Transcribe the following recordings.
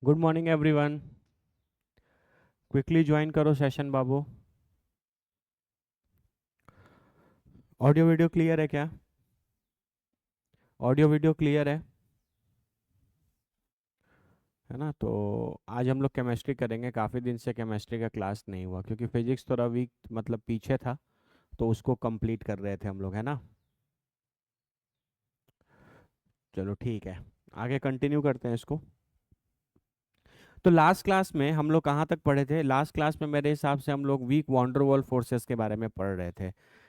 Good morning everyone. Quickly join करो session बाबू। Audio video clear है क्या? ऑडियो वीडियो क्लियर है ना? तो आज हम लोग केमिस्ट्री करेंगे। काफ़ी दिन से केमिस्ट्री का क्लास नहीं हुआ क्योंकि फिजिक्स थोड़ा वीक मतलब पीछे था, तो उसको कंप्लीट कर रहे थे हम लोग, है ना। चलो ठीक है, आगे कंटिन्यू करते हैं इसको। तो लास्ट क्लास में हम लोग कहाँ तक पढ़े थे? लास्ट क्लास में मेरे हिसाब से हम लोग वीक वॉन्डरवॉल फोर्सेस के बारे में पढ़ रहे थे,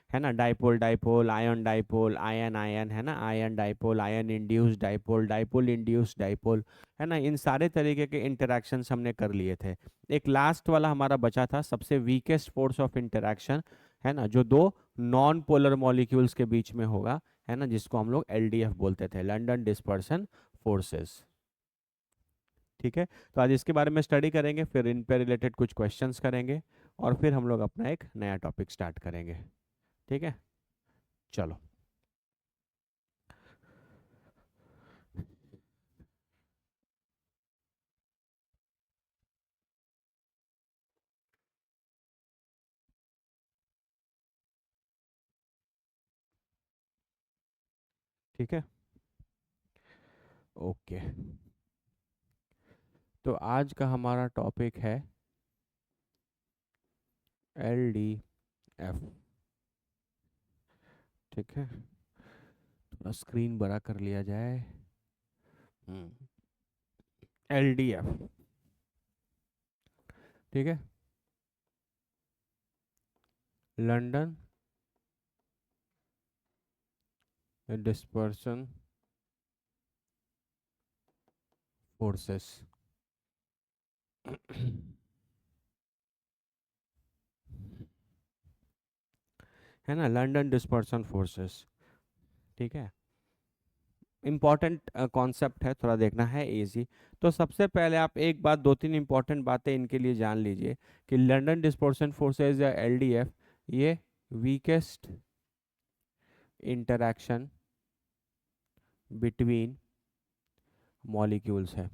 है ना। डाइपोल डाइपोल, आयन आयन, है ना। Ion dipole, ion induced dipole, dipole induced dipole, है ना। इन सारे तरीके के इंटरेक्शंस हमने कर लिए थे। एक लास्ट वाला हमारा बचा था, सबसे वीकेस्ट फोर्स ऑफ इंटरेक्शन, है ना, जो दो नॉन पोलर मॉलिक्यूल्स के बीच में होगा, है ना, जिसको हम लोग एलडीएफ बोलते थे, लंदन डिस्पर्सन फोर्सेस। ठीक है, तो आज इसके बारे में स्टडी करेंगे, फिर इन पे रिलेटेड कुछ क्वेश्चंस करेंगे, और फिर हम लोग अपना एक नया टॉपिक स्टार्ट करेंगे। ठीक है, चलो। ठीक है, ओके। तो आज का हमारा टॉपिक है एल डी एफ। ठीक है, थोड़ा स्क्रीन बड़ा कर लिया जाए। एल डी एफ, ठीक है, लंदन डिस्पर्सन फोर्सेस। है ना, लंदन डिस्पर्सन फोर्सेस। ठीक है, इम्पॉर्टेंट कॉन्सेप्ट है, थोड़ा देखना है इजी। तो सबसे पहले आप एक बात, दो तीन इम्पॉर्टेंट बातें इनके लिए जान लीजिए कि लंदन डिस्पर्सन फोर्सेस या एलडीएफ, ये वीकेस्ट इंटरैक्शन बिटवीन मॉलिक्यूल्स है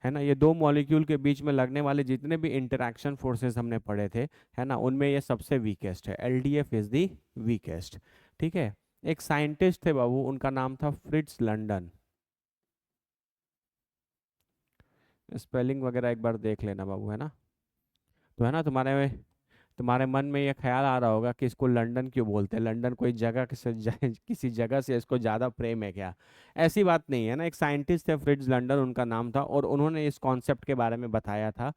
ना। ये दो मॉलिक्यूल के बीच में लगने वाले जितने भी इंटरैक्शन फोर्सेस हमने पढ़े थे, है ना, उनमें ये सबसे वीकेस्ट है। LDF is the weakest. ठीक है, एक साइंटिस्ट थे बाबू, उनका नाम था फ्रिट्ज लंडन। स्पेलिंग वगैरह एक बार देख लेना बाबू, है ना। तो है ना, तुम्हारे तुम्हारे मन में ये ख्याल आ रहा होगा कि इसको लंदन क्यों बोलते हैं, लंदन कोई जगह किसी जगह से इसको ज़्यादा प्रेम है क्या? ऐसी बात नहीं है ना। एक साइंटिस्ट थे फ्रिट्ज लंदन, उनका नाम था, और उन्होंने इस कॉन्सेप्ट के बारे में बताया था,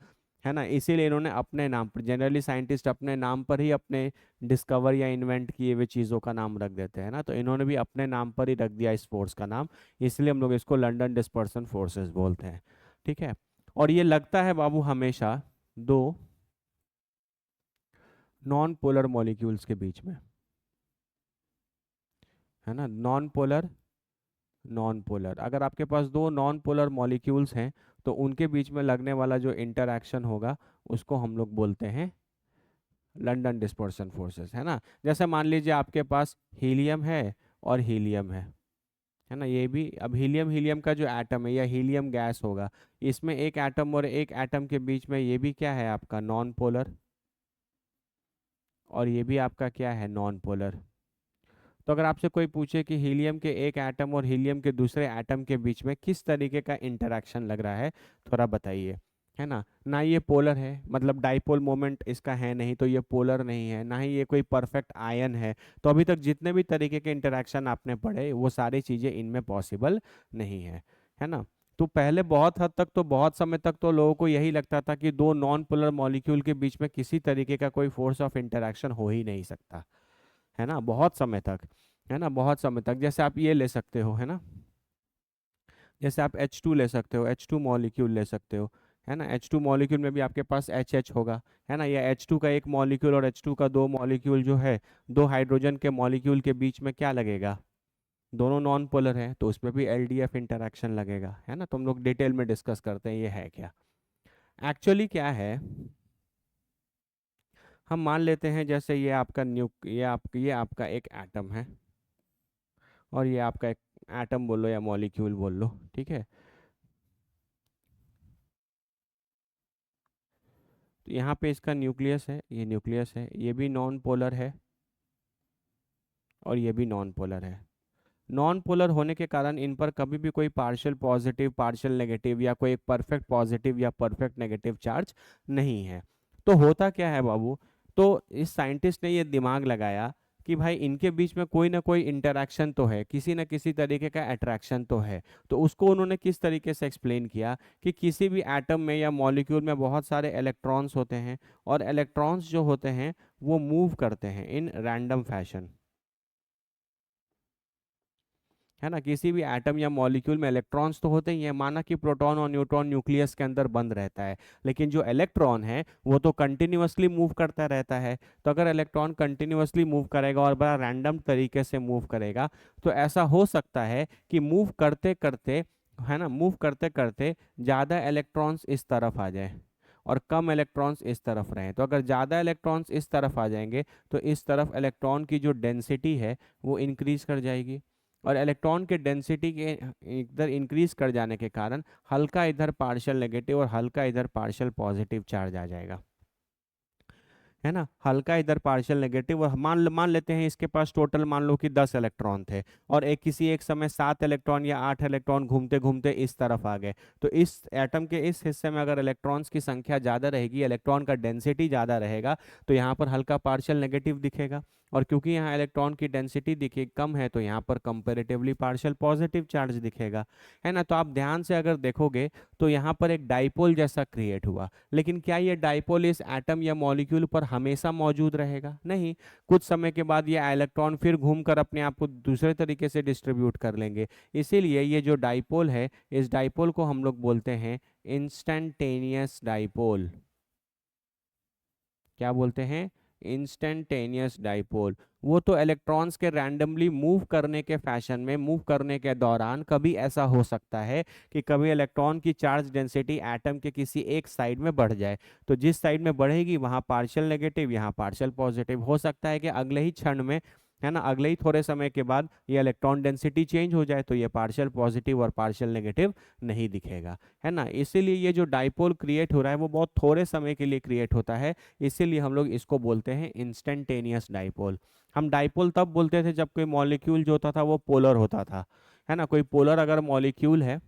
है ना। इसीलिए इन्होंने अपने नाम पर, जनरली साइंटिस्ट अपने नाम पर ही अपने डिस्कवर या इन्वेंट किए हुए चीज़ों का नाम रख देते हैं ना, तो इन्होंने भी अपने नाम पर ही रख दिया इस फोर्स का नाम। इसलिए हम लोग इसको लंदन डिस्पर्सन फोर्सेस बोलते हैं। ठीक है, और ये लगता है बाबू हमेशा दो नॉन पोलर मॉलिक्यूल्स के बीच में, है ना। नॉन पोलर, नॉन पोलर, अगर आपके पास दो नॉन पोलर मॉलिक्यूल्स हैं तो उनके बीच में लगने वाला जो इंटरैक्शन होगा उसको हम लोग बोलते हैं लंदन डिस्पर्सन फोर्सेस, है ना। जैसे मान लीजिए आपके पास हीलियम है और हीलियम है ना। ये भी, अब हीलियम हीलियम का जो एटम है या हीलियम गैस होगा, इसमें एक एटम और एक एटम के बीच में ये भी क्या है आपका नॉन पोलर, और ये भी आपका क्या है नॉन पोलर। तो अगर आपसे कोई पूछे कि हीलियम के एक एटम और हीलियम के दूसरे एटम के बीच में किस तरीके का इंटरेक्शन लग रहा है, थोड़ा बताइए, है ना। ना ये पोलर है, मतलब डाइपोल मोमेंट इसका है नहीं, तो ये पोलर नहीं है, ना ही ये कोई परफेक्ट आयन है। तो अभी तक जितने भी तरीके के इंटरेक्शन आपने पढ़े वो सारी चीज़ें इनमें पॉसिबल नहीं है ना। तो पहले बहुत हद तक, तो बहुत समय तक तो लोगों को यही लगता था कि दो नॉन पोलर मॉलिक्यूल के बीच में किसी तरीके का कोई फोर्स ऑफ इंटरेक्शन हो ही नहीं सकता, है ना, बहुत समय तक, है ना, बहुत समय तक। जैसे आप ये ले सकते हो, है ना, जैसे आप H2 ले सकते हो, H2 मॉलिक्यूल ले सकते हो, है ना। H2 मॉलिक्यूल में भी आपके पास HH होगा, है ना। या H2 का एक मॉलिक्यूल और H2 का दो मॉलिक्यूल जो है, दो हाइड्रोजन के मॉलिक्यूल के बीच में क्या लगेगा, दोनों नॉन पोलर है, तो उसमें भी एलडीएफ इंटरैक्शन लगेगा, है ना। तो हम लोग डिटेल में डिस्कस करते हैं ये है क्या। एक्चुअली क्या है, हम मान लेते हैं जैसे ये आपका ये आपका एक एटम है, और ये आपका एक एटम बोलो या मॉलिक्यूल बोल लो, ठीक है। तो यहाँ पे इसका न्यूक्लियस है, ये न्यूक्लियस है, ये भी नॉन पोलर है और ये भी नॉन पोलर है। नॉन पोलर होने के कारण इन पर कभी भी कोई पार्शियल पॉजिटिव पार्शियल नेगेटिव या कोई एक परफेक्ट पॉजिटिव या परफेक्ट नेगेटिव चार्ज नहीं है। तो होता क्या है बाबू, तो इस साइंटिस्ट ने ये दिमाग लगाया कि भाई इनके बीच में कोई ना कोई इंटरेक्शन तो है, किसी ना किसी तरीके का अट्रैक्शन तो है। तो उसको उन्होंने किस तरीके से एक्सप्लेन किया कि किसी भी एटम में या मॉलिक्यूल में बहुत सारे इलेक्ट्रॉन्स होते हैं, और इलेक्ट्रॉन्स जो होते हैं वो मूव करते हैं इन रैंडम फैशन, है ना। किसी भी एटम या मॉलिक्यूल में इलेक्ट्रॉन्स तो होते ही हैं, माना कि प्रोटॉन और न्यूट्रॉन न्यूक्लियस के अंदर बंद रहता है, लेकिन जो इलेक्ट्रॉन है वो तो कंटिन्यूअसली मूव करता रहता है। तो अगर इलेक्ट्रॉन कंटिन्यूअसली मूव करेगा और बड़ा रैंडम तरीके से मूव करेगा, तो ऐसा हो सकता है कि मूव करते करते, है ना, मूव करते करते ज़्यादा इलेक्ट्रॉन्स इस तरफ आ जाए और कम इलेक्ट्रॉन्स इस तरफ रहें। तो अगर ज़्यादा इलेक्ट्रॉन्स इस तरफ आ जाएंगे तो इस तरफ इलेक्ट्रॉन की जो डेंसिटी है वो इंक्रीज कर जाएगी, और इलेक्ट्रॉन के डेंसिटी के इधर इंक्रीज कर जाने के कारण हल्का इधर पार्शियल नेगेटिव और हल्का इधर पार्शियल पॉजिटिव चार्ज आ जाएगा, है ना। हल्का इधर पार्शियल नेगेटिव, और मान लेते हैं इसके पास टोटल मान लो कि 10 इलेक्ट्रॉन थे, और एक किसी एक समय 7 इलेक्ट्रॉन या 8 इलेक्ट्रॉन घूमते घूमते इस तरफ आ गए। तो इस एटम के इस हिस्से में अगर इलेक्ट्रॉन्स की संख्या ज़्यादा रहेगी, इलेक्ट्रॉन का डेंसिटी ज़्यादा रहेगा, तो यहाँ पर हल्का पार्शियल नेगेटिव दिखेगा। और क्योंकि यहाँ इलेक्ट्रॉन की डेंसिटी दिखे कम है, तो यहाँ पर कंपेरेटिवली पार्शियल पॉजिटिव चार्ज दिखेगा, है ना। तो आप ध्यान से अगर देखोगे तो यहाँ पर एक डाइपोल जैसा क्रिएट हुआ, लेकिन क्या ये डाइपोल इस एटम या मॉलिक्यूल पर हमेशा मौजूद रहेगा? नहीं। कुछ समय के बाद ये इलेक्ट्रॉन फिर घूमकर अपने आप को दूसरे तरीके से डिस्ट्रीब्यूट कर लेंगे। इसीलिए ये जो डाइपोल है, इस डाइपोल को हम लोग बोलते हैं इंस्टैन्टेनियस डाइपोल। क्या बोलते हैं? Instantaneous dipole. वो तो इलेक्ट्रॉन्स के रैंडमली मूव करने के फैशन में, मूव करने के दौरान कभी ऐसा हो सकता है कि कभी इलेक्ट्रॉन की चार्ज डेंसिटी एटम के किसी एक साइड में बढ़ जाए। तो जिस साइड में बढ़ेगी वहाँ पार्शियल नेगेटिव, यहाँ पार्शियल पॉजिटिव। हो सकता है कि अगले ही क्षण में, है ना, अगले ही थोड़े समय के बाद ये इलेक्ट्रॉन डेंसिटी चेंज हो जाए, तो ये पार्शियल पॉजिटिव और पार्शियल नेगेटिव नहीं दिखेगा, है ना। इसीलिए ये जो डाइपोल क्रिएट हो रहा है वो बहुत थोड़े समय के लिए क्रिएट होता है, इसीलिए हम लोग इसको बोलते हैं इंस्टेंटेनियस डाइपोल। हम डाइपोल तब बोलते थे जब कोई मॉलिक्यूल जो होता था वो पोलर होता था, है ना। कोई पोलर अगर मॉलिक्यूल है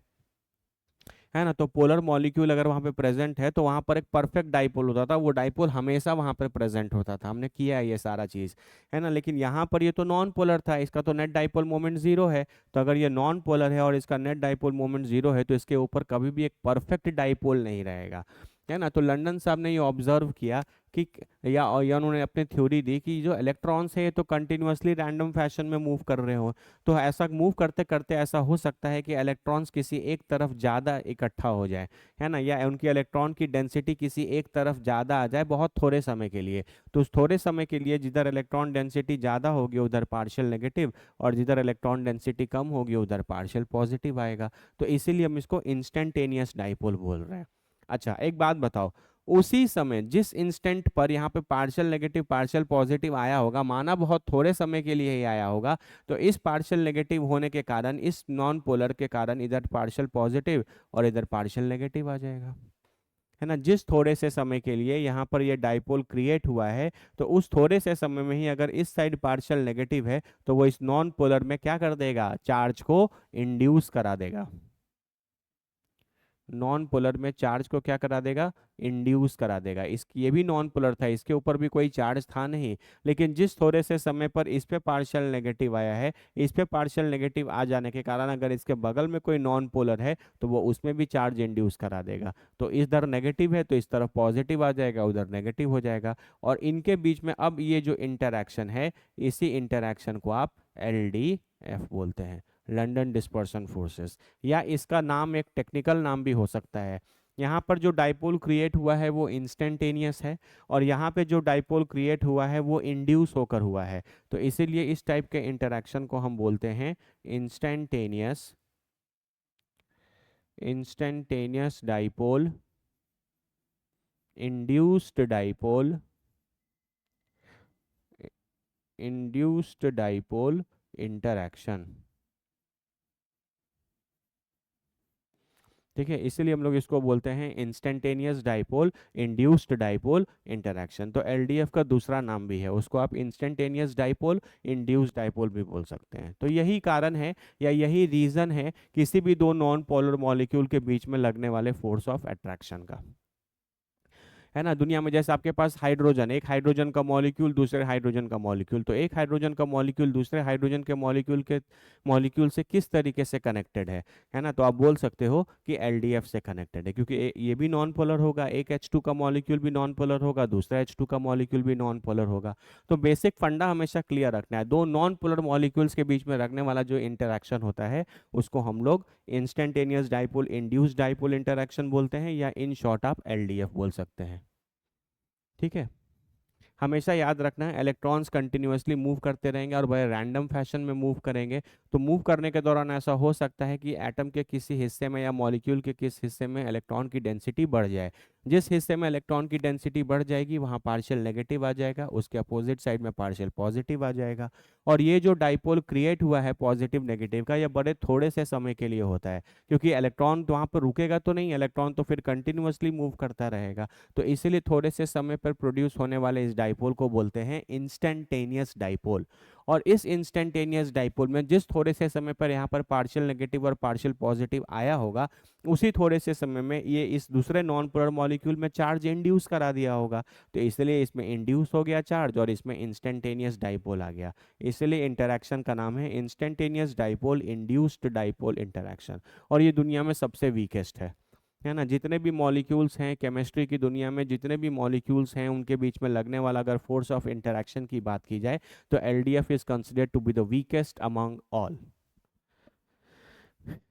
ना, तो पोलर मॉलिक्यूल अगर वहाँ पे प्रेजेंट है तो वहाँ पर एक परफेक्ट डाइपोल होता था, वो डाइपोल हमेशा वहाँ पर प्रेजेंट होता था। हमने किया है ये सारा चीज़, है ना। लेकिन यहाँ पर ये तो नॉन पोलर था, इसका तो नेट डाइपोल मोमेंट जीरो है। तो अगर ये नॉन पोलर है और इसका नेट डाइपोल मोमेंट जीरो है, तो इसके ऊपर कभी भी एक परफेक्ट डाइपोल नहीं रहेगा, है ना। तो लंदन साहब ने ये ऑब्जर्व किया कि, या उन्होंने अपनी थ्योरी दी कि जो इलेक्ट्रॉन्स है ये तो कंटिन्यूअसली रैंडम फैशन में मूव कर रहे हो, तो ऐसा मूव करते करते ऐसा हो सकता है कि इलेक्ट्रॉन्स किसी एक तरफ ज़्यादा इकट्ठा हो जाए, है ना, या उनकी इलेक्ट्रॉन की डेंसिटी किसी एक तरफ ज़्यादा आ जाए बहुत थोड़े समय के लिए। तो उस थोड़े समय के लिए जिधर इलेक्ट्रॉन डेंसिटी ज़्यादा होगी उधर पार्शियल नेगेटिव, और जिधर इलेक्ट्रॉन डेंसिटी कम होगी उधर पार्शियल पॉजिटिव आएगा। तो इसीलिए हम इसको इंस्टेंटेनियस डाइपोल बोल रहे हैं। अच्छा एक बात बताओ, उसी समय जिस इंस्टेंट पर यहाँ पे पार्शियल नेगेटिव पार्शियल पॉजिटिव आया होगा, माना बहुत थोड़े समय के लिए ही आया होगा, तो इस पार्शियल नेगेटिव होने के कारण, इस नॉन पोलर के कारण इधर पार्शियल पॉजिटिव और इधर पार्शियल नेगेटिव आ जाएगा, है ना। जिस थोड़े से समय के लिए यहाँ पर ये डाइपोल क्रिएट हुआ है, तो उस थोड़े से समय में ही अगर इस साइड पार्शियल नेगेटिव है, तो वो इस नॉन पोलर में क्या कर देगा? चार्ज को इंड्यूस करा देगा। नॉन पोलर में चार्ज को क्या करा देगा? इंड्यूस करा देगा। इस ये भी नॉन पोलर था, इसके ऊपर भी कोई चार्ज था नहीं, लेकिन जिस थोड़े से समय पर इस पे पार्शियल नेगेटिव आया है, इस पे पार्शियल नेगेटिव आ जाने के कारण अगर इसके बगल में कोई नॉन पोलर है तो वो उसमें भी चार्ज इंड्यूस करा देगा। तो इधर नेगेटिव है तो इस तरफ पॉजिटिव आ जाएगा, उधर नेगेटिव हो जाएगा। और इनके बीच में अब ये जो इंटरैक्शन है, इसी इंटरैक्शन को आप LDF बोलते हैं, लंदन डिस्पर्सन फोर्सेस, या इसका नाम एक टेक्निकल नाम भी हो सकता है। यहाँ पर जो डाइपोल क्रिएट हुआ है वो इंस्टेंटेनियस है, और यहाँ पे जो डाइपोल क्रिएट हुआ है वो इंड्यूस होकर हुआ है। तो इसीलिए इस टाइप के इंटरैक्शन को हम बोलते हैं instantaneous instantaneous dipole, induced dipole, induced dipole interaction. ठीक है, इसीलिए हम लोग इसको बोलते हैं instantaneous dipole induced dipole interaction. तो एलडीएफ का दूसरा नाम भी है, उसको आप इंस्टेंटेनियस डाइपोल इंड्यूस्ड डाइपोल भी बोल सकते हैं। तो यही कारण है या यही रीजन है किसी भी दो नॉन पोलर मॉलिक्यूल के बीच में लगने वाले फोर्स ऑफ अट्रैक्शन का। है ना, दुनिया में जैसे आपके पास हाइड्रोजन, एक हाइड्रोजन का मॉलिक्यूल दूसरे हाइड्रोजन का मॉलिक्यूल, तो एक हाइड्रोजन का मॉलिक्यूल दूसरे हाइड्रोजन के मॉलिक्यूल से किस तरीके से कनेक्टेड है ना, तो आप बोल सकते हो कि एलडीएफ से कनेक्टेड है, क्योंकि ये भी नॉन पोलर होगा, एक H2 का मॉलिक्यूल भी नॉन पोलर होगा, दूसरा H2 का मॉलिक्यूल भी नॉन पोलर होगा। तो बेसिक फंडा हमेशा क्लियर रखना है, दो नॉन पोलर मॉलिक्यूल्स के बीच में रखने वाला जो इंटरेक्शन होता है उसको हम लोग instantaneous dipole induced dipole interaction बोलते हैं, या इन शॉर्ट आप एलडीएफ बोल सकते हैं। ठीक है, हमेशा याद रखना है इलेक्ट्रॉन्स कंटिन्यूअसली मूव करते रहेंगे और बड़े रैंडम फैशन में मूव करेंगे। तो मूव करने के दौरान ऐसा हो सकता है कि एटम के किसी हिस्से में या मॉलिक्यूल के किस हिस्से में इलेक्ट्रॉन की डेंसिटी बढ़ जाए। जिस हिस्से में इलेक्ट्रॉन की डेंसिटी बढ़ जाएगी वहाँ पार्शियल नेगेटिव आ जाएगा, उसके अपोजिट साइड में पार्शियल पॉजिटिव आ जाएगा। और ये जो डाइपोल क्रिएट हुआ है पॉजिटिव नेगेटिव का, ये बड़े थोड़े से समय के लिए होता है, क्योंकि इलेक्ट्रॉन तो वहाँ पर रुकेगा तो नहीं, इलेक्ट्रॉन तो फिर कंटिन्यूअसली मूव करता रहेगा। तो इसीलिए थोड़े से समय पर प्रोड्यूस होने वाले इस डाइपोल को बोलते हैं इंस्टेंटेनियस डाइपोल। और इस इंस्टेंटेनियस डाइपोल में जिस थोड़े से समय पर यहाँ पर पार्शियल नेगेटिव और पार्शियल पॉजिटिव आया होगा, उसी थोड़े से समय में ये इस दूसरे नॉन पोलर मॉलिक्यूल में चार्ज इंड्यूस करा दिया होगा। तो इसलिए इसमें इंड्यूस हो गया चार्ज और इसमें इंस्टेंटेनियस डाइपोल आ गया। इसलिए इंटरेक्शन का नाम है instantaneous dipole induced dipole interaction. और ये दुनिया में सबसे वीकेस्ट है ना, जितने भी मॉलिक्यूल्स हैं केमिस्ट्री की दुनिया में, जितने भी मॉलिक्यूल्स हैं उनके बीच में लगने वाला अगर फोर्स ऑफ इंटरेक्शन की बात की जाए तो LDF is considered to be the weakest among all.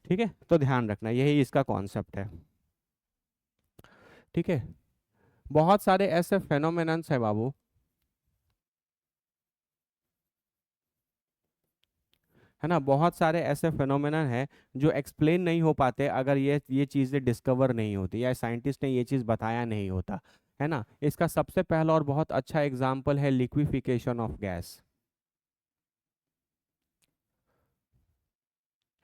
ठीक है, तो ध्यान रखना यही इसका कॉन्सेप्ट है। ठीक है, बहुत सारे ऐसे फेनोमेनन्स है बाबू, है ना, बहुत सारे ऐसे फेनोमेनन हैं जो एक्सप्लेन नहीं हो पाते अगर ये चीज़ें डिस्कवर नहीं होती या साइंटिस्ट ने ये चीज़ बताया नहीं होता। है ना, इसका सबसे पहला और बहुत अच्छा एग्जाम्पल है लिक्विफिकेशन ऑफ गैस।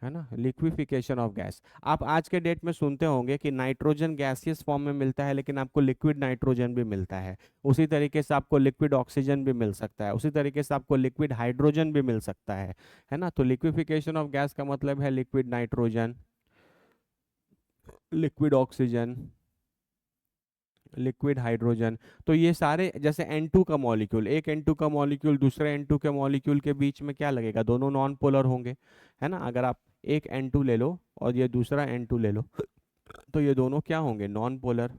है ना, लिक्विफिकेशन ऑफ गैस। आप आज के डेट में सुनते होंगे कि नाइट्रोजन गैसियस फॉर्म में मिलता है, लेकिन आपको लिक्विड नाइट्रोजन भी मिलता है। उसी तरीके से आपको लिक्विड ऑक्सीजन भी मिल सकता है, उसी तरीके से आपको लिक्विड हाइड्रोजन भी मिल सकता है ना। तो लिक्विफिकेशन ऑफ गैस का मतलब है liquid nitrogen, liquid oxygen, liquid hydrogen. तो ये सारे, जैसे N2 का मॉलिक्यूल, एक N2 का मॉलिक्यूल दूसरे N2 के मॉलिक्यूल के बीच में क्या लगेगा, दोनों नॉन पोलर होंगे। है ना, अगर आप एक N2 ले लो और ये दूसरा N2 ले लो तो ये दोनों क्या होंगे, नॉन पोलर।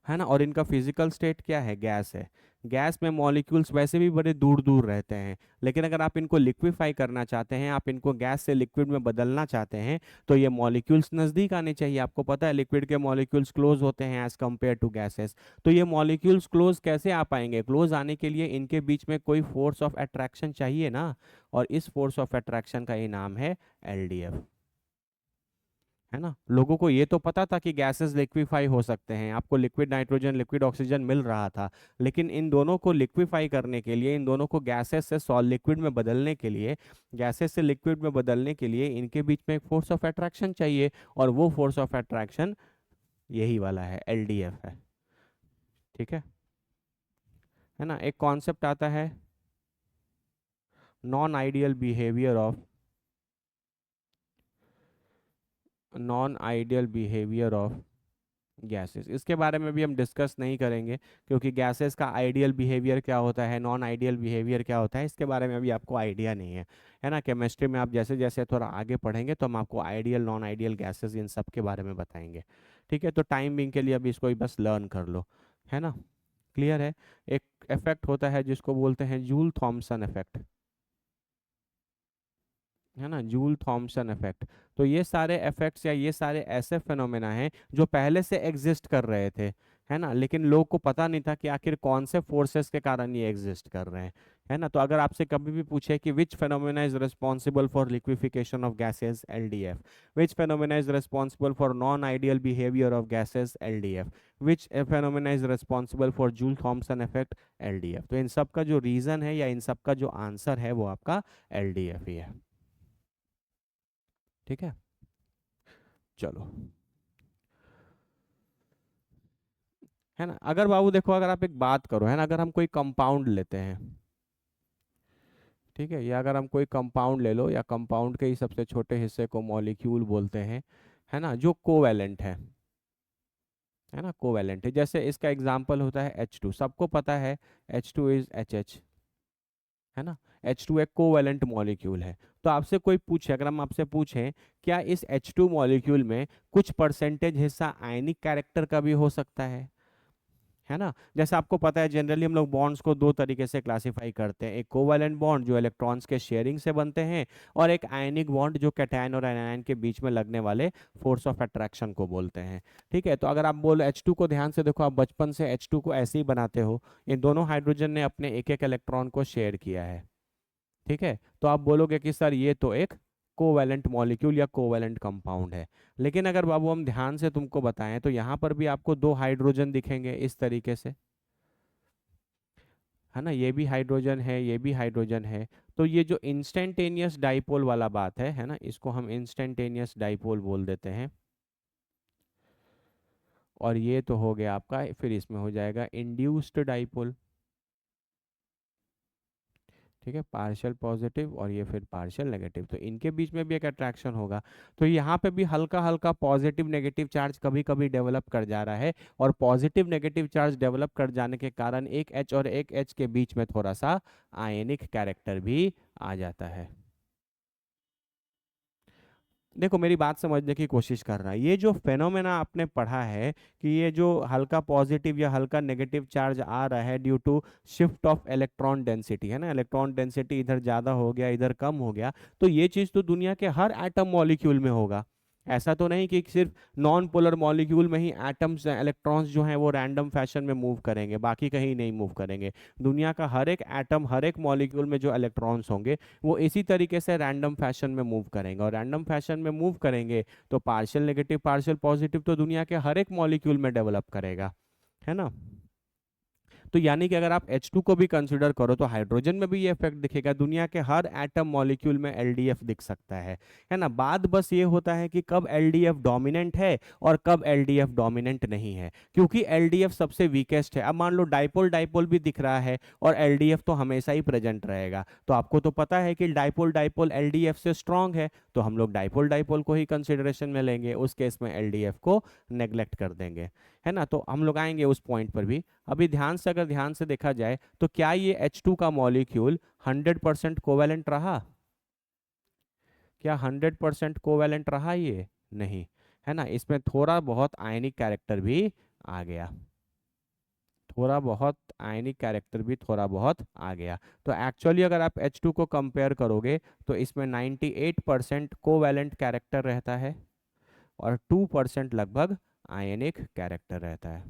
है ना, और इनका फिजिकल स्टेट क्या है, गैस है। गैस में मॉलिक्यूल्स वैसे भी बड़े दूर दूर रहते हैं, लेकिन अगर आप इनको लिक्विफाई करना चाहते हैं, आप इनको गैस से लिक्विड में बदलना चाहते हैं, तो ये मॉलिक्यूल्स नज़दीक आने चाहिए। आपको पता है लिक्विड के मॉलिक्यूल्स क्लोज होते हैं एज कम्पेयर टू गैसेस। तो ये मॉलिक्यूल्स क्लोज कैसे आ पाएंगे, क्लोज आने के लिए इनके बीच में कोई फोर्स ऑफ अट्रैक्शन चाहिए ना, और इस फोर्स ऑफ अट्रैक्शन का ही नाम है एलडीएफ। है ना, लोगों को ये तो पता था कि गैसेस लिक्विफाई हो सकते हैं, आपको लिक्विड नाइट्रोजन लिक्विड ऑक्सीजन मिल रहा था, लेकिन इन दोनों को लिक्विफाई करने के लिए, इन दोनों को गैसेस से सॉलिड लिक्विड में बदलने के लिए, गैसेस से लिक्विड में बदलने के लिए इनके बीच में एक फोर्स ऑफ अट्रैक्शन चाहिए, और वो फोर्स ऑफ अट्रैक्शन यही वाला है, एलडीएफ है। ठीक है ना, एक कॉन्सेप्ट आता है non ideal behaviour of, non ideal behaviour of gases. इसके बारे में भी हम डिस्कस नहीं करेंगे, क्योंकि गैसेस का आइडियल बिहेवियर क्या होता है, नॉन आइडियल बिहेवियर क्या होता है, इसके बारे में अभी आपको आइडिया नहीं है ना। केमिस्ट्री में आप जैसे जैसे थोड़ा आगे पढ़ेंगे तो हम आपको ideal non ideal gases in सब के बारे में बताएंगे। ठीक है, तो टाइम बिंग के लिए अभी इसको ही बस लर्न कर लो। है ना, क्लियर है। एक इफेक्ट होता है जिसको बोलते हैं जूल थॉमसन इफेक्ट। है ना, जूल थॉमसन इफेक्ट। तो ये सारे इफेक्ट्स या ये सारे ऐसे फिनोमेना हैं जो पहले से एग्जिस्ट कर रहे थे, है ना, लेकिन लोग को पता नहीं था कि आखिर कौन से फोर्सेस के कारण ये एग्जिस्ट कर रहे हैं। है ना, तो अगर आपसे कभी भी पूछे कि which phenomena is responsible for liquefaction of gases, LDF. Which phenomena is responsible for non ideal behaviour of gases, LDF. Which phenomena is responsible for Joule Thomson effect, LDF. तो इन सब का जो रीजन है या इन सब का जो आंसर है वो आपका एलडीएफ ही है। ठीक है, चलो, है ना। अगर बाबू देखो, अगर आप एक बात करो, है ना, अगर हम कोई कंपाउंड लेते हैं, ठीक है, या अगर हम कोई कंपाउंड ले लो, या कंपाउंड के ही सबसे छोटे हिस्से को मॉलिक्यूल बोलते हैं, है ना, जो कोवैलेंट है ना, कोवैलेंट है। जैसे इसका एग्जांपल होता है H2, सबको पता है H2 इज HH, है ना। H2 एक कोवैलेंट मॉलिक्यूल है। तो आपसे कोई पूछे, अगर हम आपसे पूछें क्या इस H2 मॉलिक्यूल में कुछ परसेंटेज हिस्सा आयनिक कैरेक्टर का भी हो सकता है ना। जैसे आपको पता है जनरली हम लोग बॉन्ड्स को दो तरीके से क्लासिफाई करते हैं, एक कोवैलेंट बॉन्ड जो इलेक्ट्रॉन्स के शेयरिंग से बनते हैं, और एक आयनिक बॉन्ड जो कैटायन और एनायन के बीच में लगने वाले फोर्स ऑफ अट्रैक्शन को बोलते हैं। ठीक है, तो अगर आप बोलो H2 को, ध्यान से देखो, आप बचपन से H2 को ऐसे ही बनाते हो, इन दोनों हाइड्रोजन ने अपने एक एक इलेक्ट्रॉन को शेयर किया है। ठीक है, तो आप बोलोगे कि सर ये तो एक कोवैलेंट मॉलिक्यूल या कोवैलेंट कंपाउंड है। लेकिन अगर बाबू हम ध्यान से तुमको बताएं तो यहाँ पर भी आपको दो हाइड्रोजन दिखेंगे इस तरीके से, है ना, ये भी हाइड्रोजन है, ये भी हाइड्रोजन है। तो ये जो इंस्टेंटेनियस डाइपोल वाला बात है ना, इसको हम इंस्टेंटेनियस डाइपोल बोल देते हैं। और ये तो हो गया आपका, फिर इसमें हो जाएगा इंड्यूस्ड डाइपोल। ठीक है, पार्शियल पॉजिटिव और ये फिर पार्शियल नेगेटिव, तो इनके बीच में भी एक अट्रैक्शन होगा। तो यहाँ पे भी हल्का हल्का पॉजिटिव नेगेटिव चार्ज कभी कभी डेवलप कर जा रहा है, और पॉजिटिव नेगेटिव चार्ज डेवलप कर जाने के कारण एक H और एक H के बीच में थोड़ा सा आयनिक कैरेक्टर भी आ जाता है। देखो, मेरी बात समझने की कोशिश कर रहा है, ये जो फेनोमेना आपने पढ़ा है कि ये जो हल्का पॉजिटिव या हल्का नेगेटिव चार्ज आ रहा है due to shift of electron density, है ना, इलेक्ट्रॉन डेंसिटी इधर ज़्यादा हो गया, इधर कम हो गया, तो ये चीज़ तो दुनिया के हर एटम मॉलिक्यूल में होगा। ऐसा तो नहीं कि सिर्फ नॉन पोलर मॉलिक्यूल में ही एटम्स इलेक्ट्रॉन्स जो हैं वो रैंडम फैशन में मूव करेंगे, बाकी कहीं नहीं मूव करेंगे। दुनिया का हर एक एटम, हर एक मॉलिक्यूल में जो इलेक्ट्रॉन्स होंगे वो इसी तरीके से रैंडम फैशन में मूव करेंगे, और रैंडम फैशन में मूव करेंगे तो पार्शियल नेगेटिव पार्शियल पॉजिटिव तो दुनिया के हर एक मॉलिक्यूल में डेवलप करेगा, है ना। तो यानी कि अगर आप H2 को भी कंसिडर करो तो हाइड्रोजन में भी ये इफेक्ट दिखेगा, दुनिया के हर एटम मॉलिक्यूल में LDF दिख सकता है ना। बात बस ये होता है कि कब LDF डोमिनेंट है और कब LDF डोमिनेंट नहीं है, क्योंकि LDF सबसे वीकेस्ट है। अब मान लो डाइपोल डाइपोल भी दिख रहा है और LDF तो हमेशा ही प्रेजेंट रहेगा, तो आपको तो पता है कि डाइपोल डाइपोल LDF से स्ट्रांग है, तो हम लोग डाइपोल डाइपोल को ही कंसिडरेशन में लेंगे, उस केस में LDF को नेग्लेक्ट कर देंगे, है ना। तो हम लोग आएंगे उस पॉइंट पर भी। अभी ध्यान से, अगर ध्यान से देखा जाए तो क्या ये H2 का मॉलिक्यूल 100% कोवैलेंट रहा? क्या 100% कोवैलेंट रहा ये? नहीं, है ना, इसमें थोड़ा बहुत आयनिक कैरेक्टर भी आ गया, थोड़ा बहुत आयनिक कैरेक्टर भी थोड़ा बहुत आ गया। तो एक्चुअली अगर आप H2 को कंपेयर करोगे तो इसमें 98% कोवैलेंट कैरेक्टर रहता है और 2% लगभग आयनिक कैरेक्टर रहता है।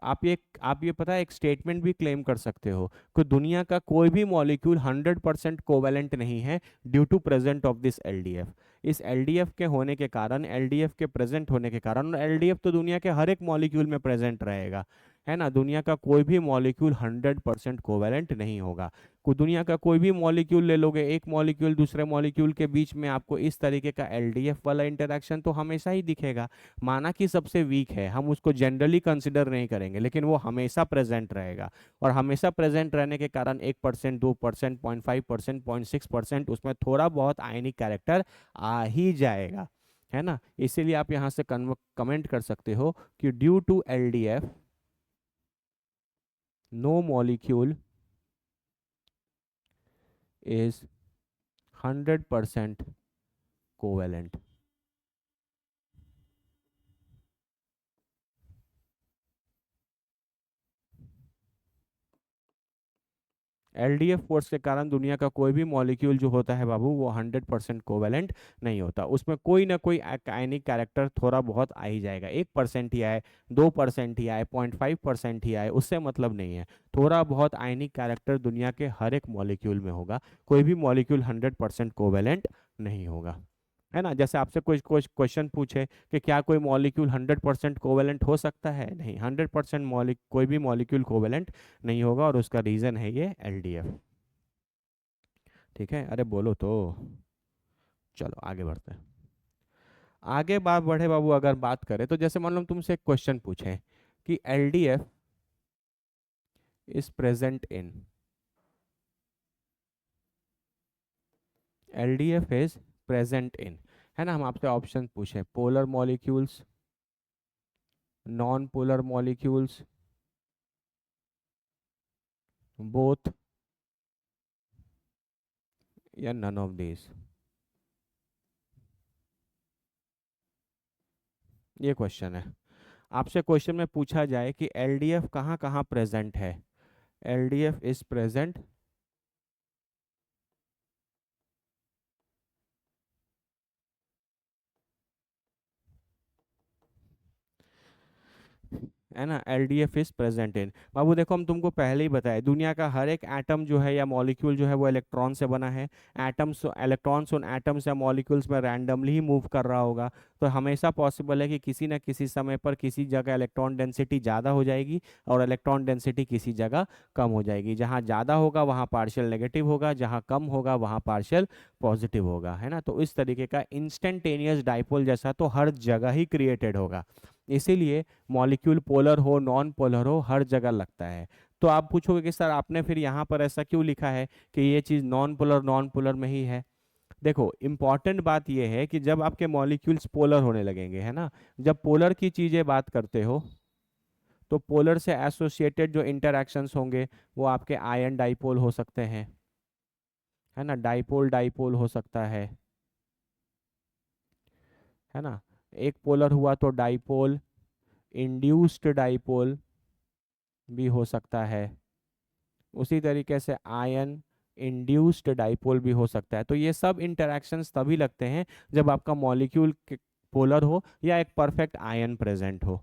आप ये पता है एक स्टेटमेंट भी क्लेम कर सकते हो कि दुनिया का कोई भी मॉलिक्यूल 100% कोवैलेंट नहीं है due to present of this LDF। इस LDF के होने के कारण, LDF के प्रेजेंट होने के कारण, और LDF तो दुनिया के हर एक मॉलिक्यूल में प्रेजेंट रहेगा, है ना, दुनिया का कोई भी मॉलिक्यूल 100% कोवैलेंट नहीं होगा। दुनिया का कोई भी मॉलिक्यूल ले लोगे, एक मॉलिक्यूल दूसरे मॉलिक्यूल के बीच में आपको इस तरीके का LDF वाला इंटरेक्शन तो हमेशा ही दिखेगा। माना कि सबसे वीक है, हम उसको जनरली कंसिडर नहीं करेंगे, लेकिन वो हमेशा प्रेजेंट रहेगा, और हमेशा प्रेजेंट रहने के कारण 1%, 2%, 0.5%, 0.6% उसमें थोड़ा बहुत आयनिक कैरेक्टर आ ही जाएगा, है ना। इसीलिए आप यहाँ से कमेंट कर सकते हो कि due to LDF no molecule is 100% covalent. LDF force के कारण दुनिया का कोई भी मॉलिक्यूल जो होता है बाबू वो 100% कोवेलेंट नहीं होता, उसमें कोई ना कोई आयनिक कैरेक्टर थोड़ा बहुत आ ही जाएगा, 1% ही आए, 2% ही आए, 0.5% ही आए, उससे मतलब नहीं है। थोड़ा बहुत आयनिक कैरेक्टर दुनिया के हर एक मॉलिक्यूल में होगा, कोई भी मॉलिक्यूल 100% कोवेलेंट नहीं होगा, है ना। जैसे आपसे कोई कोई क्वेश्चन पूछे कि क्या कोई मॉलिक्यूल 100% कोवेलेंट हो सकता है, नहीं, 100% कोई भी मॉलिक्यूल कोवेलेंट नहीं होगा, और उसका रीजन है ये LDF। ठीक है, अरे बोलो तो, चलो आगे बढ़ते हैं। आगे बात बढ़े बाबू, अगर बात करें तो जैसे मान लो तुमसे एक क्वेश्चन पूछे कि LDF is present in, LDF is present in, है ना, हम आपसे ऑप्शन पूछे polar molecules, non polar molecules, both, या नन ऑफ दिस, ये क्वेश्चन है। आपसे क्वेश्चन में पूछा जाए कि एलडीएफ कहाँ कहाँ प्रेजेंट है, एलडीएफ इज प्रेजेंट, है ना, एलडीएफ इज प्रेजेंट इन। बाबू देखो, हम तुमको पहले ही बताए दुनिया का हर एक एटम जो है या मॉलिक्यूल जो है वो इलेक्ट्रॉन से बना है। एटम्स, इलेक्ट्रॉन्स उन एटम्स या मॉलिक्यूल्स में रैंडमली ही मूव कर रहा होगा। तो हमेशा पॉसिबल है कि किसी न किसी समय पर किसी जगह इलेक्ट्रॉन डेंसिटी ज़्यादा हो जाएगी और इलेक्ट्रॉन डेंसिटी किसी जगह कम हो जाएगी। जहाँ ज़्यादा होगा वहाँ पार्शियल नेगेटिव होगा, जहाँ कम होगा वहाँ पार्शियल पॉजिटिव होगा, है ना। तो इस तरीके का इंस्टेंटेनियस डाइपोल जैसा तो हर जगह ही क्रिएटेड होगा। इसीलिए मॉलिक्यूल पोलर हो नॉन पोलर हो हर जगह लगता है। तो आप पूछोगे कि सर आपने फिर यहाँ पर ऐसा क्यों लिखा है कि ये चीज़ नॉन पोलर में ही है। देखो इंपॉर्टेंट बात ये है कि जब आपके मॉलिक्यूल्स पोलर होने लगेंगे, है ना, जब पोलर की चीज़ें बात करते हो तो पोलर से एसोसिएटेड जो इंटरैक्शंस होंगे वो आपके आयन डाइपोल हो सकते हैं, है ना, डाइपोल डाइपोल हो सकता है ना। एक पोलर हुआ तो डाइपोल, इंड्यूस्ड डाइपोल भी हो सकता है। उसी तरीके से आयन इंड्यूस्ड डाइपोल भी हो सकता है। तो ये सब इंटरैक्शंस तभी लगते हैं जब आपका मॉलिक्यूल पोलर हो या एक परफेक्ट आयन प्रेजेंट हो,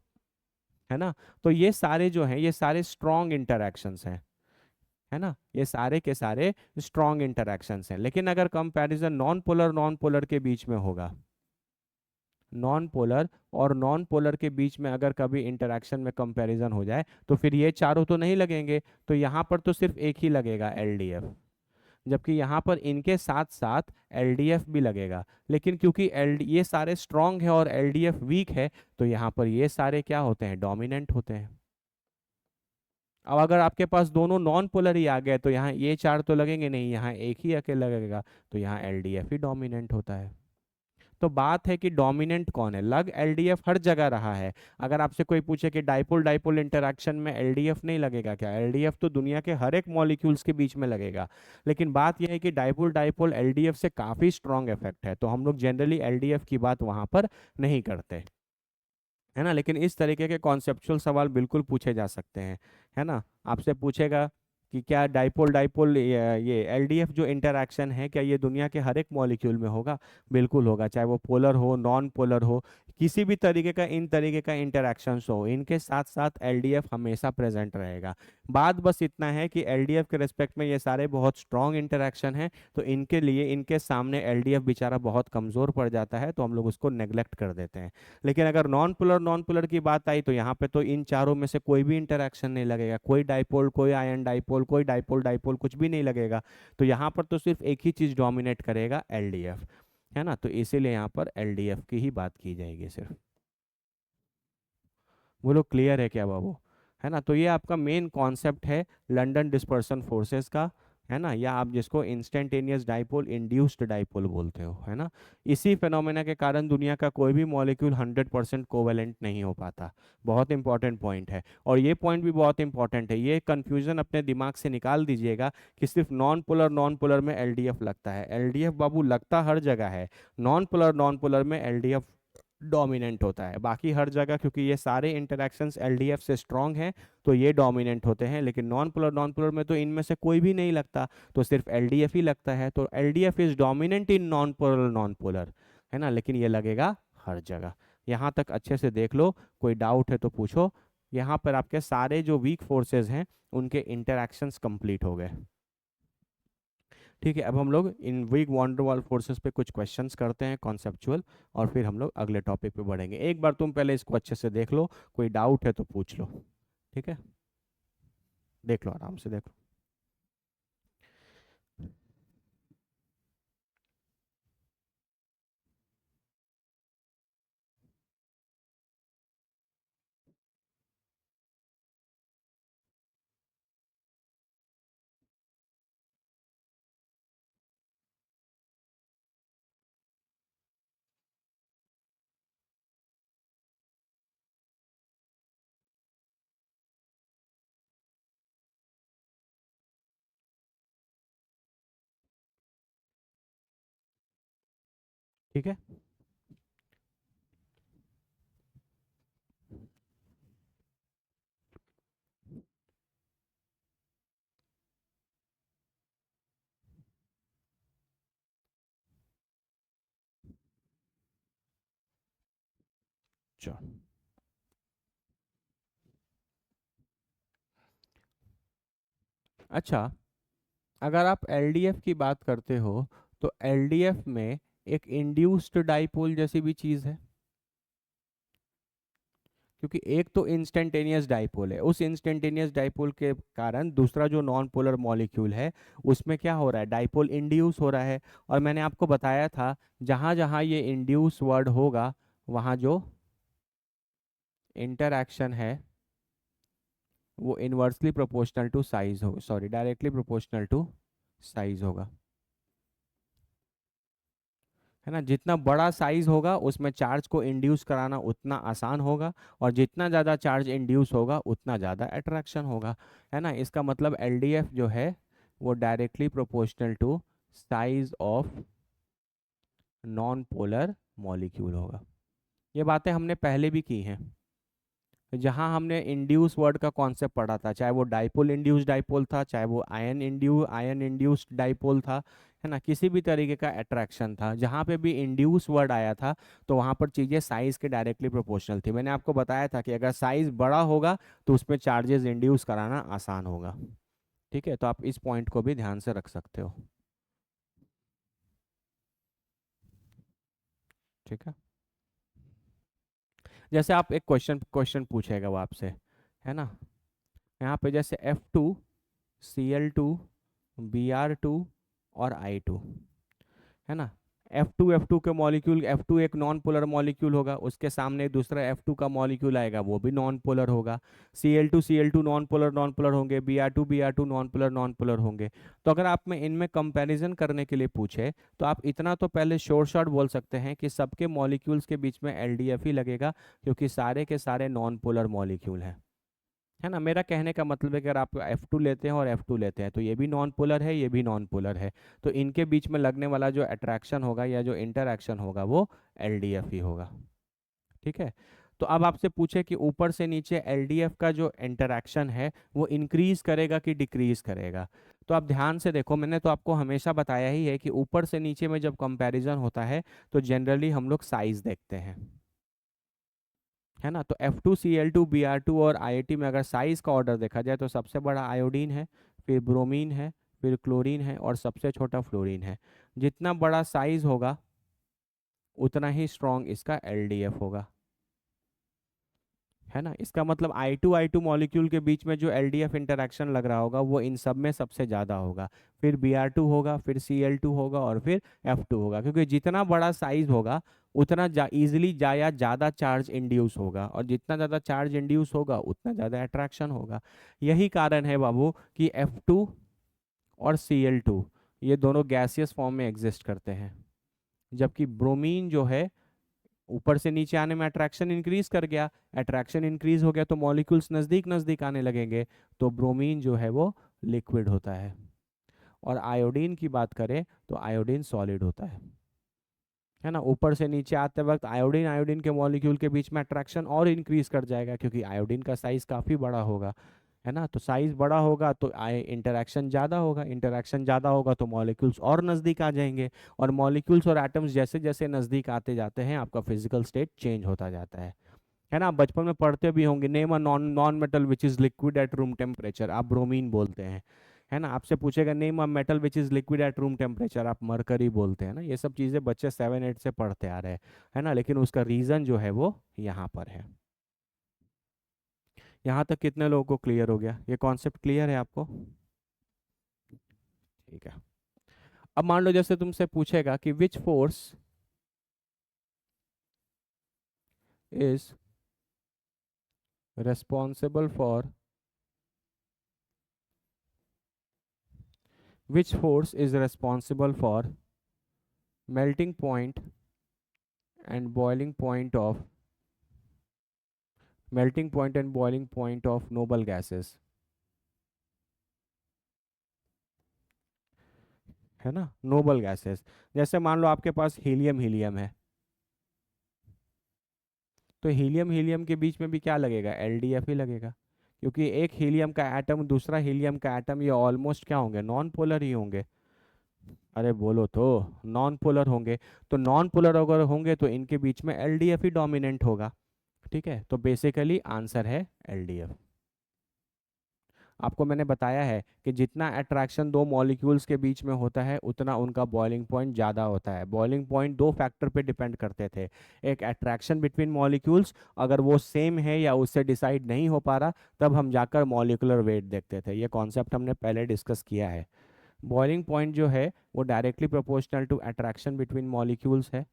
है ना। तो ये सारे जो हैं ये सारे स्ट्रॉन्ग इंटरैक्शंस हैं, है ना, ये सारे के सारे स्ट्रॉन्ग इंटरैक्शंस हैं। लेकिन अगर कंपैरिजन नॉन पोलर के बीच में होगा, नॉन पोलर और नॉन पोलर के बीच में अगर कभी इंटरेक्शन में कंपैरिजन हो जाए तो फिर ये चारों तो नहीं लगेंगे, तो यहाँ पर तो सिर्फ एक ही लगेगा एलडीएफ। जबकि यहाँ पर इनके साथ साथ एलडीएफ भी लगेगा। लेकिन क्योंकि एल ये सारे स्ट्रांग है और एलडीएफ वीक है, तो यहाँ पर ये सारे क्या होते हैं, डोमिनेंट होते हैं। अब अगर आपके पास दोनों नॉन पोलर ही आ गए तो यहाँ ये चार तो लगेंगे नहीं, यहाँ एक ही अकेला लगेगा, तो यहाँ एलडीएफ ही डोमिनेंट होता है। तो बात है कि डोमिनेंट कौन है, लग एलडीएफ हर जगह रहा है। अगर आपसे कोई पूछे कि डाइपोल डाइपोल इंटरेक्शन में एलडीएफ नहीं लगेगा क्या, एलडीएफ तो दुनिया के हर एक मॉलिक्यूल्स के बीच में लगेगा। लेकिन बात यह है कि डाइपोल डाइपोल एलडीएफ से काफी स्ट्रॉन्ग इफेक्ट है, तो हम लोग जनरली एलडीएफ की बात वहां पर नहीं करते, है ना। लेकिन इस तरीके के कॉन्सेप्चुअल सवाल बिल्कुल पूछे जा सकते हैं, है ना। आपसे पूछेगा कि क्या डाइपोल डाइपोल ये एलडीएफ जो इंटरैक्शन है क्या ये दुनिया के हर एक मॉलिक्यूल में होगा, बिल्कुल होगा, चाहे वो पोलर हो नॉन पोलर हो, किसी भी तरीके का इन तरीके का इंटरैक्शन हो, इनके साथ साथ एलडीएफ हमेशा प्रेजेंट रहेगा। बात बस इतना है कि एलडीएफ के रिस्पेक्ट में ये सारे बहुत स्ट्रॉन्ग इंटरैक्शन है, तो इनके लिए इनके सामने एलडीएफ बेचारा बहुत कमजोर पड़ जाता है, तो हम लोग उसको नेग्लेक्ट कर देते हैं। लेकिन अगर नॉन पोलर की बात आई तो यहाँ पे तो इन चारों में से कोई भी इंटरेक्शन नहीं लगेगा, कोई डाइपोल कोई आयन डाइपोल कोई डाइपोल डाइपोल कुछ भी नहीं लगेगा। तो यहाँ पर तो सिर्फ एक ही चीज डोमिनेट करेगा, एलडीएफ, है ना। तो इसीलिए यहाँ पर एलडीएफ की ही बात की जाएगी सिर्फ। बोलो क्लियर है क्या बाबू, है ना। तो ये आपका मेन कॉन्सेप्ट है लंदन डिस्पर्सन फोर्सेस का, है ना, या आप जिसको इंस्टेंटेनियस डाइपोल इंड्यूस्ड डाइपोल बोलते हो, है ना। इसी फिनोमेना के कारण दुनिया का कोई भी मॉलिक्यूल 100% कोवेलेंट नहीं हो पाता। बहुत इंपॉर्टेंट पॉइंट है, और ये पॉइंट भी बहुत इंपॉर्टेंट है, ये कंफ्यूजन अपने दिमाग से निकाल दीजिएगा कि सिर्फ नॉन पोलर में एलडीएफ लगता है। एलडीएफ बाबू लगता हर जगह है, नॉन पोलर में एलडीएफ डोमिनेंट होता है, बाकी हर जगह क्योंकि ये सारे इंटरेक्शंस एलडीएफ से स्ट्रांग हैं तो ये डोमिनेंट होते हैं। लेकिन नॉन पोलर में तो इनमें से कोई भी नहीं लगता, तो सिर्फ एलडीएफ ही लगता है। तो LDF is dominant in non polar, है ना, लेकिन ये लगेगा हर जगह। यहाँ तक अच्छे से देख लो, कोई डाउट है तो पूछो। यहाँ पर आपके सारे जो वीक फोर्सेस हैं उनके इंटरेक्शंस कंप्लीट हो गए। ठीक है, अब हम लोग इन वीक वॉन्डरवॉल फोर्सेस पे कुछ क्वेश्चंस करते हैं कॉन्सेप्चुअल, और फिर हम लोग अगले टॉपिक पे बढ़ेंगे। एक बार तुम पहले इसको अच्छे से देख लो, कोई डाउट है तो पूछ लो। ठीक है, देख लो आराम से देख लो। ठीक है। चलो, अच्छा, अगर आप एलडीएफ की बात करते हो तो एलडीएफ में एक इंड्यूस्ड डाइपोल जैसी भी चीज है, क्योंकि एक तो इंस्टेंटेनियस डाइपोल है, उस इंस्टेंटेनियस डाइपोल के कारण दूसरा जो नॉन पोलर मॉलिक्यूल है उसमें क्या हो रहा है, डाइपोल इंड्यूस हो रहा है। और मैंने आपको बताया था जहां जहां ये इंड्यूस वर्ड होगा वहां जो इंटरएक्शन है वो इनवर्सली प्रोपोर्शनल टू साइज हो, sorry, directly proportional to size होगा, है ना। जितना बड़ा साइज होगा उसमें चार्ज को इंड्यूस कराना उतना आसान होगा, और जितना ज़्यादा चार्ज इंड्यूस होगा उतना ज़्यादा अट्रैक्शन होगा, है ना। इसका मतलब एलडीएफ जो है वो directly proportional to size of non polar molecule होगा। ये बातें हमने पहले भी की हैं, जहां हमने इंड्यूस वर्ड का कॉन्सेप्ट पढ़ा था, चाहे वो डाइपोल इंड्यूस्ड डाइपोल था, चाहे वो आयन इंड्यूस्ड डाइपोल था, है ना। किसी भी तरीके का अट्रैक्शन था, जहां पे भी इंड्यूस वर्ड आया था तो वहां पर चीजें साइज के डायरेक्टली प्रोपोर्शनल थी। मैंने आपको बताया था कि अगर साइज बड़ा होगा तो उसमें चार्जेस इंड्यूस कराना आसान होगा। ठीक है, तो आप इस पॉइंट को भी ध्यान से रख सकते हो। ठीक है, जैसे आप एक क्वेश्चन क्वेश्चन पूछेगा वो आपसे, है ना। यहाँ पे जैसे F2 Cl2 Br2 और I2, है ना। F2 के मॉलिक्यूल, F2 एक नॉन पोलर मॉलिक्यूल होगा, उसके सामने दूसरा F2 का मॉलिक्यूल आएगा वो भी नॉन पोलर होगा। Cl2 नॉन पोलर होंगे, Br2 नॉन पोलर होंगे। तो अगर आप में इनमें कंपैरिजन करने के लिए पूछे तो आप इतना तो पहले शॉर्ट शॉर्ट बोल सकते हैं कि सबके मॉलिक्यूल्स के बीच में एलडीएफ ही लगेगा, क्योंकि सारे के सारे नॉन पोलर मॉलिक्यूल हैं, है ना। मेरा कहने का मतलब है कि अगर आप F2 लेते हैं और F2 लेते हैं तो ये भी नॉन पोलर है, ये भी नॉन पोलर है, तो इनके बीच में लगने वाला जो अट्रैक्शन होगा या जो इंटरएक्शन होगा वो एलडीएफ ही होगा। ठीक है, तो अब आपसे पूछे कि ऊपर से नीचे एलडीएफ का जो इंटरैक्शन है वो इंक्रीज करेगा कि डिक्रीज करेगा। तो आप ध्यान से देखो, मैंने तो आपको हमेशा बताया ही है कि ऊपर से नीचे में जब कंपैरिजन होता है तो जनरली हम लोग साइज देखते हैं, है ना। तो F2 Cl2 Br2 और आईआईटी में अगर साइज का ऑर्डर देखा जाए तो सबसे बड़ा आयोडीन है, फिर ब्रोमीन है, फिर क्लोरीन है और सबसे छोटा फ्लोरीन है। जितना बड़ा साइज होगा उतना ही स्ट्रॉन्ग इसका एलडीएफ होगा, है ना। इसका मतलब I2 मॉलिक्यूल के बीच में जो एलडीएफ इंटरेक्शन लग रहा होगा वो इन सब में सबसे ज़्यादा होगा, फिर Br2 होगा, फिर Cl2 होगा और फिर F2 होगा, क्योंकि जितना बड़ा साइज होगा उतना ईजिली या ज़्यादा चार्ज इंड्यूस होगा, और जितना ज़्यादा चार्ज इंड्यूस होगा उतना ज़्यादा अट्रैक्शन होगा। यही कारण है बाबू कि F2 और Cl2 ये दोनों गैसियस फॉर्म में एग्जिस्ट करते हैं, जबकि ब्रोमीन जो है ऊपर से नीचे आने में अट्रैक्शन इंक्रीज कर गया, अट्रैक्शन इंक्रीज हो गया तो मॉलिक्यूल्स नज़दीक नज़दीक आने लगेंगे, तो ब्रोमीन जो है वो लिक्विड होता है। और आयोडीन की बात करें तो आयोडीन सॉलिड होता है ना। ऊपर से नीचे आते वक्त आयोडीन आयोडीन के मॉलिक्यूल के बीच में अट्रैक्शन और इंक्रीज कर जाएगा, क्योंकि आयोडीन का साइज काफ़ी बड़ा होगा, है ना। तो साइज बड़ा होगा तो इंटरेक्शन ज़्यादा होगा, इंटरेक्शन ज़्यादा होगा तो मॉलिक्यूल्स और नज़दीक आ जाएंगे, और मॉलिक्यूल्स और एटम्स जैसे जैसे नज़दीक आते जाते हैं आपका फिजिकल स्टेट चेंज होता जाता है ना। आप बचपन में पढ़ते भी होंगे, name a non non metal which is liquid at room temperature, आप ब्रोमीन बोलते हैं, है ना। आपसे पूछेगा name a metal which is liquid at room temperature, आप मरकरी बोलते हैं ना। ये सब चीज़ें बच्चे 7 8 से पढ़ते आ रहे हैं, है ना, लेकिन उसका रीज़न जो है वो यहाँ पर है। यहाँ तक कितने लोगों को क्लियर हो गया, ये कॉन्सेप्ट क्लियर है आपको? ठीक है, अब मान लो जैसे तुमसे पूछेगा कि which force is responsible for which force is responsible for melting point and boiling point of boiling point of noble gases, है ना, नोबल गैसेस। जैसे मान लो आपके पास हीलियम हीलियम है, तो हीलियम हीलियम के बीच में भी क्या लगेगा, एलडीएफ ही लगेगा, क्योंकि एक हीलियम का एटम दूसरा हीलियम का एटम, ये ऑलमोस्ट क्या होंगे, नॉन पोलर ही होंगे। अरे बोलो तो, नॉन पोलर होंगे। तो नॉन पोलर अगर होंगे तो इनके बीच में एलडीएफ ही डोमिनेंट होगा। ठीक है, तो बेसिकली आंसर है एलडीएफ। आपको मैंने बताया है कि जितना अट्रैक्शन दो मॉलिक्यूल्स के बीच में होता है उतना उनका बॉइलिंग पॉइंट ज़्यादा होता है। बॉइलिंग पॉइंट दो फैक्टर पे डिपेंड करते थे, एक अट्रैक्शन बिटवीन मॉलिक्यूल्स, अगर वो सेम है या उससे डिसाइड नहीं हो पा रहा तब हम जाकर मॉलिक्यूलर वेट देखते थे। ये कॉन्सेप्ट हमने पहले डिस्कस किया है। बॉइलिंग पॉइंट जो है वो directly proportional to attraction between molecules है।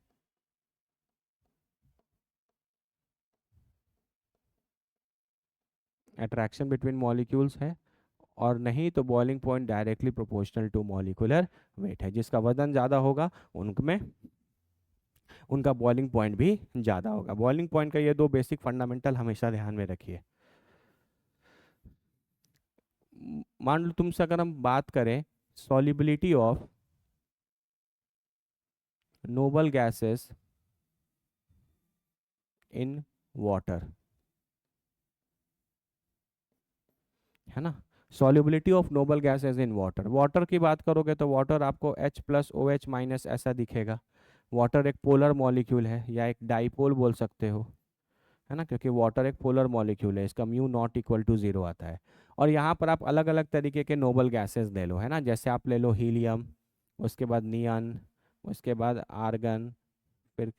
अट्रैक्शन बिटवीन मॉलिक्यूल्स है, और नहीं तो boiling point directly proportional to molecular weight है। जिसका वजन ज़्यादा होगा उनमें उनका बॉइलिंग पॉइंट भी ज़्यादा होगा। बॉइलिंग पॉइंट का ये दो बेसिक फंडामेंटल हमेशा ध्यान में रखिए। मान लो तुमसे अगर हम बात करें solubility of noble gases in water, है ना, solubility of noble gases in water, water की बात करोगे तो वाटर आपको H प्लस OH माइनस ऐसा दिखेगा। वाटर एक पोलर मॉलिक्यूल है या एक डाइपोल बोल सकते हो, है ना, क्योंकि वाटर एक पोलर मॉलिक्यूल है, इसका mu not equal to zero आता है। और यहाँ पर आप अलग अलग तरीके के नोबल गैसेस ले लो, है ना, जैसे आप ले लो हीलियम, उसके बाद नियन, उसके बाद आर्गन, फिर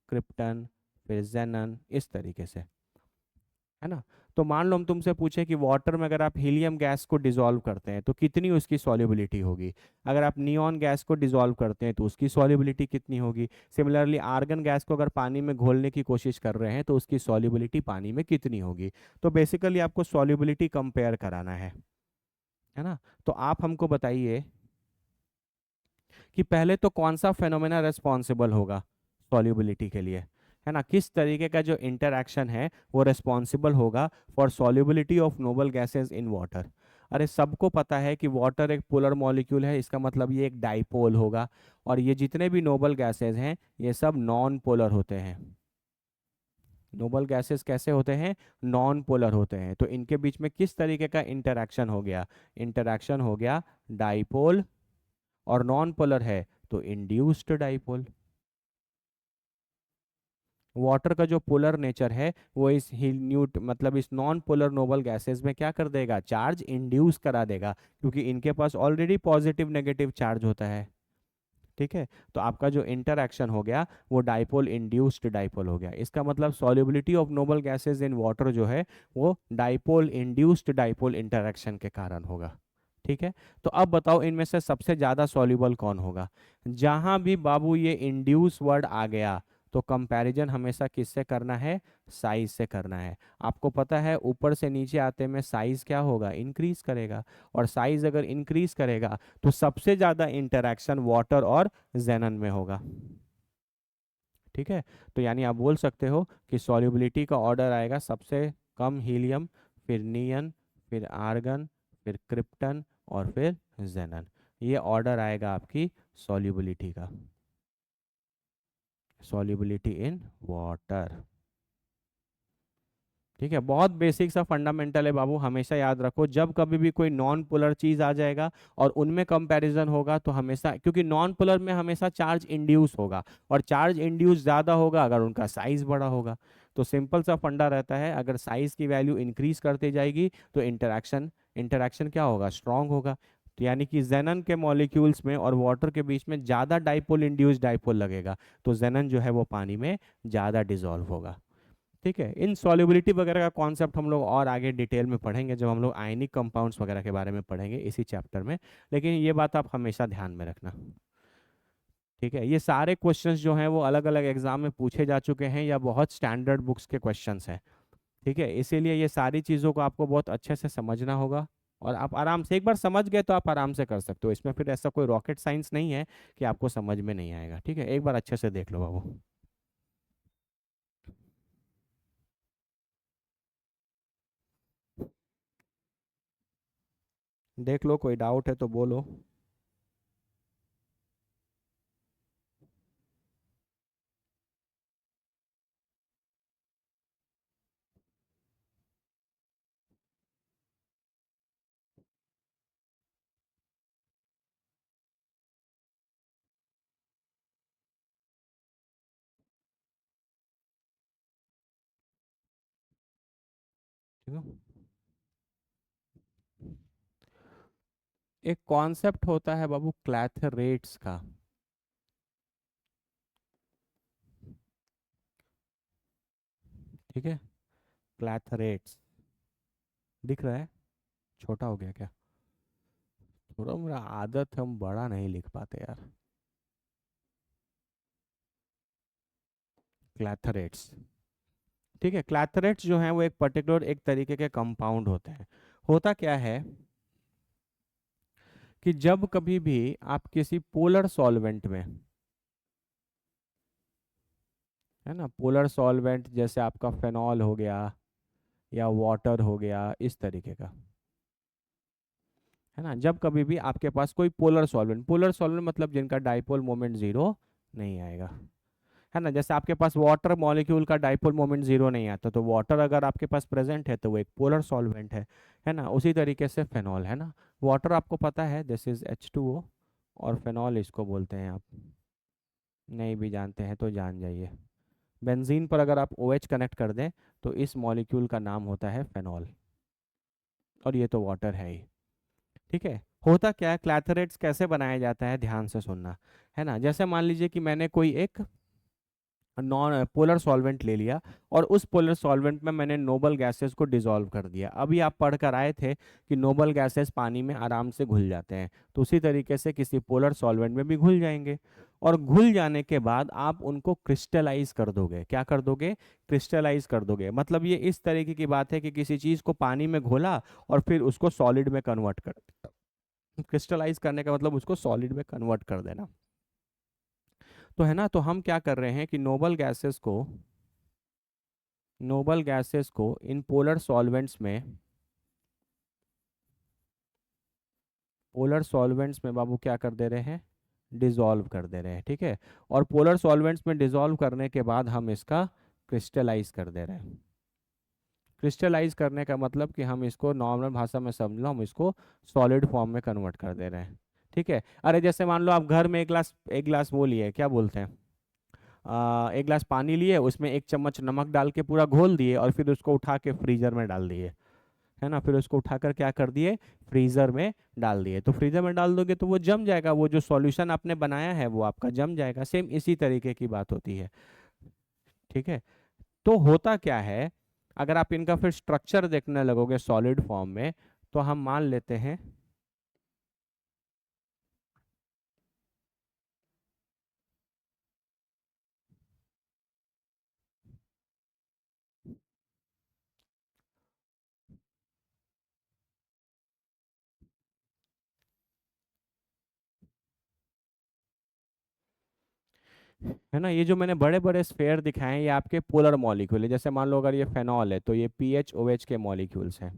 क्रिप्टन, फिर जेनन, इस तरीके से, है ना। तो मान लो हम तुमसे पूछे कि वाटर में अगर आप हीलियम गैस को डिसॉल्व करते हैं तो कितनी उसकी सॉल्युबिलिटी होगी, अगर आप नियॉन गैस को डिसॉल्व करते हैं तो उसकी सॉल्युबिलिटी कितनी होगी, सिमिलरली आर्गन गैस को अगर पानी में घोलने की कोशिश कर रहे हैं तो उसकी सॉल्युबिलिटी पानी में कितनी होगी। तो बेसिकली आपको सॉल्युबिलिटी कंपेयर कराना है ना। तो आप हमको बताइए कि पहले तो कौन सा फेनोमेना रेस्पॉन्सिबल होगा सॉल्युबिलिटी के लिए, है ना, किस तरीके का जो इंटरैक्शन है वो रेस्पॉन्सिबल होगा for solubility of noble gases in water. अरे सबको पता है कि वाटर एक पोलर मॉलिक्यूल है, इसका मतलब ये एक डाइपोल होगा, और ये जितने भी नोबल गैसेस हैं ये सब नॉन पोलर होते हैं। नोबल गैसेस कैसे होते हैं, नॉन पोलर होते हैं। तो इनके बीच में किस तरीके का इंटरैक्शन हो गया, इंटरैक्शन हो गया डाइपोल, और नॉन पोलर है तो इंड्यूस्ड डाइपोल। वाटर का जो पोलर नेचर है वो इस न्यूट मतलब इस नॉन पोलर नोबल गैसेस में क्या कर देगा, चार्ज इंड्यूस करा देगा, क्योंकि इनके पास ऑलरेडी पॉजिटिव नेगेटिव चार्ज होता है। ठीक है, तो आपका जो इंटरैक्शन हो गया वो डाइपोल इंड्यूस्ड डाइपोल हो गया। इसका मतलब solubility of noble gases in water जो है वो डाइपोल इंड्यूस्ड डाइपोल इंटरैक्शन के कारण होगा। ठीक है, तो अब बताओ इनमें से सबसे ज्यादा सॉल्युबल कौन होगा। जहां भी बाबू ये इंड्यूस वर्ड आ गया तो कंपैरिजन हमेशा किससे करना है, साइज से करना है। आपको पता है ऊपर से नीचे आते में साइज क्या होगा, इंक्रीज करेगा, और साइज अगर इंक्रीज करेगा तो सबसे ज्यादा इंटरैक्शन वाटर और जेनन में होगा। ठीक है, तो यानी आप बोल सकते हो कि सॉल्युबिलिटी का ऑर्डर आएगा सबसे कम हीलियम, फिर नियन, फिर आर्गन, फिर क्रिप्टन, और फिर जेनन। ये ऑर्डर आएगा आपकी सॉल्युबिलिटी का, सॉल्युबिलिटी इन वाटर। ठीक है, बहुत बेसिक सा फंडामेंटल है बाबू, हमेशा याद रखो जब कभी भी कोई नॉन पोलर चीज आ जाएगा और उनमें कंपैरिजन होगा तो हमेशा, क्योंकि नॉन पोलर में हमेशा चार्ज इंड्यूस होगा, और चार्ज इंड्यूस ज़्यादा होगा अगर उनका साइज बड़ा होगा। तो सिंपल सा फंडा रहता है, अगर साइज की वैल्यू इंक्रीज करते जाएगी तो इंटरैक्शन इंटरैक्शन क्या होगा, स्ट्रांग होगा। तो यानी कि जेनन के मॉलिक्यूल्स में और वाटर के बीच में ज़्यादा डाइपोल इंड्यूस डाइपोल लगेगा, तो जेनन जो है वो पानी में ज़्यादा डिजॉल्व होगा। ठीक है, इन सॉल्युबिलिटी वगैरह का कॉन्सेप्ट हम लोग और आगे डिटेल में पढ़ेंगे जब हम लोग आयनिक कंपाउंड्स वगैरह के बारे में पढ़ेंगे इसी चैप्टर में। लेकिन ये बात आप हमेशा ध्यान में रखना। ठीक है, ये सारे क्वेश्चंस जो हैं वो अलग अलग एग्जाम में पूछे जा चुके हैं या बहुत स्टैंडर्ड बुक्स के क्वेश्चंस हैं। ठीक है, इसीलिए ये सारी चीज़ों को आपको बहुत अच्छे से समझना होगा, और आप आराम से एक बार समझ गए तो आप आराम से कर सकते हो। इसमें फिर ऐसा कोई रॉकेट साइंस नहीं है कि आपको समझ में नहीं आएगा। ठीक है, एक बार अच्छे से देख लो बाबू। देख लो, कोई डाउट है तो बोलो। ठीक है। एक कॉन्सेप्ट होता है बाबू क्लैथरेट्स का। ठीक है, क्लैथरेट्स दिख रहा है, छोटा हो गया क्या? थोड़ा मेरा आदत है, हम बड़ा नहीं लिख पाते यार। क्लैथरेट्स। ठीक है, क्लैथरेट्स जो हैं वो एक पर्टिकुलर एक तरीके के कंपाउंड होते हैं। होता क्या है कि जब कभी भी आप किसी पोलर सॉल्वेंट में, है ना, पोलर सॉल्वेंट जैसे आपका फेनॉल हो गया या वाटर हो गया इस तरीके का, है ना, जब कभी भी आपके पास कोई पोलर सॉल्वेंट मतलब जिनका डाइपोल मोमेंट जीरो नहीं आएगा, है ना, जैसे आपके पास वाटर मॉलिक्यूल का डाइपोल मोमेंट जीरो नहीं आता, तो वाटर अगर आपके पास प्रेजेंट है तो वो एक पोलर सॉल्वेंट है ना। उसी तरीके से फेनॉल, है ना, वाटर आपको पता है दिस इज H2O, और फेनॉल इसको बोलते हैं आप। नहीं भी जानते हैं तो जान जाइए। बेंजीन पर अगर आप OH कनेक्ट कर दें तो इस मॉलिक्यूल का नाम होता है फेनॉल, और ये तो वाटर है ही। ठीक है, होता क्या है, क्लैथरेट्स कैसे बनाया जाता है, ध्यान से सुनना, है ना। जैसे मान लीजिए कि मैंने कोई एक नॉन पोलर सॉल्वेंट ले लिया, और उस पोलर सॉल्वेंट में मैंने नोबल गैसेस को डिसॉल्व कर दिया। अभी आप पढ़ कर आए थे कि नोबल गैसेस पानी में आराम से घुल जाते हैं, तो उसी तरीके से किसी पोलर सॉल्वेंट में भी घुल जाएंगे। और घुल जाने के बाद आप उनको क्रिस्टलाइज कर दोगे। क्या कर दोगे? क्रिस्टलाइज कर दोगे। मतलब ये इस तरीके की बात है कि किसी चीज़ को पानी में घोला और फिर उसको सॉलिड में कन्वर्ट कर, क्रिस्टलाइज करने का मतलब उसको सॉलिड में कन्वर्ट कर देना। तो है ना, तो हम क्या कर रहे हैं कि नोबल गैसेस को इन पोलर सॉल्वेंट्स में बाबू क्या कर दे रहे हैं, डिसॉल्व कर दे रहे हैं। ठीक है, और पोलर सॉल्वेंट्स में डिसॉल्व करने के बाद हम इसका क्रिस्टलाइज कर दे रहे हैं। क्रिस्टलाइज करने का मतलब कि हम इसको नॉर्मल भाषा में समझ लो, हम इसको सॉलिड फॉर्म में कन्वर्ट कर दे रहे हैं। ठीक है, अरे जैसे मान लो आप घर में एक गिलास वो लिए, क्या बोलते हैं, एक गिलास पानी लिए, उसमें एक चम्मच नमक डाल के पूरा घोल दिए, और फिर उसको उठा के फ्रीजर में डाल दिए, है ना, फिर उसको उठाकर क्या कर दिए, फ्रीजर में डाल दिए। तो फ्रीजर में डाल दोगे तो वो जम जाएगा, वो जो सॉल्यूशन आपने बनाया है वो आपका जम जाएगा। सेम इसी तरीके की बात होती है। ठीक है, तो होता क्या है, अगर आप इनका फिर स्ट्रक्चर देखने लगोगे सॉलिड फॉर्म में, तो हम मान लेते हैं, है ना, ये जो मैंने बड़े बड़े स्फेयर दिखाए हैं ये आपके पोलर मॉलिक्यूल है। जैसे मान लो अगर ये फेनॉल है तो ये PHOH के मॉलिक्यूल्स हैं,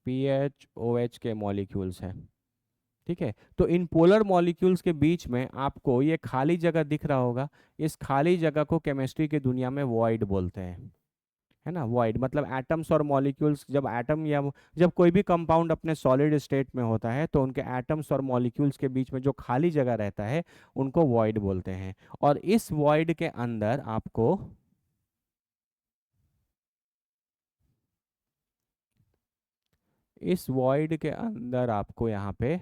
PHOH के मॉलिक्यूल्स हैं। ठीक है, तो इन पोलर मॉलिक्यूल्स के बीच में आपको ये खाली जगह दिख रहा होगा। इस खाली जगह को केमिस्ट्री की दुनिया में वॉइड बोलते हैं, है ना। वॉइड मतलब एटम्स और मॉलिक्यूल्स, जब एटम या जब कोई भी कंपाउंड अपने सॉलिड स्टेट में होता है तो उनके एटम्स और मॉलिक्यूल्स के बीच में जो खाली जगह रहता है उनको वॉइड बोलते हैं। और इस वॉइड के अंदर आपको, इस वॉइड के अंदर आपको यहाँ पे,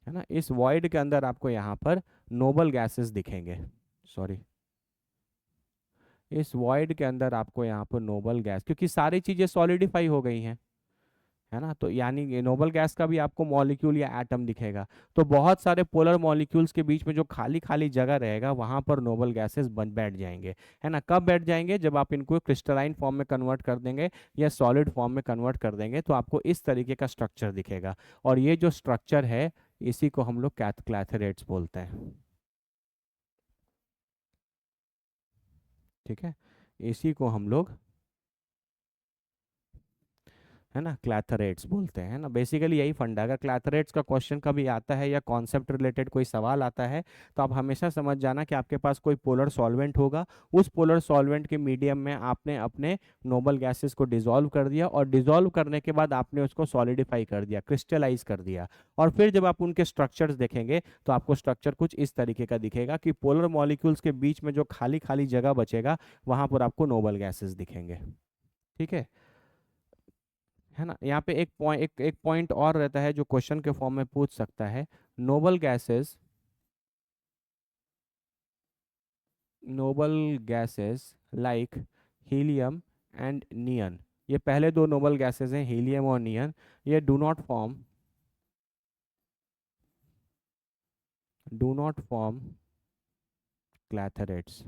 है ना, इस वॉइड के अंदर आपको यहाँ पर नोबल गैसेस दिखेंगे। सॉरी, इस वॉइड के अंदर आपको यहाँ पर नोबल गैस, क्योंकि सारी चीजें सॉलिडिफाई हो गई हैं, है ना, तो यानी ये नोबल गैस का भी आपको मॉलिक्यूल या एटम दिखेगा। तो बहुत सारे पोलर मॉलिक्यूल्स के बीच में जो खाली खाली जगह रहेगा वहां पर नोबल गैसेस बन बैठ जाएंगे। है ना, कब बैठ जाएंगे? जब आप इनको क्रिस्टलाइन फॉर्म में कन्वर्ट कर देंगे या सॉलिड फॉर्म में कन्वर्ट कर देंगे तो आपको इस तरीके का स्ट्रक्चर दिखेगा। और ये जो स्ट्रक्चर है इसी को हम लोग क्लैथरेट्स बोलते हैं। ठीक है, इसी को हम लोग, है ना, क्लैथरेट्स बोलते हैं ना, बेसिकली यही फंडा। अगर क्लैथरेट्स का क्वेश्चन कभी आता है या कॉन्सेप्ट रिलेटेड कोई सवाल आता है, तो आप हमेशा समझ जाना कि आपके पास कोई पोलर सॉल्वेंट होगा। उस पोलर सॉल्वेंट के मीडियम में आपने अपने नोबल गैसेस को डिसॉल्व कर दिया, और डिसॉल्व करने के बाद आपने उसको सॉलिडिफाई कर दिया, क्रिस्टलाइज कर दिया। और फिर जब आप उनके स्ट्रक्चर्स देखेंगे, तो आपको स्ट्रक्चर कुछ इस तरीके का दिखेगा कि पोलर मॉलिक्यूल्स के बीच में जो खाली खाली जगह बचेगा, वहां पर आपको नोबल गैसेस दिखेंगे। ठीक है ना। यहाँ पे एक पॉइंट और रहता है जो क्वेश्चन के फॉर्म में पूछ सकता है। Noble gases, noble gases like helium and neon, ये पहले दो नोबल गैसेस हैं, हीलियम और नियन, ये डू नॉट फॉर्म क्लैथरेट्स,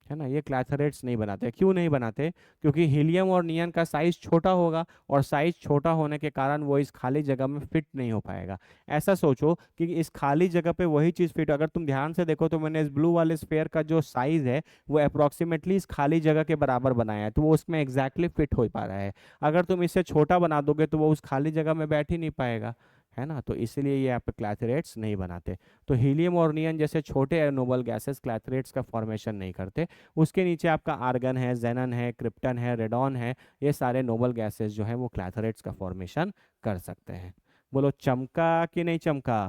है ना। ये क्लैथरेट्स नहीं बनाते। क्यों नहीं बनाते? क्योंकि हीलियम और नियन का साइज छोटा होगा, और साइज छोटा होने के कारण वो इस खाली जगह में फिट नहीं हो पाएगा। ऐसा सोचो कि इस खाली जगह पे वही चीज फिट, अगर तुम ध्यान से देखो तो मैंने इस ब्लू वाले स्फेयर का जो साइज है वो अप्रोक्सीमेटली इस खाली जगह के बराबर बनाया है, तो वो उसमें एग्जैक्टली फिट हो पा रहा है। अगर तुम इसे छोटा बना दोगे तो वो उस खाली जगह में बैठ ही नहीं पाएगा, है ना। तो इसलिए ये यहाँ पे क्लैथरेट्स नहीं बनाते। तो हीलियम और नियन जैसे छोटे नोबल गैसेस क्लैथरेट्स का फॉर्मेशन नहीं करते। उसके नीचे आपका आर्गन है, जेनन है, क्रिप्टन है, रेडॉन है, ये सारे नोबल गैसेस जो हैं वो क्लैथरेट्स का फॉर्मेशन कर सकते हैं। बोलो चमका कि नहीं चमका?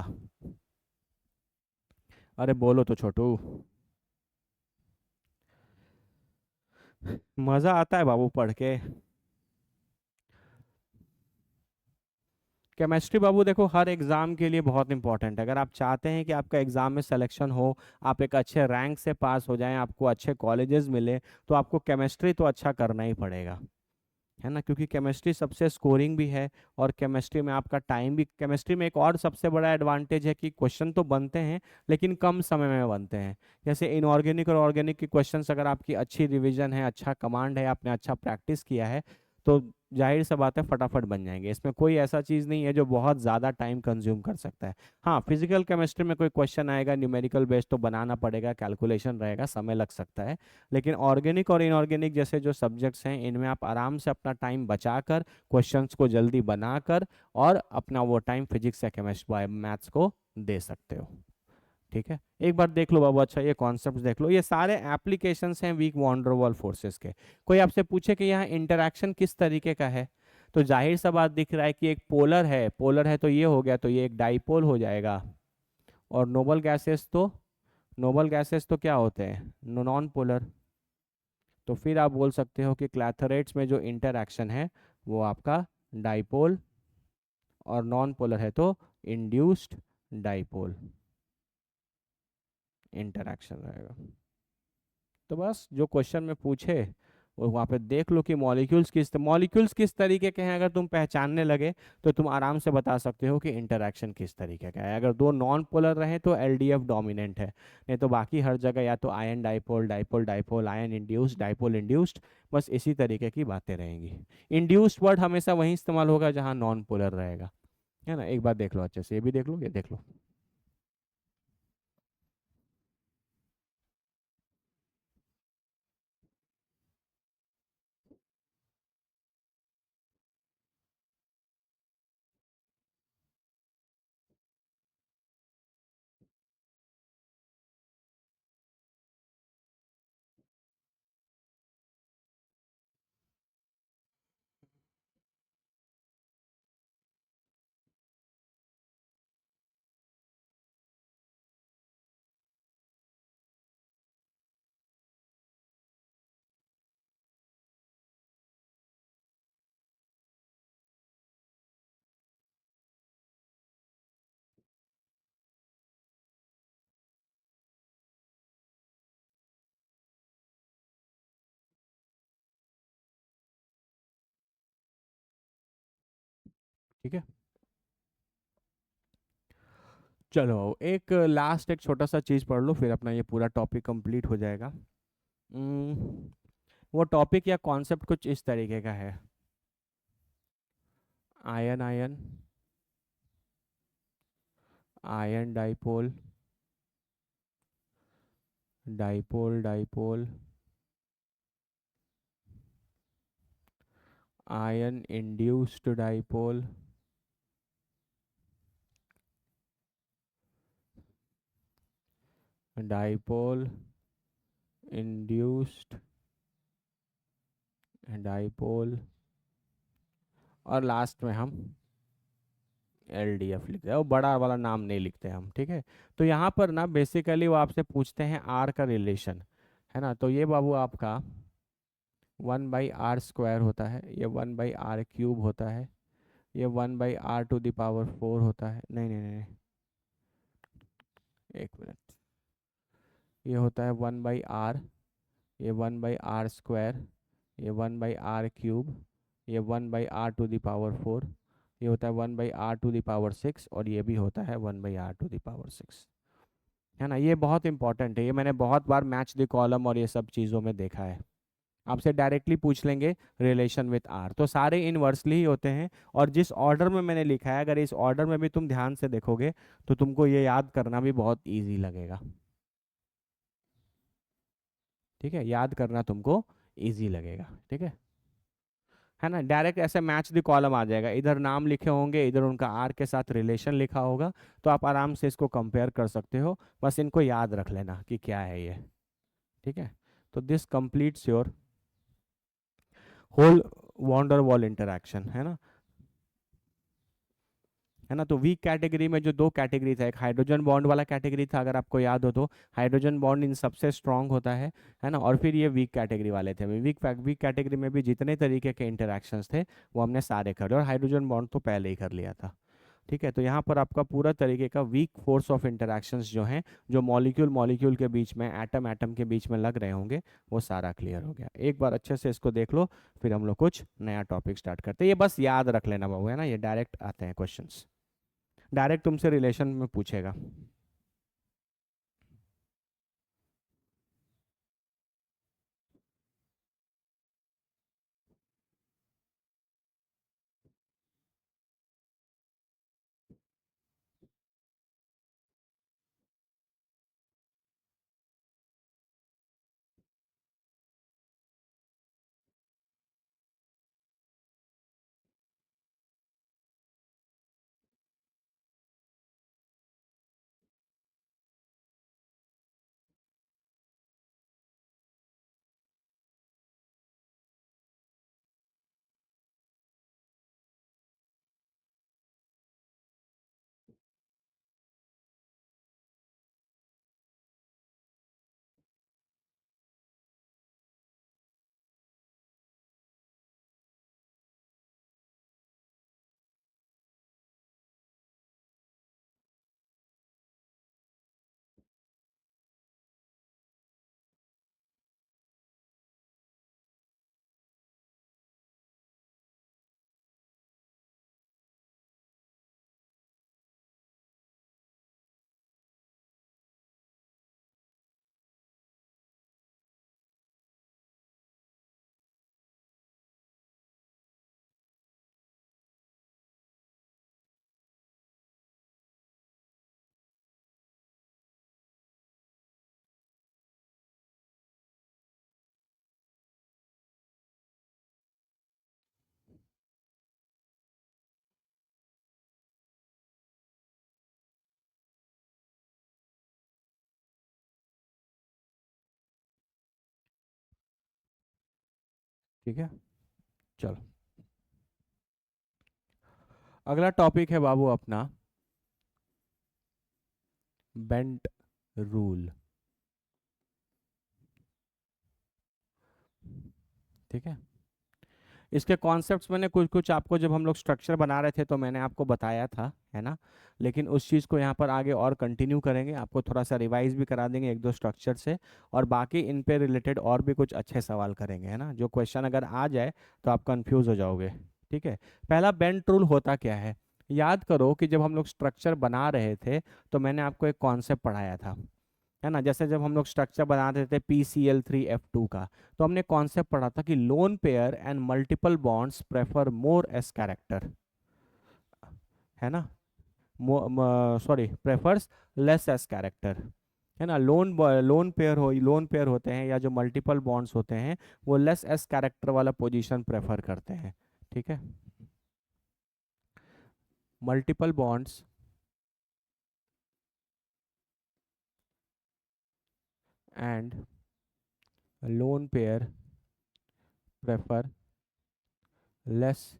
अरे बोलो तो छोटू। मजा आता है बाबू पढ़ के। केमिस्ट्री बाबू देखो हर एग्जाम के लिए बहुत इंपॉर्टेंट है। अगर आप चाहते हैं कि आपका एग्जाम में सिलेक्शन हो, आप एक अच्छे रैंक से पास हो जाएं, आपको अच्छे कॉलेजेस मिले, तो आपको केमिस्ट्री तो अच्छा करना ही पड़ेगा, है ना। क्योंकि केमिस्ट्री सबसे स्कोरिंग भी है, और केमिस्ट्री में आपका टाइम भी, केमिस्ट्री में एक और सबसे बड़ा एडवांटेज है कि क्वेश्चन तो बनते हैं लेकिन कम समय में बनते हैं। जैसे इनऑर्गेनिक और ऑर्गेनिक के क्वेश्चंस अगर आपकी अच्छी रिवीजन है, अच्छा कमांड है, आपने अच्छा प्रैक्टिस किया है, तो जाहिर सा बात है फटाफट बन जाएंगे। इसमें कोई ऐसा चीज़ नहीं है जो बहुत ज़्यादा टाइम कंज्यूम कर सकता है। हाँ, फिजिकल केमिस्ट्री में कोई क्वेश्चन आएगा न्यूमेरिकल बेस्ड, तो बनाना पड़ेगा, कैलकुलेशन रहेगा, समय लग सकता है। लेकिन ऑर्गेनिक और इनऑर्गेनिक जैसे जो सब्जेक्ट्स हैं, इनमें आप आराम से अपना टाइम बचाकर क्वेश्चंस को जल्दी बनाकर और अपना वो टाइम फिजिक्स या केमिस्ट्री मैथ्स को दे सकते हो। ठीक है, एक बार देख लो बाबू, अच्छा ये कॉन्सेप्ट देख लो, ये सारे एप्लीकेशंस हैं वीक वॉन्डरवॉल फोर्सेस के। कोई आपसे पूछे कि यहाँ इंटरैक्शन किस तरीके का है, तो जाहिर सा बात दिख रहा है कि एक पोलर है, पोलर है तो ये हो गया, तो ये एक डाइपोल हो जाएगा। और नोबल गैसेस तो क्या होते हैं? Non polar. तो फिर आप बोल सकते हो कि क्लैथरेट्स में जो इंटरैक्शन है वो आपका डाइपोल, और नॉन पोलर है तो इंड्यूस्ड डाइपोल इंटरैक्शन रहेगा। तो बस जो क्वेश्चन में पूछे वो वहाँ पे देख लो कि मॉलिक्यूल्स किस तरीके के हैं। अगर तुम पहचानने लगे तो तुम आराम से बता सकते हो कि इंटरैक्शन किस तरीके का है। अगर दो नॉन पोलर रहे तो एलडीएफ डोमिनेंट है, नहीं तो बाकी हर जगह या तो ion dipole, dipole dipole, ion induced, dipole induced, बस इसी तरीके की बातें रहेंगी। इंड्यूस्ड वर्ड हमेशा वहीं इस्तेमाल होगा जहाँ नॉन पोलर रहेगा, है ना। एक बार देख लो अच्छे से, ये भी देख लो, ये देख लो। ठीक है, चलो एक लास्ट एक छोटा सा चीज पढ़ लो, फिर अपना ये पूरा टॉपिक कंप्लीट हो जाएगा। हम्म, वो टॉपिक या कॉन्सेप्ट कुछ इस तरीके का है। Ion ion, ion dipole, dipole dipole, ion induced dipole, dipole induced dipole, और लास्ट में हम LDF लिखते हैं, वो बड़ा वाला नाम नहीं लिखते हम, ठीक है। तो यहाँ पर ना बेसिकली वो आपसे पूछते हैं आर का रिलेशन, है ना। तो ये बाबू आपका 1/r² होता है, ये 1/r³ होता है, ये 1/r⁴ होता है, नहीं नहीं नहीं, एक मिनट, ये होता है 1/r, ये 1/r², ये 1/r³, ये 1/r⁴, ये होता है 1/r⁶, और ये भी होता है 1/r⁶, है ना। ये बहुत इंपॉर्टेंट है, ये मैंने बहुत बार मैच द कॉलम और ये सब चीज़ों में देखा है। आपसे डायरेक्टली पूछ लेंगे रिलेशन विथ आर, तो सारे इनवर्सली ही होते हैं। और जिस ऑर्डर में मैंने लिखा है, अगर इस ऑर्डर में भी तुम ध्यान से देखोगे तो तुमको ये याद करना भी बहुत ईजी लगेगा, ठीक है, याद करना तुमको ईजी लगेगा, ठीक है ना। डायरेक्ट ऐसे मैच द कॉलम आ जाएगा, इधर नाम लिखे होंगे, इधर उनका आर के साथ रिलेशन लिखा होगा, तो आप आराम से इसको कंपेयर कर सकते हो। बस इनको याद रख लेना कि क्या है ये, ठीक है। तो this completes your whole van der Waals interaction, है ना। तो वीक कैटेगरी में जो दो कैटेगरी था, एक हाइड्रोजन बॉन्ड वाला कैटेगरी था, अगर आपको याद हो तो हाइड्रोजन बॉन्ड इन सबसे स्ट्रांग होता है ना। और फिर ये वीक कैटेगरी वाले थे, वीक कैटेगरी में भी जितने तरीके के इंटरेक्शंस थे वो हमने सारे कर लिए, और हाइड्रोजन बॉन्ड तो पहले ही कर लिया था, ठीक है। तो यहाँ पर आपका पूरा तरीके का वीक फोर्स ऑफ इंटरेक्शंस जो हैं, जो मॉलिक्यूल मॉलिक्यूल के बीच में, एटम एटम के बीच में लग रहे होंगे, वो सारा क्लियर हो गया। एक बार अच्छे से इसको देख लो, फिर हम लोग कुछ नया टॉपिक स्टार्ट करते हैं। ये बस याद रख लेना बाबू, है ना, ये डायरेक्ट आते हैं क्वेश्चंस, डायरेक्ट तुमसे रिलेशन में पूछेगा। ठीक है, चलो अगला टॉपिक है बाबू अपना बेंट रूल, ठीक है। इसके कॉन्सेप्ट्स मैंने कुछ कुछ आपको, जब हम लोग स्ट्रक्चर बना रहे थे तो मैंने आपको बताया था, है ना। लेकिन उस चीज़ को यहाँ पर आगे और कंटिन्यू करेंगे, आपको थोड़ा सा रिवाइज भी करा देंगे एक दो स्ट्रक्चर से, और बाकी इन पे रिलेटेड और भी कुछ अच्छे सवाल करेंगे, है ना। जो क्वेश्चन अगर आ जाए तो आप कंफ्यूज हो जाओगे, ठीक है। पहला बेंट रूल होता क्या है, याद करो कि जब हम लोग स्ट्रक्चर बना रहे थे तो मैंने आपको एक कॉन्सेप्ट पढ़ाया था, है ना। जैसे जब हम लोग स्ट्रक्चर बनाते थे PCl3F2 का, तो हमने कॉन्सेप्ट पढ़ा था कि lone pair and multiple bonds prefer more S character, है ना, sorry prefers less S character, है ना। लोन पेयर होते हैं या जो मल्टीपल बॉन्ड्स होते हैं वो लेस एस कैरेक्टर वाला पोजीशन प्रेफर करते हैं, ठीक है। Multiple bonds and lone pair prefer less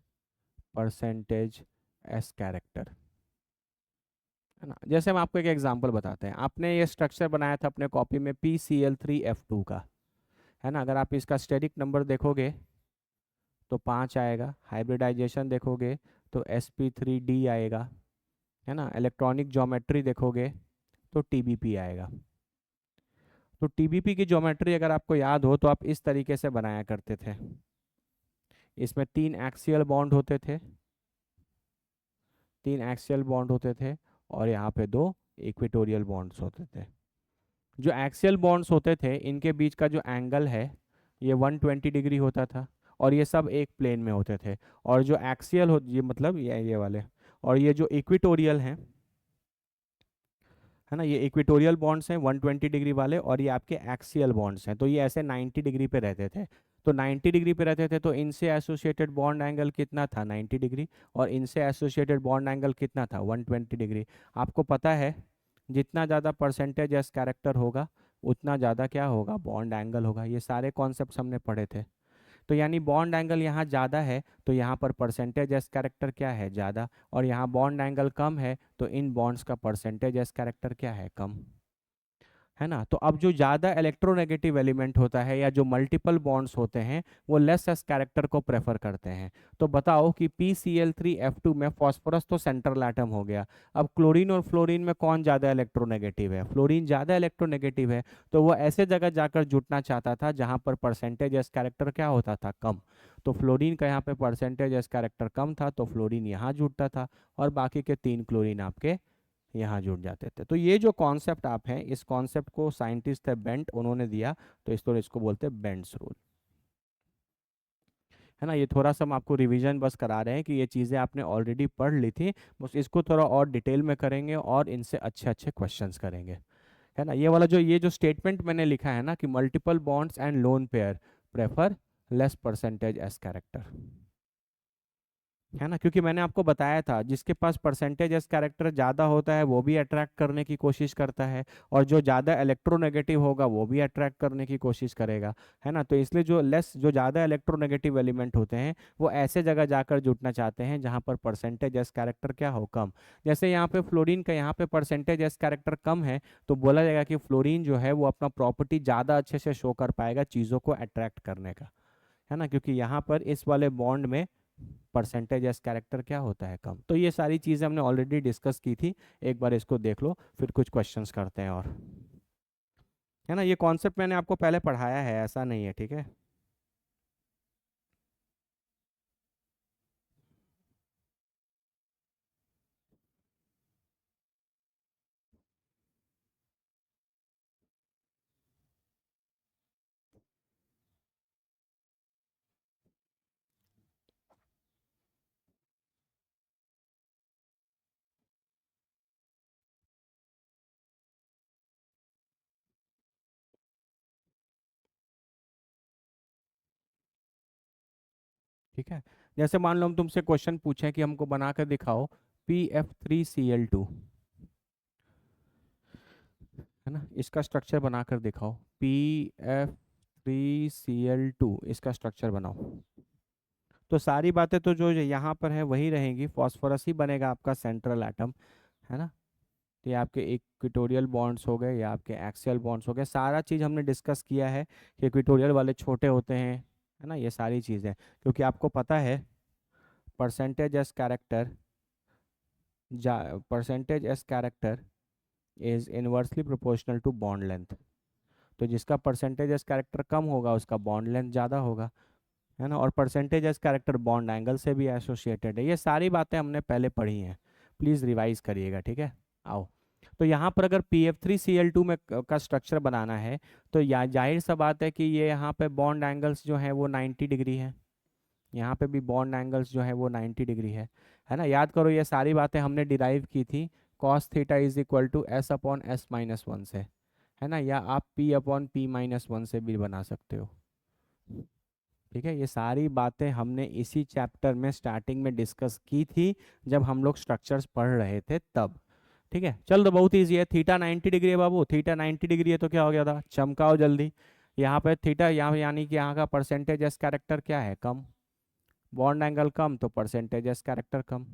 percentage S character, है ना। जैसे हम आपको एक एग्जांपल बताते हैं, आपने ये स्ट्रक्चर बनाया था अपने कॉपी में PCl3F2 का, है ना। अगर आप इसका स्टेरिक नंबर देखोगे तो 5 आएगा, हाइब्रिडाइजेशन देखोगे तो sp3d आएगा, है ना। इलेक्ट्रॉनिक ज्योमेट्री देखोगे तो TBP आएगा। तो TBP की ज्योमेट्री अगर आपको याद हो तो आप इस तरीके से बनाया करते थे। इसमें 3 एक्सियल बॉन्ड होते थे, 3 एक्सियल बॉन्ड होते थे, और यहाँ पे 2 इक्वेटोरियल बॉन्ड्स होते थे। जो एक्सियल बॉन्ड्स होते थे इनके बीच का जो एंगल है ये 120 डिग्री होता था, और ये सब एक प्लेन में होते थे। और जो एक्सियल हो, ये मतलब ये वाले, और ये जो इक्वेटोरियल हैं, है ना, ये इक्वेटोरियल बॉन्ड्स हैं 120 डिग्री वाले, और ये आपके एक्सियल बॉन्ड्स हैं, तो ये ऐसे 90 डिग्री पे रहते थे। तो 90 डिग्री पे रहते थे तो इनसे एसोसिएटेड बॉन्ड एंगल कितना था, 90 डिग्री, और इनसे एसोसिएटेड बॉन्ड एंगल कितना था, 120 डिग्री। आपको पता है जितना ज़्यादा परसेंटेज एस कैरेक्टर होगा उतना ज़्यादा क्या होगा, बॉन्ड एंगल होगा। ये सारे कॉन्सेप्ट हमने पढ़े थे। तो यानी बॉन्ड एंगल यहाँ ज़्यादा है तो यहाँ पर परसेंटेज एस कैरेक्टर क्या है, ज़्यादा, और यहाँ बॉन्ड एंगल कम है तो इन बॉन्ड्स का परसेंटेज एस कैरेक्टर क्या है, कम, है ना। तो अब जो ज़्यादा इलेक्ट्रोनेगेटिव एलिमेंट होता है या जो मल्टीपल बॉन्ड्स होते हैं वो लेस एस कैरेक्टर को प्रेफर करते हैं। तो बताओ कि PCl3F2 में फॉस्फोरस तो सेंट्रल एटम हो गया, अब क्लोरीन और फ्लोरीन में कौन ज़्यादा इलेक्ट्रोनेगेटिव है, फ्लोरीन ज़्यादा इलेक्ट्रोनेगेटिव है, तो वो ऐसे जगह जाकर जुटना चाहता था जहाँ पर परसेंटेज एस कैरेक्टर क्या होता था, कम। तो फ्लोरीन का यहाँ पे परसेंटेज एस कैरेक्टर कम था तो फ्लोरीन यहाँ जुटता था, और बाकी के 3 क्लोरीन आपके यहाँ जुड़ जाते थे। तो ये जो कॉन्सेप्ट आप हैं, इस कॉन्सेप्ट को साइंटिस्ट है बेंट, उन्होंने दिया, तो इसको बोलते हैं बेंट्स रूल, है ना। ये थोड़ा सा हम आपको रिवीजन बस करा रहे हैं कि ये चीज़ें आपने ऑलरेडी पढ़ ली थी, बस इसको थोड़ा और डिटेल में करेंगे और इनसे अच्छे अच्छे क्वेश्चंस करेंगे, है ना। ये वाला जो स्टेटमेंट मैंने लिखा है ना कि multiple bonds and lone pair prefer less percentage S character, है ना, क्योंकि मैंने आपको बताया था जिसके पास परसेंटेज एस कैरेक्टर ज़्यादा होता है वो भी अट्रैक्ट करने की कोशिश करता है, और जो ज़्यादा इलेक्ट्रोनेगेटिव होगा वो भी अट्रैक्ट करने की कोशिश करेगा, है ना। तो इसलिए जो ज़्यादा इलेक्ट्रोनेगेटिव एलिमेंट होते हैं वो ऐसे जगह जाकर जुटना चाहते हैं जहाँ पर परसेंटेज एस कैरेक्टर क्या हो, कम। जैसे यहाँ पे फ्लोरीन का यहाँ पे परसेंटेज एस कैरेक्टर कम है तो बोला जाएगा कि फ्लोरीन जो है वो अपना प्रॉपर्टी ज़्यादा अच्छे से शो कर पाएगा चीज़ों को अट्रैक्ट करने का, है ना, क्योंकि यहाँ पर इस वाले बॉन्ड में परसेंटेज एस कैरेक्टर क्या होता है, कम। तो ये सारी चीज़ें हमने ऑलरेडी डिस्कस की थी, एक बार इसको देख लो फिर कुछ क्वेश्चंस करते हैं, और है ना, ये कॉन्सेप्ट मैंने आपको पहले पढ़ाया है, ऐसा नहीं है, ठीक है। ठीक है, जैसे मान लो हम तुमसे क्वेश्चन पूछें कि हमको बना कर दिखाओ PF3Cl2, है ना, इसका स्ट्रक्चर बना कर दिखाओ, PF3Cl2 इसका स्ट्रक्चर बनाओ। तो सारी बातें तो जो यहाँ पर है वही रहेंगी, फॉस्फोरस ही बनेगा आपका सेंट्रल एटम, है ना। तो ये आपके इक्वेटोरियल बॉन्ड्स हो गए या आपके एक्सियल बॉन्ड्स हो गए, सारा चीज़ हमने डिस्कस किया है कि इक्वेटोरियल वाले छोटे होते हैं, है ना, ये सारी चीज़ें, क्योंकि आपको पता है percentage S character percentage S character is inversely proportional to bond length. तो जिसका परसेंटेज एस कैरेक्टर कम होगा उसका बॉन्ड लेंथ ज़्यादा होगा, है ना, और percentage S character bond angle से भी एसोसिएटेड है। ये सारी बातें हमने पहले पढ़ी हैं, प्लीज़ रिवाइज करिएगा, ठीक है। आओ, तो यहाँ पर अगर PF3Cl2 में का स्ट्रक्चर बनाना है तो या जाहिर सा बात है कि ये यहाँ पे बॉन्ड एंगल्स जो हैं वो 90 डिग्री है, यहाँ पे भी बॉन्ड एंगल्स जो है वो 90 डिग्री है ना। याद करो ये सारी बातें हमने डिराइव की थी cos theta is equal to S/S-1 से, है ना, या आप P/P-1 से भी बना सकते हो। ठीक है, ये सारी बातें हमने इसी चैप्टर में स्टार्टिंग में डिस्कस की थी जब हम लोग स्ट्रक्चर्स पढ़ रहे थे तब। ठीक है, चल तो बहुत ईजी है। थीटा 90 डिग्री है बाबू, थीटा 90 डिग्री है तो क्या हो गया था, चमकाओ जल्दी। यहाँ पे थीटा, यहाँ यानी कि यहाँ का परसेंटेज एस कैरेक्टर क्या है, कम। बॉन्ड एंगल कम तो परसेंटेज एस कैरेक्टर कम।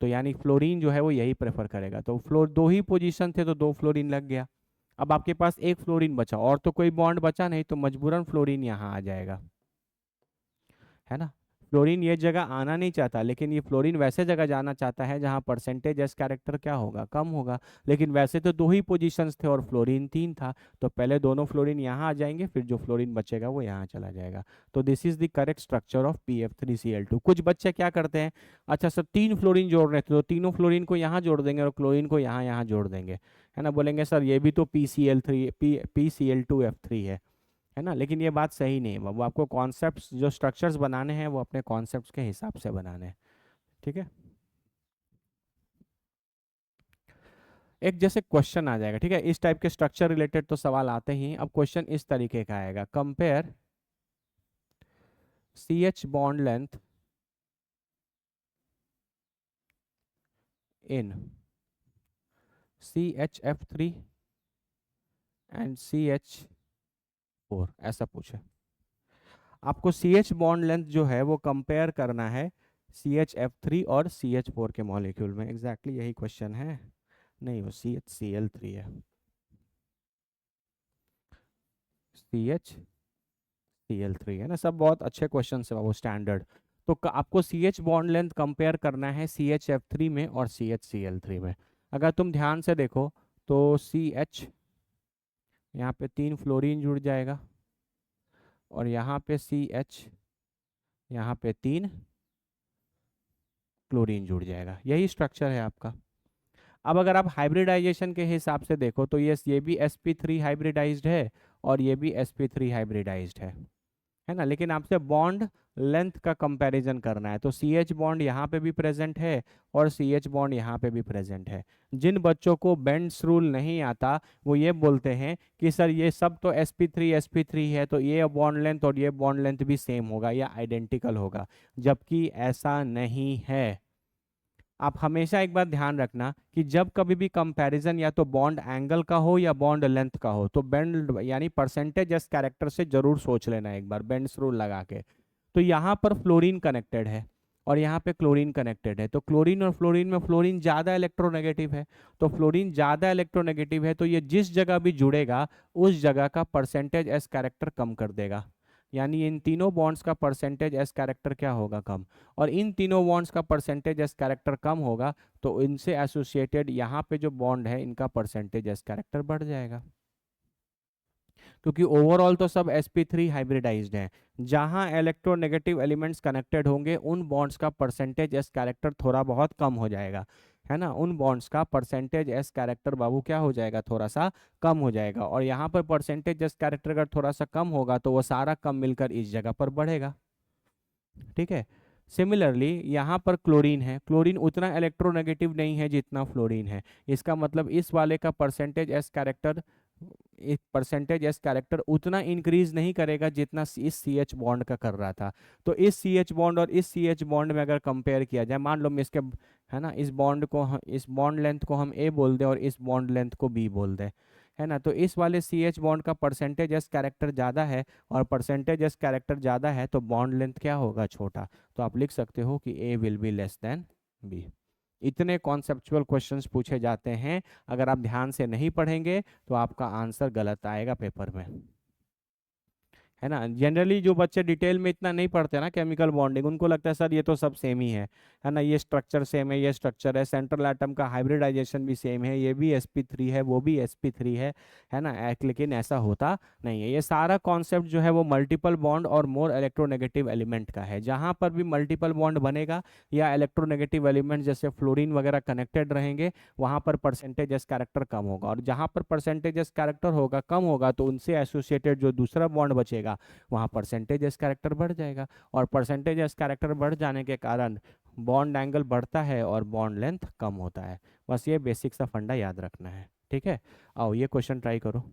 तो यानी फ्लोरीन जो है वो यही प्रेफर करेगा। तो फ्लोर दो ही पोजीशन थे तो दो फ्लोरीन लग गया। अब आपके पास एक फ्लोरीन बचा और तो कोई बॉन्ड बचा नहीं, तो मजबूरन फ्लोरीन यहाँ आ जाएगा, है ना। फ्लोरीन ये जगह आना नहीं चाहता, लेकिन ये फ्लोरीन वैसे जगह जाना चाहता है जहाँ परसेंटेज एस कैरेक्टर क्या होगा, कम होगा। लेकिन वैसे तो दो ही पोजीशंस थे और फ्लोरीन तीन था, तो पहले दोनों फ्लोरीन यहाँ आ जाएंगे, फिर जो फ्लोरीन बचेगा वो यहाँ चला जाएगा। तो this is the correct structure of PF3Cl2। कुछ बच्चे क्या करते हैं, अच्छा सर तीन फ्लोरीन जोड़ रहे थे तो तीनों फ्लोरीन को यहाँ जोड़ देंगे और क्लोरीन को यहाँ यहाँ जोड़ देंगे, है ना। बोलेंगे सर ये भी तो PCl2F3 है ना। लेकिन ये बात सही नहीं है बाबू, आपको कॉन्सेप्ट्स जो स्ट्रक्चर्स बनाने हैं वो अपने कॉन्सेप्ट्स के हिसाब से बनाने हैं। ठीक है, एक जैसे क्वेश्चन आ जाएगा, ठीक है, इस टाइप के स्ट्रक्चर रिलेटेड तो सवाल आते ही। अब क्वेश्चन इस तरीके का आएगा, compare CH bond length in CHF3 and CH4, ऐसा पूछे। आपको CH बॉन्ड लेंथ जो है वो कंपेयर करना है CHF3 और CH4 के मॉलिक्यूल में। एग्जैक्टली यही क्वेश्चन है, नहीं वो CHCl3 है, CHCl3 है ना। सब बहुत अच्छे क्वेश्चन है वो, स्टैंडर्ड। तो आपको CH बॉन्ड लेंथ कंपेयर करना है CHF3 में और CHCl3 में। अगर तुम ध्यान से देखो तो CH, यहाँ पे तीन फ्लोरीन जुड़ जाएगा, और यहाँ पे CH, यहाँ पे तीन क्लोरीन जुड़ जाएगा। यही स्ट्रक्चर है आपका। अब अगर आप हाइब्रिडाइजेशन के हिसाब से देखो तो ये भी sp3 हाइब्रिडाइज्ड है और ये भी sp3 हाइब्रिडाइज्ड है ना। लेकिन आपसे बॉन्ड लेंथ का कंपैरिजन करना है, तो CH बॉन्ड यहाँ पे भी प्रेजेंट है और CH बॉन्ड यहाँ पे भी प्रेजेंट है। जिन बच्चों को बेंड्स रूल नहीं आता वो ये बोलते हैं कि सर ये सब तो sp3 है तो ये बॉन्ड लेंथ और ये बॉन्ड लेंथ भी सेम होगा या आइडेंटिकल होगा, जबकि ऐसा नहीं है। आप हमेशा एक बात ध्यान रखना कि जब कभी भी कंपैरिजन या तो बॉन्ड एंगल का हो या बॉन्ड लेंथ का हो, तो बेंड यानी परसेंटेज एस कैरेक्टर से जरूर सोच लेना एक बार, बेंड्स रूल लगा के। तो यहाँ पर फ्लोरीन कनेक्टेड है और यहाँ पे क्लोरीन कनेक्टेड है, तो क्लोरीन और फ्लोरीन में फ्लोरीन ज़्यादा इलेक्ट्रोनेगेटिव है। तो फ्लोरीन ज़्यादा इलेक्ट्रोनेगेटिव है तो ये जिस जगह भी जुड़ेगा उस जगह का परसेंटेज एस कैरेक्टर कम कर देगा। यानी इन तीनों बॉन्ड्स का परसेंटेज एस कैरेक्टर क्या होगा, कम। और इन तीनों बॉन्ड्स का परसेंटेज एस कैरेक्टर कम होगा तो इनसे एसोसिएटेड यहाँ पे जो बॉन्ड है इनका परसेंटेज एस कैरेक्टर बढ़ जाएगा, क्योंकि ओवरऑल तो सब sp3 हाइब्रिडाइज्ड हैं। जहाँ इलेक्ट्रोनेगेटिव एलिमेंट्स कनेक्टेड होंगे उन बॉन्ड्स का परसेंटेज एस कैरेक्टर थोड़ा बहुत कम हो जाएगा, है ना। उन बॉन्ड्स का परसेंटेज एस कैरेक्टर बाबू क्या हो जाएगा, थोड़ा सा कम हो जाएगा। और यहाँ पर परसेंटेज एस कैरेक्टर अगर थोड़ा सा कम होगा तो वो सारा कम मिलकर इस जगह पर बढ़ेगा। ठीक है, सिमिलरली यहाँ पर क्लोरीन है, क्लोरीन उतना इलेक्ट्रोनेगेटिव नहीं है जितना फ्लोरीन है। इसका मतलब इस वाले का परसेंटेज एस कैरेक्टर उतना इंक्रीज नहीं करेगा जितना इस सी एच बॉन्ड का कर रहा था। तो इस सी एच बॉन्ड और इस सी एच बॉन्ड में अगर कंपेयर किया जाए, मान लो मैं इसके, है ना, इस बॉन्ड को इस बॉन्ड लेंथ को हम ए बोल दें और इस बॉन्ड लेंथ को बी बोल दें, है ना। तो इस वाले सी एच बॉन्ड का परसेंटेज एस कैरेक्टर ज़्यादा है और परसेंटेज एस कैरेक्टर ज़्यादा है तो बॉन्ड लेंथ क्या होगा, छोटा। तो आप लिख सकते हो कि A will be less than B. इतने कॉन्सेप्चुअल क्वेश्चंस पूछे जाते हैं। अगर आप ध्यान से नहीं पढ़ेंगे तो आपका आंसर गलत आएगा पेपर में, है ना। जनरली जो बच्चे डिटेल में इतना नहीं पढ़ते ना केमिकल बॉन्डिंग, उनको लगता है सर ये तो सब सेम ही है ना, ये स्ट्रक्चर सेम है, ये स्ट्रक्चर है, सेंट्रल एटम का हाइब्रिडाइजेशन भी सेम है, ये भी sp3 है वो भी sp3 है ना। लेकिन ऐसा होता नहीं है। ये सारा कॉन्सेप्ट जो है वो मल्टीपल बॉन्ड और मोर इलेक्ट्रोनेगेटिव एलिमेंट का है। जहाँ पर भी मल्टीपल बॉन्ड बनेगा या इलेक्ट्रोनेगेटिव एलिमेंट जैसे फ्लोरीन वगैरह कनेक्टेड रहेंगे, वहाँ पर परसेंटेज एस कैरेक्टर कम होगा। और जहाँ पर परसेंटेज एस कैरेक्टर होगा कम होगा तो उनसे एसोसिएटेड जो दूसरा बॉन्ड बचेगा वहाँ परसेंटेज एस कैरेक्टर बढ़ जाएगा। और परसेंटेज एस कैरेक्टर बढ़ जाने के कारण बॉन्ड एंगल बढ़ता है और बॉन्ड लेंथ कम होता है। बस ये बेसिक सा फंडा याद रखना है, ठीक है। आओ ये क्वेश्चन ट्राई करो।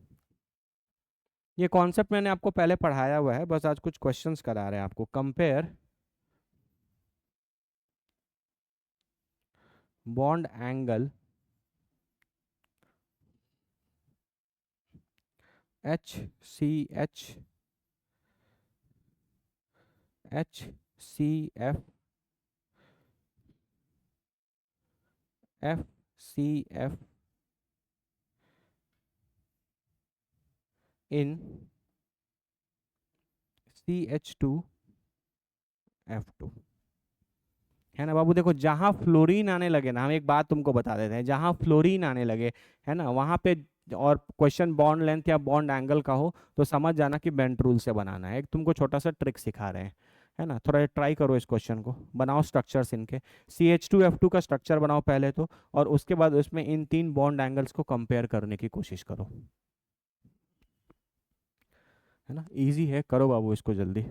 ये कॉन्सेप्ट मैंने आपको पहले पढ़ाया हुआ है, बस आज कुछ क्वेश्चंस करा रहे हैं आपको। Compare bond angle HCH HCF FCF इन CH2F2, है ना बाबू। देखो जहां फ्लोरीन आने लगे ना, हम एक बात तुमको बता देते हैं, जहां फ्लोरीन आने लगे, है ना, वहां पे, और क्वेश्चन बॉन्ड लेंथ या बॉन्ड एंगल का हो, तो समझ जाना कि बेंट रूल से बनाना है। एक तुमको छोटा सा ट्रिक सिखा रहे हैं, है ना। थोड़ा ट्राई करो इस क्वेश्चन को, बनाओ स्ट्रक्चर्स इनके। CH2F2 का स्ट्रक्चर बनाओ पहले तो, और उसके बाद उसमें इन तीन बॉन्ड एंगल्स को कंपेयर करने की कोशिश करो, है ना। इजी है, करो बाबू इसको जल्दी।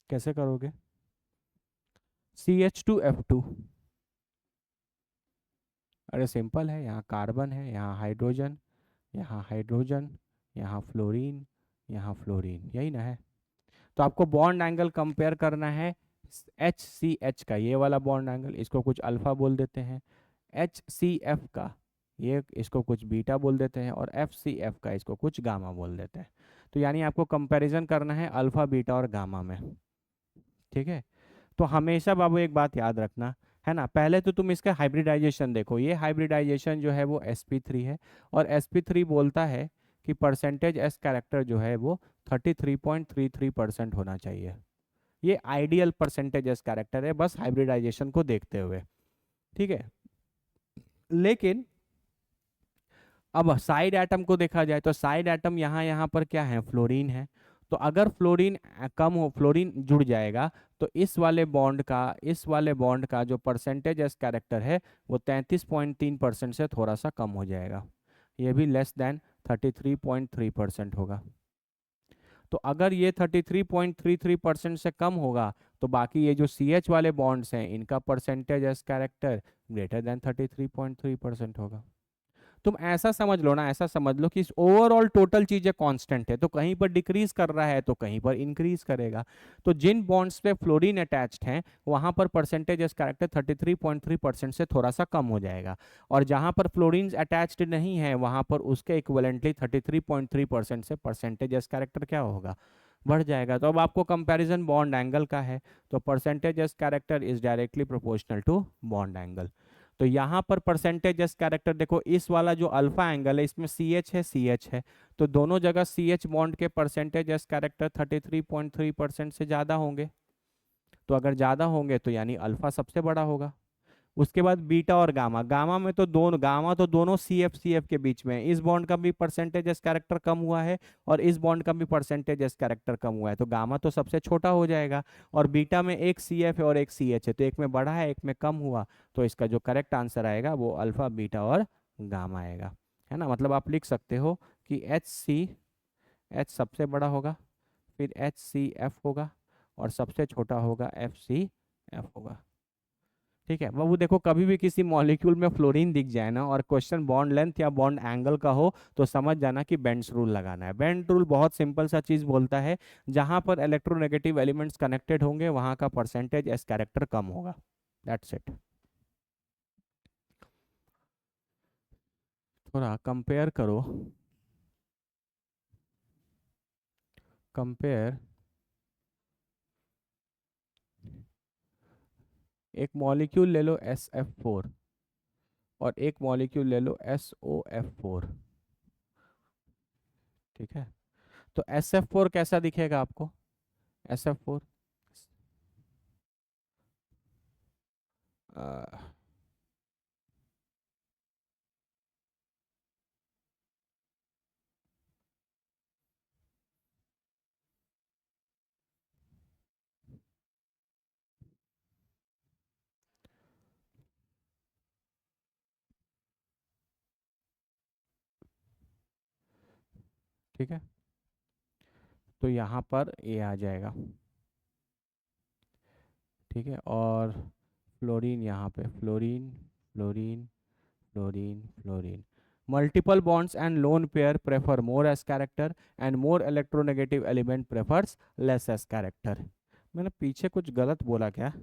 कैसे करोगे? CH2F2, अरे सिंपल है, यहाँ कार्बन है, यहाँ हाइड्रोजन, यहाँ हाइड्रोजन, यहाँ फ्लोरीन, यहाँ फ्लोरीन, यही ना है। तो आपको बॉन्ड एंगल कंपेयर करना है HCH का, ये वाला बॉन्ड एंगल, इसको कुछ अल्फा बोल देते हैं। HCF का, ये इसको कुछ बीटा बोल देते हैं। और FCF का, इसको कुछ गामा बोल देते हैं। तो यानी आपको कंपैरिजन करना है अल्फा बीटा और गामा में, ठीक है। तो हमेशा बाबू एक बात याद रखना, है ना, पहले तो तुम इसका हाइब्रिडाइजेशन देखो। ये हाइब्रिडाइजेशन जो है वो sp3 है, और sp3 बोलता है कि परसेंटेज एस कैरेक्टर जो है वो 33.33% होना चाहिए। ये आइडियल परसेंटेज एस कैरेक्टर है, बस हाइब्रिडाइजेशन को देखते हुए, ठीक है। लेकिन अब साइड एटम को देखा जाए, तो साइड एटम यहाँ यहाँ पर क्या है, फ्लोरीन है। तो अगर फ्लोरीन कम हो, फ्लोरीन जुड़ जाएगा, तो इस वाले बॉन्ड का जो परसेंटेज एस कैरेक्टर है वो 33.3% से थोड़ा सा कम हो जाएगा। ये भी लेस देन 33.3% होगा। तो अगर ये 33.33% से कम होगा, तो बाकी ये जो CH वाले बॉन्ड्स हैं, इनका percentage S character greater than 33.3% होगा। तुम ऐसा समझ लो ना, ऐसा समझ लो कि ओवरऑल टोटल चीजें कांस्टेंट है, तो कहीं पर डिक्रीज कर रहा है तो कहीं पर इंक्रीज करेगा। तो जिन बॉन्ड्स पे फ्लोरीन अटैच्ड हैं, वहां पर परसेंटेज एस कैरेक्टर 33.3% से थोड़ा सा कम हो जाएगा। और जहां पर फ्लोरीन अटैच्ड नहीं है, वहां पर उसके इक्वलेंटली 33.3% से परसेंटेज एस कैरेक्टर क्या होगा, बढ़ जाएगा। तो अब आपको कंपैरिजन बॉन्ड एंगल का है, तो percentage S character is directly proportional to bond angle. तो यहाँ पर परसेंटेज एस कैरेक्टर देखो, इस वाला जो अल्फा एंगल है इसमें CH है, तो दोनों जगह CH बॉन्ड के परसेंटेज एस कैरेक्टर 33.3% से ज़्यादा होंगे। तो अगर ज़्यादा होंगे तो यानी अल्फा सबसे बड़ा होगा। उसके बाद बीटा और गामा, गामा में तो दोनों, गामा तो दोनों CF के बीच में है। इस बॉन्ड का भी परसेंटेज एस कैरेक्टर कम हुआ है, और इस बॉन्ड का भी परसेंटेज एस कैरेक्टर कम हुआ है, तो गामा तो सबसे छोटा हो जाएगा। और बीटा में एक CF है और एक CH है, तो एक में बढ़ा है एक में कम हुआ। तो इसका जो करेक्ट आंसर आएगा वो अल्फा बीटा और गामा आएगा, है ना। मतलब आप लिख सकते हो कि H सबसे बड़ा होगा, फिर HCF होगा, और सबसे छोटा होगा FCF होगा, ठीक है बाबू। देखो कभी भी किसी मॉलिक्यूल में फ्लोरीन दिख जाए ना, और क्वेश्चन बॉन्ड लेंथ या बॉन्ड एंगल का हो, तो समझ जाना कि बेंड्स रूल लगाना है। बेंड रूल बहुत सिंपल सा चीज बोलता है, जहां पर इलेक्ट्रोनेगेटिव एलिमेंट्स कनेक्टेड होंगे वहां का परसेंटेज एस कैरेक्टर कम होगा, दैट्स इट। थोड़ा कंपेयर करो, कंपेयर एक मॉलिक्यूल ले लो SF4, और एक मॉलिक्यूल ले लो SOF4, ठीक है। तो SF4 कैसा दिखेगा आपको? SF4 ठीक है, तो यहाँ पर ये आ जाएगा। ठीक है, और फ्लोरीन यहाँ पे, fluorine fluorine fluorine fluorine. Multiple bonds and lone pair prefer more as character and more electronegative element prefers less as character। मैंने पीछे कुछ गलत बोला क्या?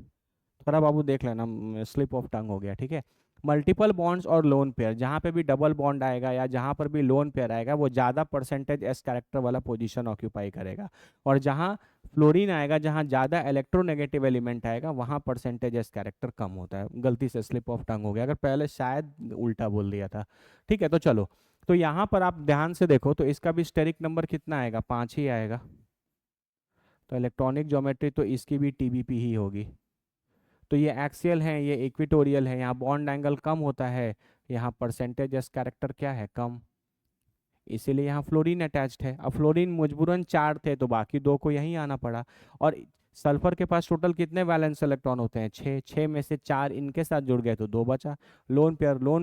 थोड़ा बाबू देख लेना, स्लिप ऑफ टंग हो गया। ठीक है, मल्टीपल बॉन्ड्स और लोन पेयर, जहाँ पे भी डबल बॉन्ड आएगा या जहाँ पर भी लोन पेयर आएगा वो ज़्यादा परसेंटेज एस कैरेक्टर वाला पोजीशन ऑक्यूपाई करेगा, और जहाँ फ्लोरीन आएगा, जहाँ ज़्यादा इलेक्ट्रोनेगेटिव एलिमेंट आएगा, वहाँ परसेंटेज एस कैरेक्टर कम होता है। गलती से स्लिप ऑफ टंग हो गया, अगर पहले शायद उल्टा बोल दिया था। ठीक है, तो चलो, तो यहाँ पर आप ध्यान से देखो तो इसका भी स्टेरिक नंबर कितना आएगा? 5 ही आएगा। तो इलेक्ट्रॉनिक ज्योमेट्री तो इसकी भी TBP ही होगी। तो ये एक्सियल है, ये इक्विटोरियल है, यहाँ बॉन्ड एंगल कम होता है, यहाँ परसेंटेज एस कैरेक्टर क्या है? कम। इसीलिए यहाँ फ्लोरीन अटैच्ड है। अब फ्लोरीन मजबूरन 4 थे तो बाकी 2 को यहीं आना पड़ा। और सल्फर के पास टोटल कितने वैलेंस इलेक्ट्रॉन होते हैं? 6। 6 में से 4 इनके साथ जुड़ गए तो 2 बचा। लोन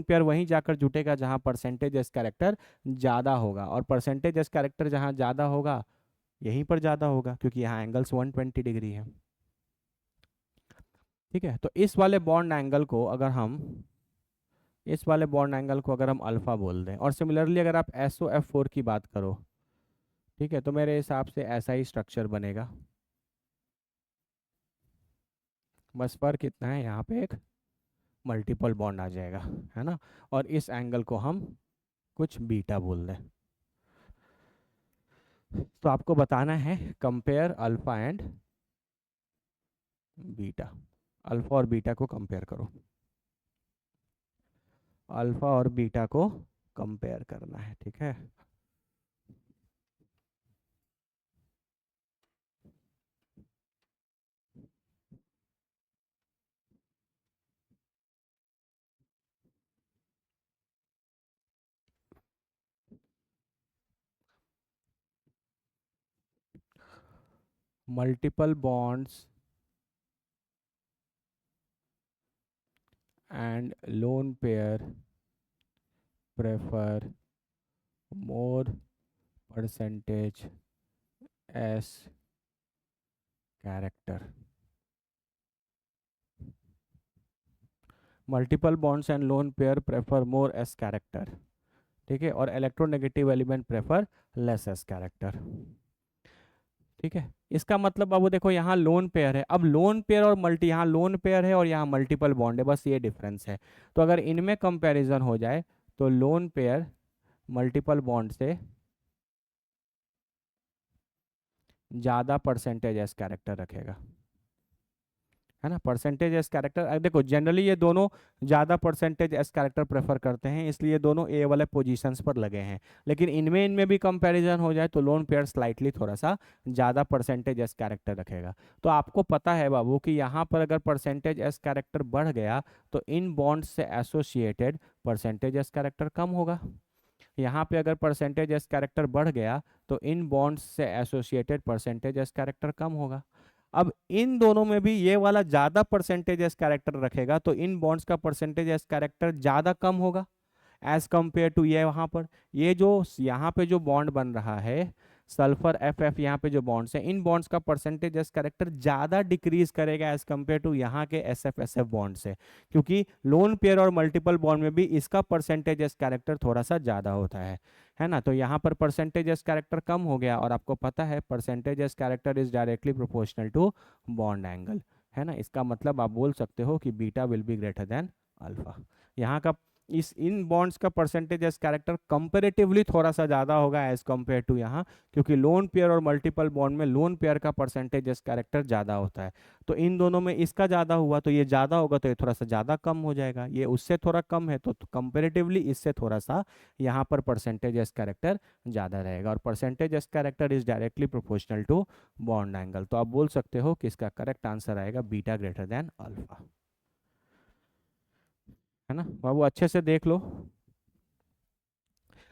पेयर वहीं जाकर जुटेगा जहाँ परसेंटेज एस कैरेक्टर ज़्यादा होगा, और परसेंटेज एस कैरेक्टर जहाँ ज़्यादा होगा यहीं पर ज़्यादा होगा, क्योंकि यहाँ एंगल्स 120 डिग्री है। ठीक है, तो इस वाले बॉन्ड एंगल को अगर हम अल्फा बोल दें, और सिमिलरली अगर आप SOF4 की बात करो, ठीक है, तो मेरे हिसाब से ऐसा ही स्ट्रक्चर बनेगा। बस फर्क इतना है, यहाँ पे एक मल्टीपल बॉन्ड आ जाएगा, है ना, और इस एंगल को हम कुछ बीटा बोल दें। तो आपको बताना है compare alpha and beta. Alpha और बीटा को कंपेयर करो, अल्फा और बीटा को कंपेयर करना है। ठीक है, multiple bonds and lone pair prefer more percentage as character। Multiple bonds and lone pair prefer more S character. ठीक है, और electronegative element prefer less S character. ठीक है, इसका मतलब अब वो देखो यहाँ लोन पेयर है, अब लोन पेयर और मल्टी, यहाँ लोन पेयर है और यहाँ मल्टीपल बॉन्ड है, बस ये डिफरेंस है। तो अगर इनमें कंपैरिजन हो जाए तो लोन पेयर मल्टीपल बॉन्ड से ज़्यादा परसेंटेज एस कैरेक्टर रखेगा, है ना। परसेंटेज एस कैरेक्टर देखो, जनरली ये दोनों ज़्यादा परसेंटेज एस कैरेक्टर प्रेफर करते हैं, इसलिए दोनों ए वाले पोजीशंस पर लगे हैं। लेकिन इनमें भी कंपैरिजन हो जाए तो लोन पेयर स्लाइटली थोड़ा सा ज़्यादा परसेंटेज एस कैरेक्टर रखेगा। तो आपको पता है बाबू कि यहाँ पर अगर परसेंटेज एस कैरेक्टर बढ़ गया तो इन बॉन्ड्स से एसोसिएटेड परसेंटेज एस कैरेक्टर कम होगा। यहाँ पे अगर परसेंटेज एस कैरेक्टर बढ़ गया तो इन बॉन्ड्स से एसोसिएटेड परसेंटेज एस कैरेक्टर कम होगा। अब इन दोनों में भी ये वाला ज्यादा परसेंटेज एस कैरेक्टर रखेगा तो इन बॉन्ड्स का परसेंटेज एस कैरेक्टर ज्यादा कम होगा एज कंपेयर टू ये वहां पर। ये जो यहाँ पे जो बॉन्ड बन रहा है सल्फर FF, यहाँ पे जो बॉन्ड्स हैं, इन बॉन्ड्स का परसेंटेज एस कैरेक्टर ज्यादा डिक्रीज करेगा एज कंपेयर टू यहाँ के SF बॉन्ड से, क्योंकि लोन पेयर और मल्टीपल बॉन्ड में भी इसका परसेंटेज एस कैरेक्टर थोड़ा सा ज्यादा होता है ना। तो यहाँ पर परसेंटेज एस कैरेक्टर कम हो गया, और आपको पता है percentage S character is directly proportional to bond angle, है ना। इसका मतलब आप बोल सकते हो कि beta will be greater than alpha. यहाँ का इस इन बॉन्ड्स का परसेंटेज एज कैरेक्टर कंपेरेटिवली थोड़ा सा ज़्यादा होगा एज कम्पेयर टू यहाँ, क्योंकि लोन पेयर और मल्टीपल बॉन्ड में लोन पेयर का परसेंटेज एज कैरेक्टर ज़्यादा होता है। तो इन दोनों में इसका ज़्यादा हुआ तो ये ज़्यादा होगा, तो ये थोड़ा सा ज़्यादा कम हो जाएगा। ये उससे थोड़ा कम है तो कंपेरेटिवली इससे थोड़ा सा यहाँ पर परसेंटेज एज कैरेक्टर ज़्यादा रहेगा, और percentage S character is directly proportional to bond angle. तो आप बोल सकते हो कि इसका करेक्ट आंसर आएगा बीटा ग्रेटर देन अल्फा। है ना बाबू, अच्छे से देख लो।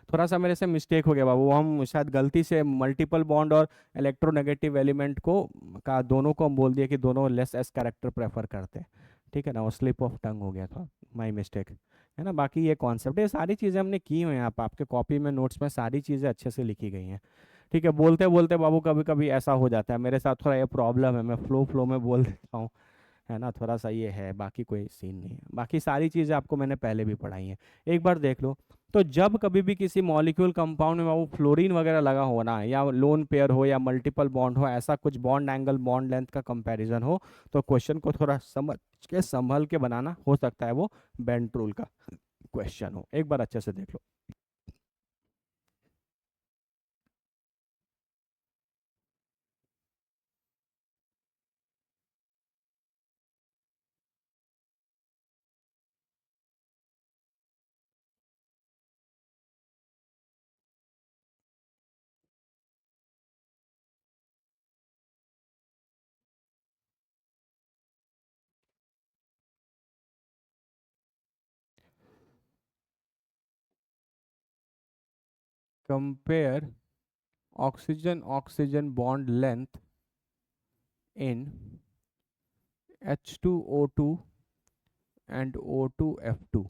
थोड़ा सा मेरे से मिस्टेक हो गया बाबू, हम शायद गलती से मल्टीपल बॉन्ड और इलेक्ट्रोनेगेटिव एलिमेंट को का दोनों को हम बोल दिए कि दोनों लेस एस कैरेक्टर प्रेफर करते हैं। ठीक है ना, वो स्लिप ऑफ टंग हो गया था, माय मिस्टेक। है ना, बाकी ये कॉन्सेप्ट, ये सारी चीज़ें हमने की हुई हैं, आपके कॉपी में नोट्स में सारी चीज़ें अच्छे से लिखी गई हैं। ठीक है, बोलते बोलते बाबू कभी कभी ऐसा हो जाता है, मेरे साथ थोड़ा ये प्रॉब्लम है, मैं फ्लो फ्लो में बोल देता हूँ। है ना, थोड़ा सा ये है, बाकी कोई सीन नहीं है, बाकी सारी चीज़ें आपको मैंने पहले भी पढ़ाई हैं, एक बार देख लो। तो जब कभी भी किसी मॉलिक्यूल कंपाउंड में वो फ्लोरीन वगैरह लगा हो ना, या लोन पेयर हो या मल्टीपल बॉन्ड हो, ऐसा कुछ बॉन्ड एंगल बॉन्ड लेंथ का कंपैरिजन हो, तो क्वेश्चन को थोड़ा समझ के संभल के बनाना, हो सकता है वो बेंट रूल का क्वेश्चन हो, एक बार अच्छे से देख लो। Compare oxygen oxygen bond length in H2O2 and O2F2।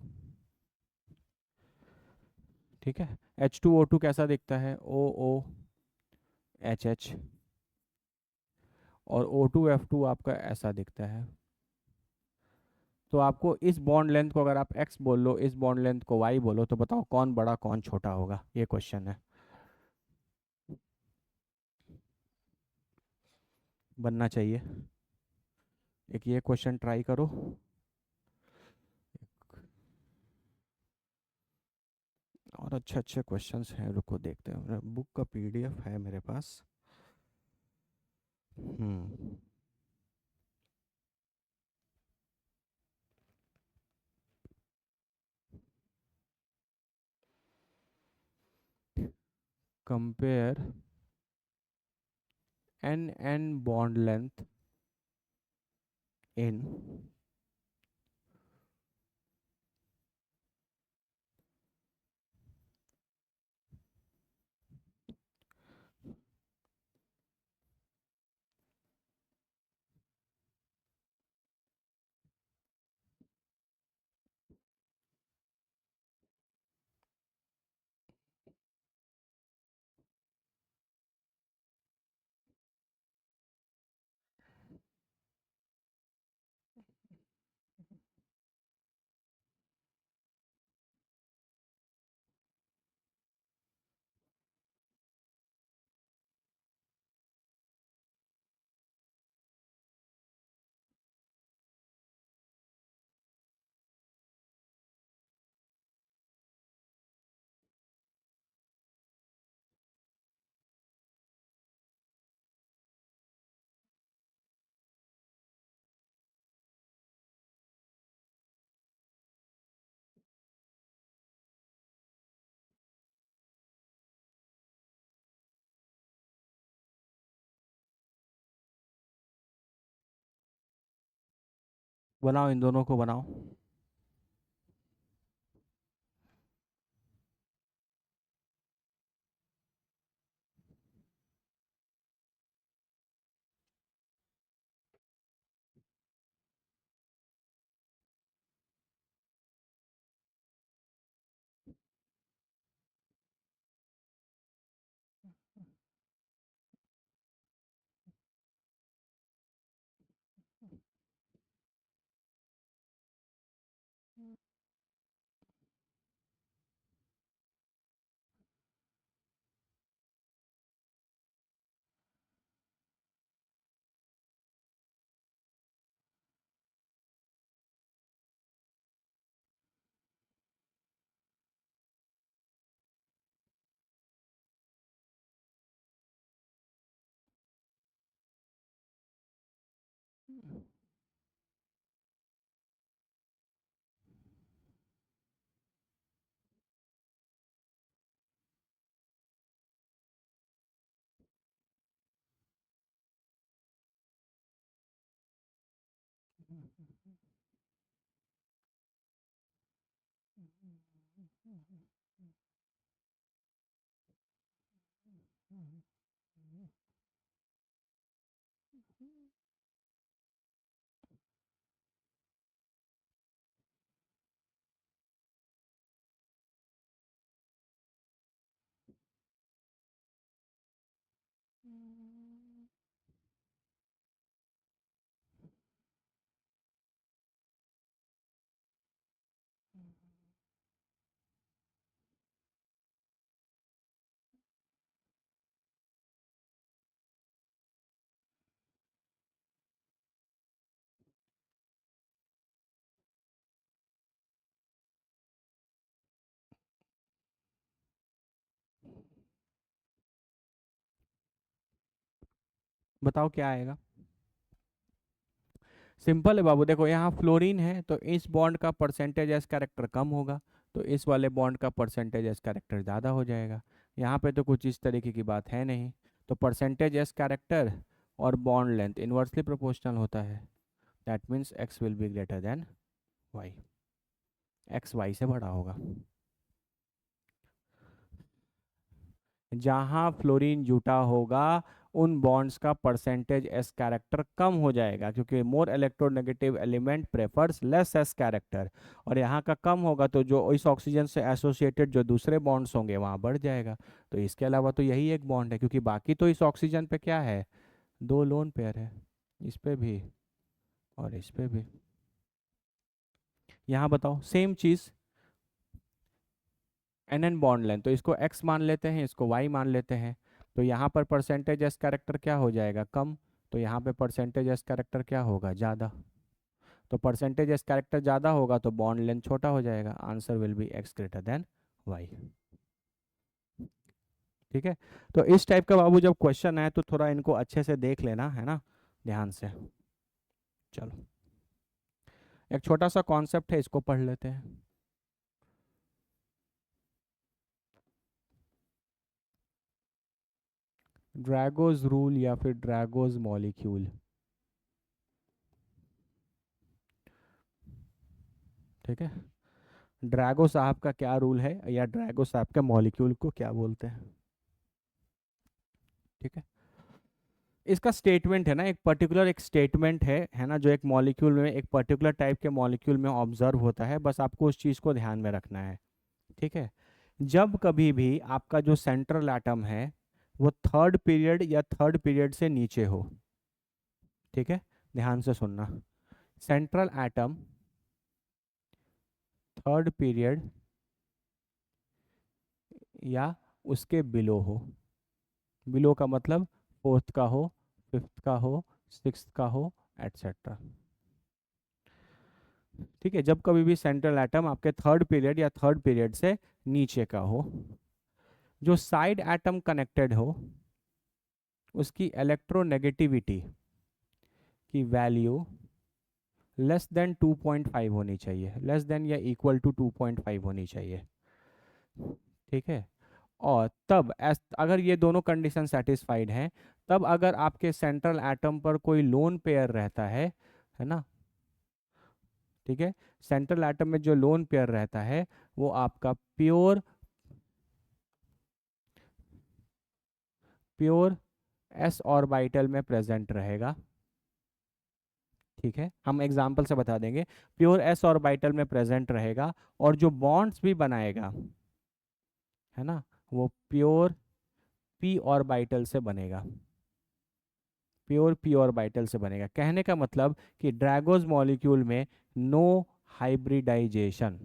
ठीक है, H2O2 कैसा दिखता है, OOHH, और O2F2 आपका ऐसा दिखता है। तो आपको इस बॉन्ड लेंथ को अगर आप x बोल लो, इस बॉन्ड लेंथ को y बोलो, तो बताओ कौन बड़ा कौन छोटा होगा, ये क्वेश्चन है। बनना चाहिए, एक ये क्वेश्चन ट्राई करो। और अच्छे अच्छे क्वेश्चंस हैं, रुको देखते हैं, बुक का पीडीएफ है मेरे पास। Hmm. Compare N bond length in बनाओ, इन दोनों को बनाओ। बताओ क्या आएगा। सिंपल है बाबू, देखो यहाँ फ्लोरीन है तो इस बॉन्ड का परसेंटेज एस कैरेक्टर कम होगा, तो इस वाले बॉन्ड का परसेंटेज एस कैरेक्टर ज़्यादा हो जाएगा। यहाँ पे तो कुछ इस तरीके की बात है नहीं, तो परसेंटेज एस कैरेक्टर और बॉन्ड लेंथ इन्वर्सली प्रोपोर्शनल होता है। That means X will be greater than Y, X Y से बड़ा होगा। जहाँ फ्लोरीन जुटा होगा उन बॉन्ड्स का परसेंटेज एस कैरेक्टर कम हो जाएगा, क्योंकि more electronegative element prefers less S character, और यहाँ का कम होगा तो जो इस ऑक्सीजन से एसोसिएटेड जो दूसरे बॉन्ड्स होंगे वहाँ बढ़ जाएगा। तो इसके अलावा तो यही एक बॉन्ड है, क्योंकि बाकी तो इस ऑक्सीजन पे क्या है, दो लोन पेयर है, इस पे भी और इस पे भी। यहाँ बताओ सेम चीज़, एन एन बॉन्ड लेंथ, तो इसको एक्स मान लेते हैं, इसको वाई मान लेते हैं, तो यहाँ पर परसेंटेज एस कैरेक्टर क्या हो जाएगा, कम, तो यहाँ पे परसेंटेज एस कैरेक्टर क्या होगा, ज़्यादा। तो परसेंटेज एस कैरेक्टर ज़्यादा होगा तो बॉन्ड लेंथ छोटा हो जाएगा, answer will be X greater than Y. ठीक है, तो इस टाइप का बाबू जब क्वेश्चन है तो थोड़ा इनको अच्छे से देख लेना है ना, ध्यान से। चलो, एक छोटा सा कॉन्सेप्ट है, इसको पढ़ लेते हैं। ड्रैगोज रूल या फिर ड्रैगोज मॉलिक्यूल। ठीक है, ड्रैगो साहब का क्या रूल है या ड्रैगो साहब के मॉलिक्यूल को क्या बोलते हैं। ठीक है, इसका स्टेटमेंट है ना, एक पर्टिकुलर एक स्टेटमेंट है ना, जो एक मॉलिक्यूल में एक पर्टिकुलर टाइप के मॉलिक्यूल में ऑब्जर्व होता है, बस आपको उस चीज़ को ध्यान में रखना है। ठीक है, जब कभी भी आपका जो सेंट्रल एटम है वो थर्ड पीरियड या थर्ड पीरियड से नीचे हो, ठीक है, ध्यान से सुनना, सेंट्रल एटम थर्ड पीरियड या उसके बिलो हो, बिलो का मतलब फोर्थ का हो, फिफ्थ का हो, सिक्स्थ का हो, एटसेट्रा। ठीक है, जब कभी भी सेंट्रल एटम आपके थर्ड पीरियड या थर्ड पीरियड से नीचे का हो, जो साइड एटम कनेक्टेड हो उसकी इलेक्ट्रोनेगेटिविटी की वैल्यू लेस देन 2.5 होनी चाहिए, लेस देन या इक्वल टू 2.5 होनी चाहिए। ठीक है, और तब अगर ये दोनों कंडीशन सेटिस्फाइड हैं, तब अगर आपके सेंट्रल एटम पर कोई लोन पेयर रहता है ना, ठीक है, सेंट्रल एटम में जो लोन पेयर रहता है वो आपका प्योर प्योर एस ऑर्बिटल में प्रेजेंट रहेगा। ठीक है, हम एग्जाम्पल से बता देंगे, प्योर एस ऑर्बिटल में प्रेजेंट रहेगा, और जो बॉन्ड्स भी बनाएगा है ना वो प्योर पी ऑर्बिटल से बनेगा, प्योर पी ऑर्बिटल से बनेगा। कहने का मतलब कि ड्रैगोज मॉलिक्यूल में नो हाइब्रिडाइजेशन।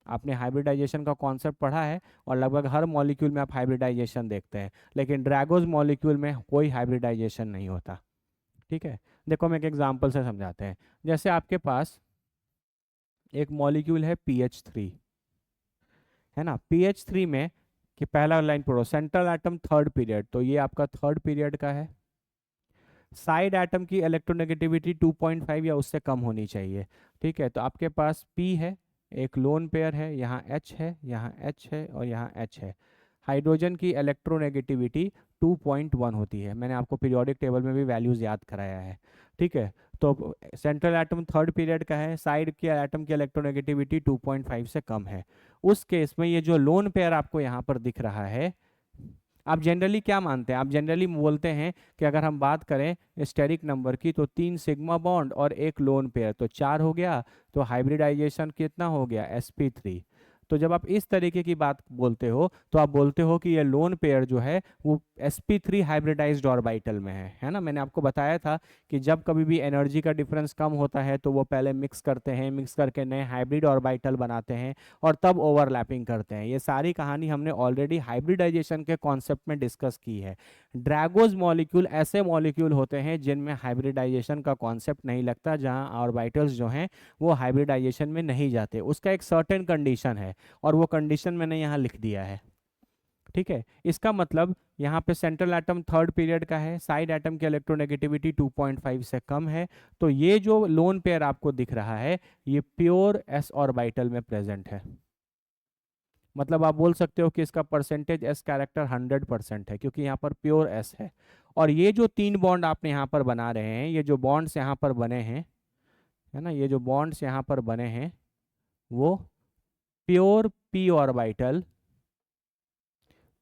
आपने हाइब्रिडाइजेशन का कॉन्सेप्ट पढ़ा है और लगभग हर मॉलिक्यूल में आप हाइब्रिडाइजेशन देखते हैं, लेकिन ड्रैगोज मॉलिक्यूल में कोई हाइब्रिडाइजेशन नहीं होता। ठीक है, देखो हम एक एग्जांपल से समझाते हैं। जैसे आपके पास एक मॉलिक्यूल है PH3, है ना, PH3 में कि पहला लाइन पढ़ो, सेंट्रल एटम थर्ड पीरियड, तो ये आपका थर्ड पीरियड का है। साइड एटम की इलेक्ट्रोनेगेटिविटी 2.5 या उससे कम होनी चाहिए। ठीक है, तो आपके पास P है, एक लोन पेयर है, यहाँ H है, यहाँ H है और यहाँ H है। हाइड्रोजन की इलेक्ट्रोनेगेटिविटी 2.1 होती है, मैंने आपको पीरियोडिक टेबल में भी वैल्यूज याद कराया है। ठीक है, तो सेंट्रल एटम थर्ड पीरियड का है, साइड के एटम की इलेक्ट्रोनेगेटिविटी 2.5 से कम है। उस केस में ये जो लोन पेयर आपको यहाँ पर दिख रहा है, आप जनरली क्या मानते हैं? आप जनरली बोलते हैं कि अगर हम बात करें स्टेरिक नंबर की तो 3 सिग्मा बॉन्ड और एक लोन पेयर तो 4 हो गया। तो हाइब्रिडाइजेशन कितना हो गया? sp3। तो जब आप इस तरीके की बात बोलते हो तो आप बोलते हो कि ये लोन पेयर जो है वो sp3 हाइब्रिडाइज्ड ऑर्बिटल में है ना। मैंने आपको बताया था कि जब कभी भी एनर्जी का डिफरेंस कम होता है तो वो पहले मिक्स करते हैं, मिक्स करके नए हाइब्रिड ऑर्बिटल बनाते हैं और तब ओवरलैपिंग करते हैं। ये सारी कहानी हमने ऑलरेडी हाइब्रिडाइजेशन के कॉन्सेप्ट में डिस्कस की है। ड्रैगोज मॉलिक्यूल ऐसे मॉलिक्यूल होते हैं जिनमें हाइब्रिडाइजेशन का कॉन्सेप्ट नहीं लगता, जहां ऑर्बिटल्स जो हैं वो हाइब्रिडाइजेशन में नहीं जाते। उसका एक सर्टेन कंडीशन है और वो कंडीशन मैंने यहाँ लिख दिया है। ठीक है, इसका मतलब यहाँ पे सेंट्रल एटम थर्ड पीरियड का है, साइड एटम की इलेक्ट्रोनेगेटिविटी 2.5 से कम है। तो ये जो लोन पेयर आपको दिख रहा है ये प्योर s ऑर्बिटल में प्रेजेंट है। मतलब आप बोल सकते हो कि इसका परसेंटेज s कैरेक्टर 100% है, क्योंकि यहाँ पर प्योर s है। और ये जो 3 बॉन्ड आपने यहाँ पर बना रहे हैं, ये जो बॉन्ड्स यहाँ पर बने हैं, है ना, ये जो बॉन्ड्स यहाँ पर बने हैं वो pure p orbital,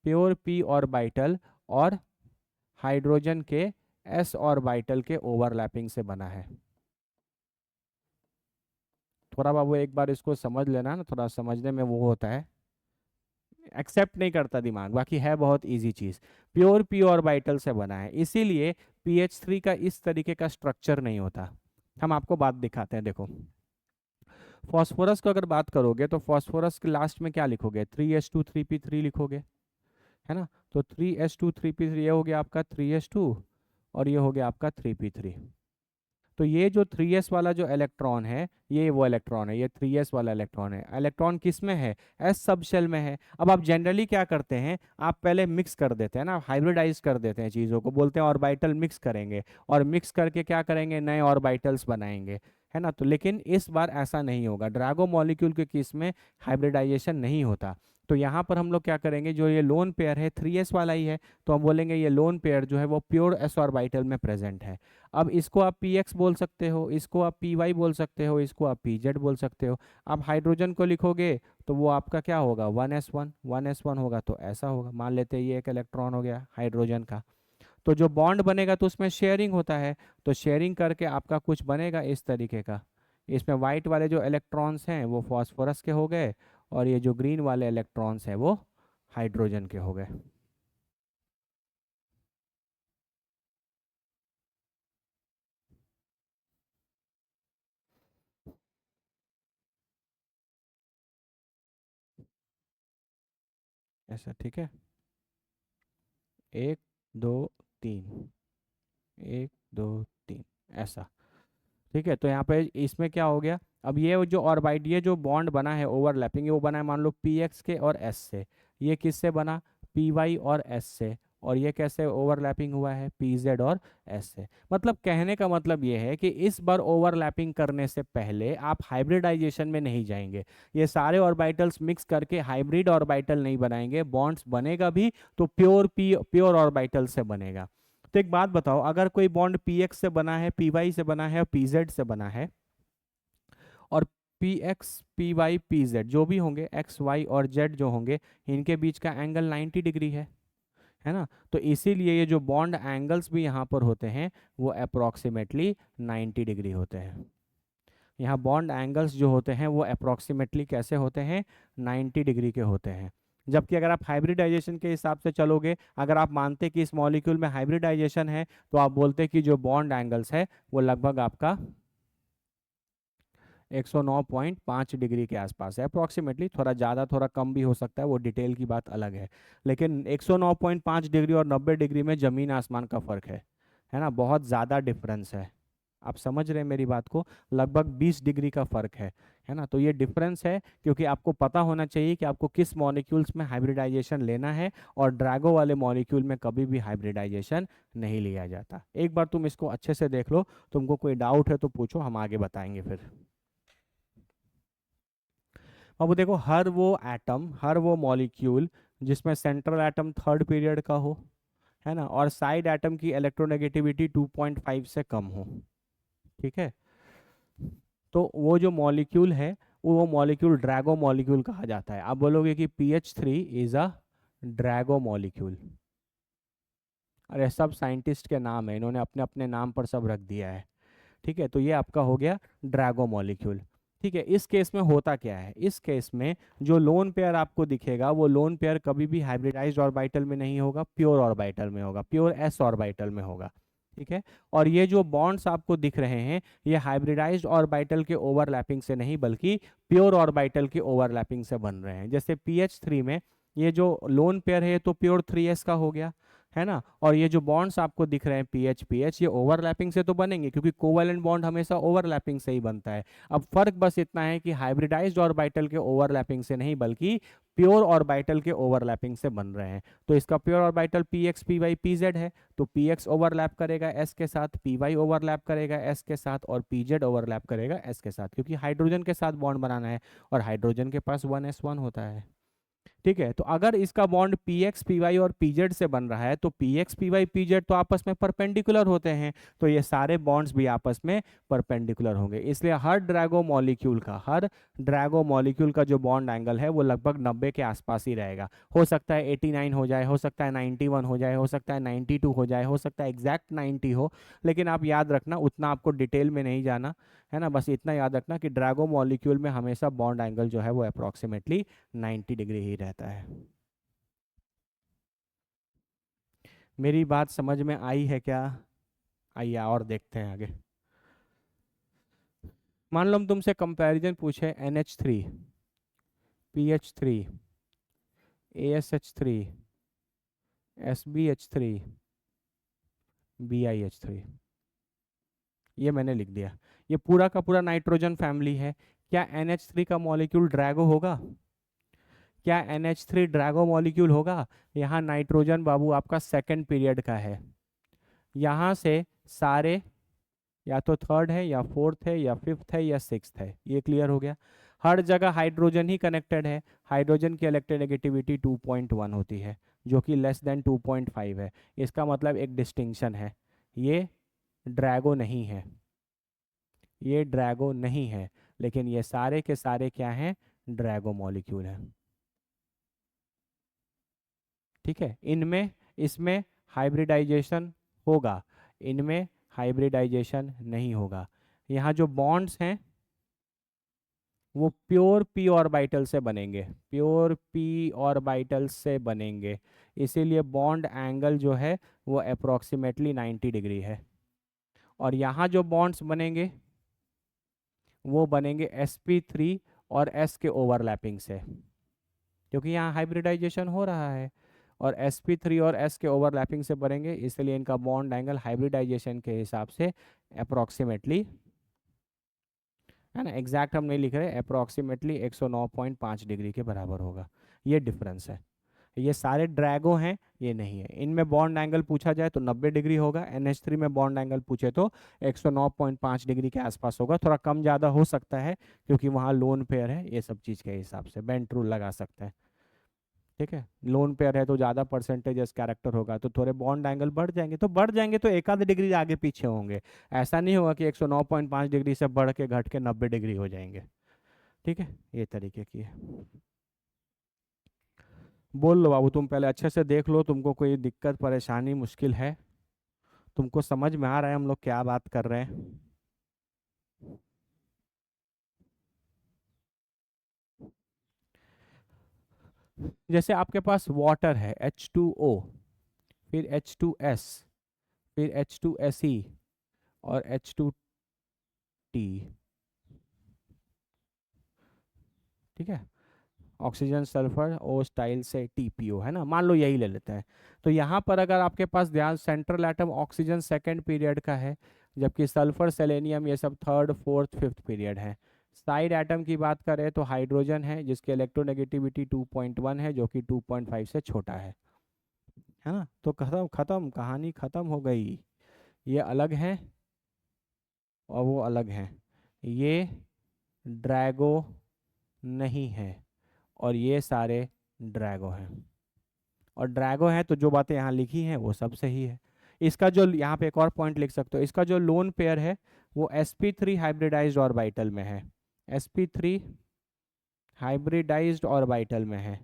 pure p orbital और हाइड्रोजन के s ऑर्बिटल के ओवरलैपिंग से बना है। थोड़ा बाबू एक बार इसको समझ लेना ना, थोड़ा समझने में वो होता है, एक्सेप्ट नहीं करता दिमाग, बाकी है बहुत इजी चीज। प्योर p ऑर्बिटल से बना है, इसीलिए pH3 का इस तरीके का स्ट्रक्चर नहीं होता। हम आपको बात दिखाते हैं, देखो। फॉस्फोरस को अगर बात करोगे तो फॉस्फोरस के लास्ट में क्या लिखोगे? 3s2 3p3 लिखोगे, है ना। तो 3s2 3p3 ये हो गया आपका 3s2 और ये हो गया आपका 3p3। तो ये जो 3s वाला जो इलेक्ट्रॉन है ये वो इलेक्ट्रॉन है, ये 3s वाला इलेक्ट्रॉन है। इलेक्ट्रॉन किस में है? s सब शेल में है। अब आप जनरली क्या करते हैं, आप पहले मिक्स कर देते हैं ना, हाइब्रिडाइज कर देते हैं चीज़ों को, बोलते हैं ऑर्बिटल मिक्स करेंगे और मिक्स करके क्या करेंगे, नए ऑर्बिटल्स बनाएंगे, है ना। तो लेकिन इस बार ऐसा नहीं होगा, ड्रैगो मॉलिक्यूल के केस में हाइब्रिडाइजेशन नहीं होता। तो यहाँ पर हम लोग क्या करेंगे, जो ये लोन पेयर है 3s वाला ही है, तो हम बोलेंगे ये लोन पेयर जो है वो प्योर s ऑर्बिटल में प्रेजेंट है। अब इसको आप px बोल सकते हो, इसको आप py बोल सकते हो, इसको आप pz बोल सकते हो। आप हाइड्रोजन को लिखोगे तो वो आपका क्या होगा, 1s1, 1s1 होगा तो ऐसा होगा। मान लेते हैं ये एक इलेक्ट्रॉन हो गया हाइड्रोजन का। तो जो बॉन्ड बनेगा तो उसमें शेयरिंग होता है, तो शेयरिंग करके आपका कुछ बनेगा इस तरीके का। इसमें वाइट वाले जो इलेक्ट्रॉन्स हैं वो फॉस्फोरस के हो गए और ये जो ग्रीन वाले इलेक्ट्रॉन्स हैं वो हाइड्रोजन के हो गए। ऐसा, ठीक है, 1 2 3, 1 2 3, ऐसा। ठीक है, तो यहाँ पे इसमें क्या हो गया, अब ये जो ऑर्बिट, ये जो बॉन्ड बना है ओवरलैपिंग, वो बना है मान लो px के और s से। ये किससे बना? py और s से। और ये कैसे ओवरलैपिंग हुआ है? pz और s से। मतलब कहने का मतलब ये है कि इस बार ओवरलैपिंग करने से पहले आप हाइब्रिडाइजेशन में नहीं जाएंगे, ये सारे ऑर्बिटल्स मिक्स करके हाइब्रिड ऑर्बिटल नहीं बनाएंगे। बॉन्ड्स बनेगा भी तो प्योर ऑर्बिटल से बनेगा। तो एक बात बताओ, अगर कोई बॉन्ड px से बना है, py से बना है और pz से बना है, और px py pz जो भी होंगे, x y और z जो होंगे, इनके बीच का एंगल 90 डिग्री है ना। तो इसीलिए ये जो बॉन्ड एंगल्स भी यहाँ पर होते हैं वो अप्रोक्सीमेटली 90 डिग्री होते हैं। यहाँ बॉन्ड एंगल्स जो होते हैं वो अप्रोक्सीमेटली कैसे होते हैं? 90 डिग्री के होते हैं। जबकि अगर आप हाइब्रिडाइजेशन के हिसाब से चलोगे, अगर आप मानते कि इस मॉलिक्यूल में हाइब्रिडाइजेशन है, तो आप बोलते कि जो बॉन्ड एंगल्स है वो लगभग आपका 109.5 डिग्री के आसपास है अप्रोक्सीमेटली। थोड़ा ज़्यादा थोड़ा कम भी हो सकता है, वो डिटेल की बात अलग है। लेकिन 109.5 डिग्री और 90 डिग्री में ज़मीन आसमान का फ़र्क है ना, बहुत ज़्यादा डिफरेंस है। आप समझ रहे हैं मेरी बात को? लगभग 20 डिग्री का फ़र्क है। है ना। तो ये डिफरेंस है, क्योंकि आपको पता होना चाहिए कि आपको किस मॉलिक्यूल्स में हाइब्रिडाइजेशन लेना है, और ड्रैगो वाले मॉलिक्यूल में कभी भी हाइब्रिडाइजेशन नहीं लिया जाता। एक बार तुम इसको अच्छे से देख लो, तुमको कोई डाउट है तो पूछो, हम आगे बताएंगे फिर। अब देखो, हर वो एटम, हर वो मॉलिक्यूल जिसमें सेंट्रल एटम थर्ड पीरियड का हो, है ना, और साइड एटम की इलेक्ट्रोनेगेटिविटी 2.5 से कम हो, ठीक है, तो वो जो मॉलिक्यूल है, वो मॉलिक्यूल ड्रैगो मॉलिक्यूल कहा जाता है। आप बोलोगे कि PH3 is a Drago molecule. अरे सब साइंटिस्ट के नाम है, इन्होंने अपने अपने नाम पर सब रख दिया है, ठीक है। तो ये आपका हो गया ड्रैगो मॉलिक्यूल, ठीक है। इस केस में होता क्या है, इस केस में जो लोन पेयर आपको दिखेगा, वो लोन पेयर कभी भी हाइब्रिडाइज्ड ऑर्बिटल में नहीं होगा, प्योर ऑर्बिटल में होगा, प्योर एस ऑर्बिटल में होगा, ठीक है। और ये जो बॉन्ड्स आपको दिख रहे हैं, ये हाइब्रिडाइज्ड ऑर्बिटल के ओवरलैपिंग से नहीं, बल्कि प्योर ऑर्बिटल के ओवरलैपिंग से बन रहे हैं। जैसे PH3 में ये जो लोन पेयर है, तो प्योर 3s का हो गया, है ना। और ये जो बॉन्ड्स आपको दिख रहे हैं PH ये ओवरलैपिंग से तो बनेंगे, क्योंकि कोवैलेंट बॉन्ड हमेशा ओवरलैपिंग से ही बनता है। अब फर्क बस इतना है कि हाइब्रिडाइज्ड ऑर्बिटल के ओवरलैपिंग से नहीं, बल्कि प्योर ऑर्बिटल के ओवरलैपिंग से बन रहे हैं। तो इसका pure orbital PX PY PZ है, तो PX ओवरलैप करेगा S के साथ, PY ओवरलैप करेगा S के साथ, और PZ ओवरलैप करेगा S के साथ, क्योंकि हाइड्रोजन के साथ बॉन्ड बनाना है, और हाइड्रोजन के पास 1s1 होता है, ठीक है। तो अगर इसका बॉन्ड PX PY और PZ से बन रहा है, तो PX PY PZ तो आपस में परपेंडिकुलर होते हैं, तो ये सारे बॉन्ड्स भी आपस में परपेंडिकुलर होंगे। इसलिए हर ड्रैगो मॉलिक्यूल का जो बॉन्ड एंगल है, वो लगभग 90 के आसपास ही रहेगा। हो सकता है 89 हो जाए, हो सकता है 91 हो जाए, हो सकता है 92 हो जाए, हो सकता है एग्जैक्ट 90 हो, लेकिन आप याद रखना, उतना आपको डिटेल में नहीं जाना, है ना। बस इतना याद रखना कि ड्रैगो मॉलिक्यूल में हमेशा बॉन्ड एंगल जो है वो अप्रोक्सीमेटली 90 डिग्री ही रहता है। मेरी बात समझ में आई है क्या? आइए और देखते हैं आगे। मान लो हम तुमसे कंपैरिजन पूछे NH3, PH3, ASH3, SbH3, BiH3, ये मैंने लिख दिया। ये पूरा का पूरा नाइट्रोजन फैमिली है। क्या NH3 का मॉलिक्यूल ड्रैगो होगा? क्या NH3 ड्रैगो मॉलिक्यूल होगा? यहाँ नाइट्रोजन बाबू आपका सेकंड पीरियड का है। यहाँ से सारे या तो थर्ड है, या फोर्थ है, या फिफ्थ है, या सिक्स्थ है। ये क्लियर हो गया। हर जगह हाइड्रोजन ही कनेक्टेड है। हाइड्रोजन की इलेक्ट्रोनेगेटिविटी 2.1 होती है, जो कि लेस देन 2.5 है। इसका मतलब एक डिस्टिंक्शन है, ये ड्रैगो नहीं है, ये ड्रैगो नहीं है, लेकिन ये सारे के सारे क्या हैं? ड्रैगो मॉलिक्यूल हैं, ठीक है। इनमें इसमें हाइब्रिडाइजेशन होगा, इनमें हाइब्रिडाइजेशन नहीं होगा। यहाँ जो बॉन्ड्स हैं, वो प्योर p ऑर्बिटल से बनेंगे, प्योर p ऑर्बिटल से बनेंगे। इसीलिए बॉन्ड एंगल जो है वो अप्रोक्सीमेटली 90 डिग्री है। और यहाँ जो बॉन्ड्स बनेंगे, वो बनेंगे sp3 और s के ओवरलैपिंग से, क्योंकि यहाँ हाइब्रिडाइजेशन हो रहा है, और sp3 और s के ओवरलैपिंग से बनेंगे, इसलिए इनका बॉन्ड एंगल हाइब्रिडाइजेशन के हिसाब से अप्रोक्सीमेटली, है ना, एग्जैक्ट हम नहीं लिख रहे, अप्रोक्सीमेटली 109.5 डिग्री के बराबर होगा। ये डिफरेंस है। ये सारे ड्रैगो हैं, ये नहीं है। इनमें बॉन्ड एंगल पूछा जाए तो 90 डिग्री होगा, NH3 में बॉन्ड एंगल पूछे तो 109.5 डिग्री के आसपास होगा। थोड़ा कम ज़्यादा हो सकता है, क्योंकि वहाँ लोन पेयर है, ये सब चीज़ के हिसाब से बेंट रूल लगा सकते हैं, ठीक है। लोन पेयर है तो ज़्यादा परसेंटेज कैरेक्टर होगा, तो थोड़े बॉन्ड एंगल बढ़ जाएंगे, तो बढ़ जाएंगे तो एक आध डिग्री आगे पीछे होंगे। ऐसा नहीं होगा कि 109.5 डिग्री से बढ़ के घट के 90 डिग्री हो जाएंगे, ठीक है। ये तरीके की है। बोल लो बाबू, तुम पहले अच्छे से देख लो, तुमको कोई दिक्कत परेशानी मुश्किल है? तुमको समझ में आ रहा है हम लोग क्या बात कर रहे हैं? जैसे आपके पास वाटर है, H2O, फिर H2S, फिर H2Se, और H2T, ठीक है। ऑक्सीजन सल्फर ओ स्टाइल से TPO, है ना, मान लो यही ले लेते हैं। तो यहाँ पर अगर आपके पास ध्यान, central atom oxygen second period का है, जबकि सल्फर सेलेनियम ये सब थर्ड फोर्थ फिफ्थ पीरियड है। साइड एटम की बात करें तो हाइड्रोजन है जिसकी इलेक्ट्रोनेगेटिविटी 2.1 है, जो कि 2.5 से छोटा है ना। तो खत्म खत्म, कहानी खत्म हो गई। ये अलग है और वो अलग है। ये ड्रैगो नहीं है और ये सारे ड्रैगो हैं। और ड्रैगो है तो जो बातें यहाँ लिखी हैं वो सब सही है। इसका जो यहाँ पे एक और पॉइंट लिख सकते हो, इसका जो लोन पेयर है वो sp3 हाइब्रिडाइज्ड ऑर्बिटल में है। sp3 हाइब्रिडाइज्ड ऑर्बिटल में है